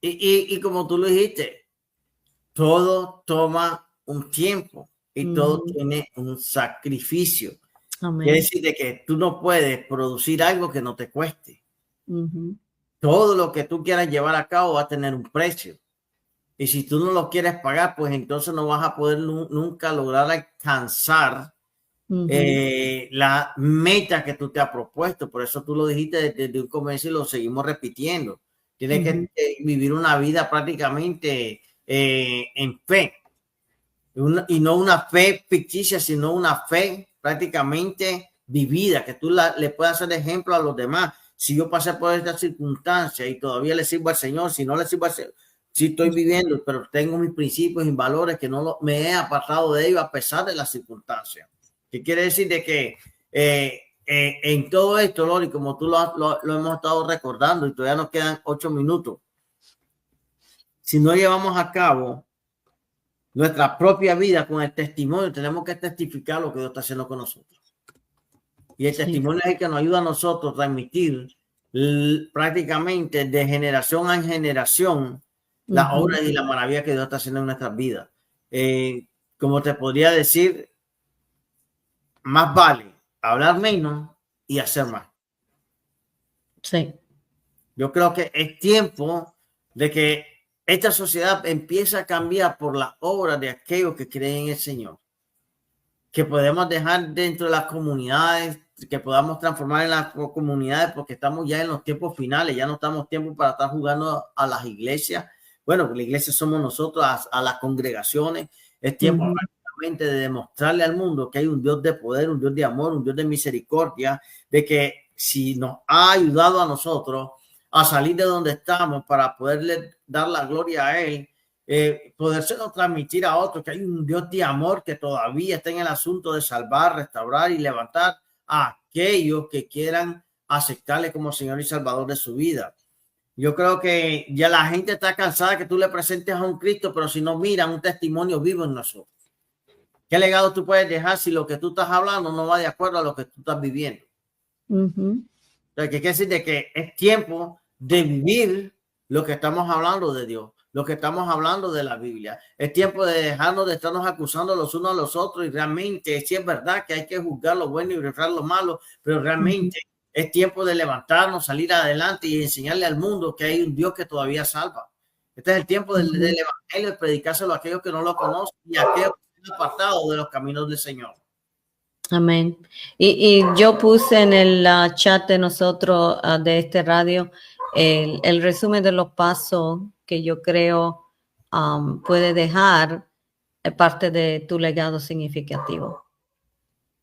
Y como tú lo dijiste, todo toma un tiempo y todo tiene un sacrificio. Quiere Amén. decir de que tú no puedes producir algo que no te cueste. Ujú. Todo lo que tú quieras llevar a cabo va a tener un precio. Y si tú no lo quieres pagar, pues entonces no vas a poder nunca lograr alcanzar Ujú. la meta que tú te has propuesto. Por eso tú lo dijiste desde un comienzo y lo seguimos repitiendo. Tienes Ujú. que vivir una vida prácticamente en fe. Y no una fe ficticia, sino una fe prácticamente vivida, que tú le puedas hacer ejemplo a los demás. Si yo pasé por esta circunstancia y todavía le sirvo al Señor, si no le sirvo al Señor, si estoy viviendo, pero tengo mis principios y valores que no me he apartado de ellos a pesar de las circunstancias. ¿Qué quiere decir? De que en todo esto, Lori, como tú lo hemos estado recordando y todavía nos quedan 8 minutos, si no llevamos a cabo nuestra propia vida con el testimonio, tenemos que testificar lo que Dios está haciendo con nosotros. Y el Sí. testimonio es el que nos ayuda a nosotros a transmitir prácticamente de generación en generación las Ujú. obras y la maravilla que Dios está haciendo en nuestras vidas. Como te podría decir, más vale hablar menos y hacer más. Sí. Yo creo que es tiempo de que esta sociedad empiece a cambiar por las obras de aquellos que creen en el Señor, que podemos dejar dentro de las comunidades, que podamos transformar en las comunidades, porque estamos ya en los tiempos finales, ya no estamos tiempo para estar jugando a las iglesias. Bueno, la iglesia somos nosotros, a las congregaciones. Es tiempo Ujú. prácticamente de demostrarle al mundo que hay un Dios de poder, un Dios de amor, un Dios de misericordia, de que si nos ha ayudado a nosotros a salir de donde estamos para poderle dar la gloria a Él, podérselo transmitir a otros, que hay un Dios de amor que todavía está en el asunto de salvar, restaurar y levantar a aquellos que quieran aceptarle como Señor y Salvador de su vida. Yo creo que ya la gente está cansada que tú le presentes a un Cristo, pero si no miran un testimonio vivo en nosotros. ¿Qué legado tú puedes dejar si lo que tú estás hablando no va de acuerdo a lo que tú estás viviendo? Ujú. Lo que quiere decir de que es tiempo de vivir lo que estamos hablando de Dios, lo que estamos hablando de la Biblia. Es tiempo de dejarnos de estarnos acusando los unos a los otros y realmente sí es verdad que hay que juzgar lo bueno y refrar lo malo, pero realmente es tiempo de levantarnos, salir adelante y enseñarle al mundo que hay un Dios que todavía salva. Este es el tiempo del evangelio, de predicárselo a aquellos que no lo conocen y a aquellos que se han apartado de los caminos del Señor. Amén. Y yo puse en el chat de nosotros, de este radio, el resumen de los pasos que yo creo puede dejar parte de tu legado significativo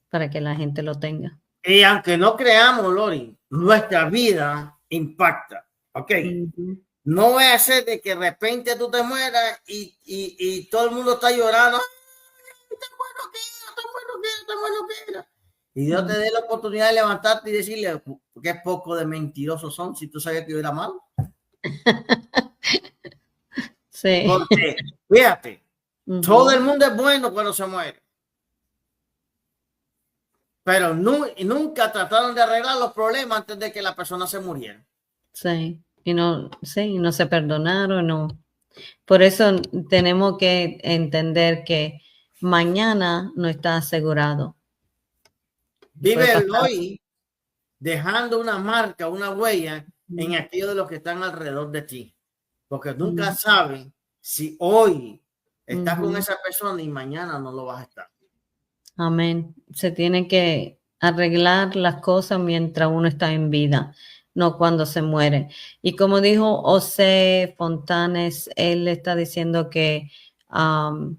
para que la gente lo tenga. Y aunque no creamos, Lori, nuestra vida impacta. ¿Ok? Ujú. No voy a hacer de que de repente tú te mueras y todo el mundo está llorando. ¡Ay, tan bueno que era, tan bueno que era, tan bueno que era! Y Dios te dé la oportunidad de levantarte y decirle qué poco de mentirosos son si tú sabes que yo era malo. Sí. Porque, fíjate, todo el Ujú. mundo es bueno cuando se muere. Pero nunca trataron de arreglar los problemas antes de que la persona se muriera. Sí. Y no se perdonaron, no. Por eso tenemos que entender que mañana no está asegurado. Puede Vive el pasar. hoy dejando una marca, una huella en aquellos de los que están alrededor de ti. Porque nunca sabes si hoy estás con Ujú. esa persona y mañana no lo vas a estar. Amén. Se tiene que arreglar las cosas mientras uno está en vida, no cuando se muere. Y como dijo José Fontanes, él está diciendo que no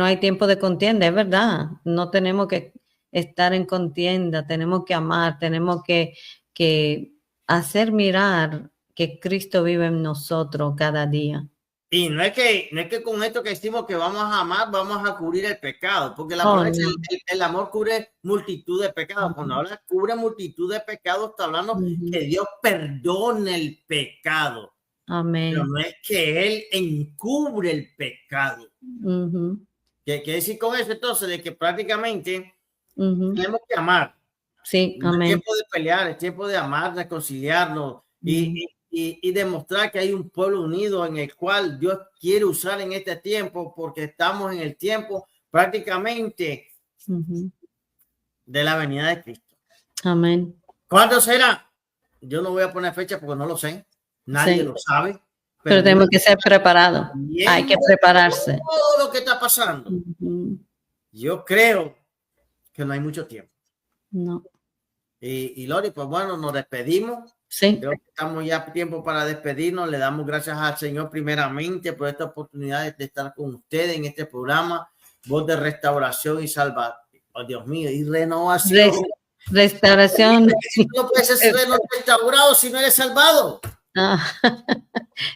hay tiempo de contienda, es verdad. No tenemos que estar en contienda, tenemos que amar, tenemos que hacer mirar que Cristo vive en nosotros cada día. Y no es que con esto que decimos que vamos a amar, vamos a cubrir el pecado, porque la Oh, promesa, no. el amor cubre multitud de pecados. Cuando habla cubre multitud de pecados, está hablando Ujú. que Dios perdona el pecado, pero Amén. no es que Él encubre el pecado. Ujú, ¿Qué quiere decir con eso? Entonces, de que prácticamente ujú. tenemos que amar. Sí, No es amén. tiempo de pelear, es tiempo de amar, reconciliarnos Mm, y demostrar que hay un pueblo unido en el cual Dios quiere usar en este tiempo, porque estamos en el tiempo prácticamente ujú. de la venida de Cristo. Amén. ¿Cuándo será? Yo no voy a poner fecha porque no lo sé. Nadie Sí, lo sabe. pero Pero tenemos que ser preparados. Hay que viendo prepararse. todo lo que está pasando, Ujú. yo creo que no hay mucho tiempo. No. Y Lori, pues bueno, nos despedimos. Sí, Creo que estamos ya a tiempo para despedirnos. Le damos gracias al Señor primeramente por esta oportunidad de estar con ustedes en este programa, Voz de Restauración y Salvación. Oh, Dios mío, y renovación. Res- restauración. No puedes ser restaurado si no eres salvado. Ah,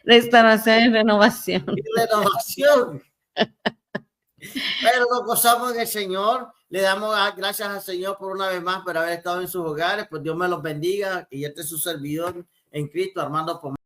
restauración y renovación. Y renovación. Pero nos gozamos en el Señor. Le damos gracias al Señor por una vez más por haber estado en sus hogares. Pues Dios me los bendiga. Y este es su servidor en Cristo, Armando Pomar.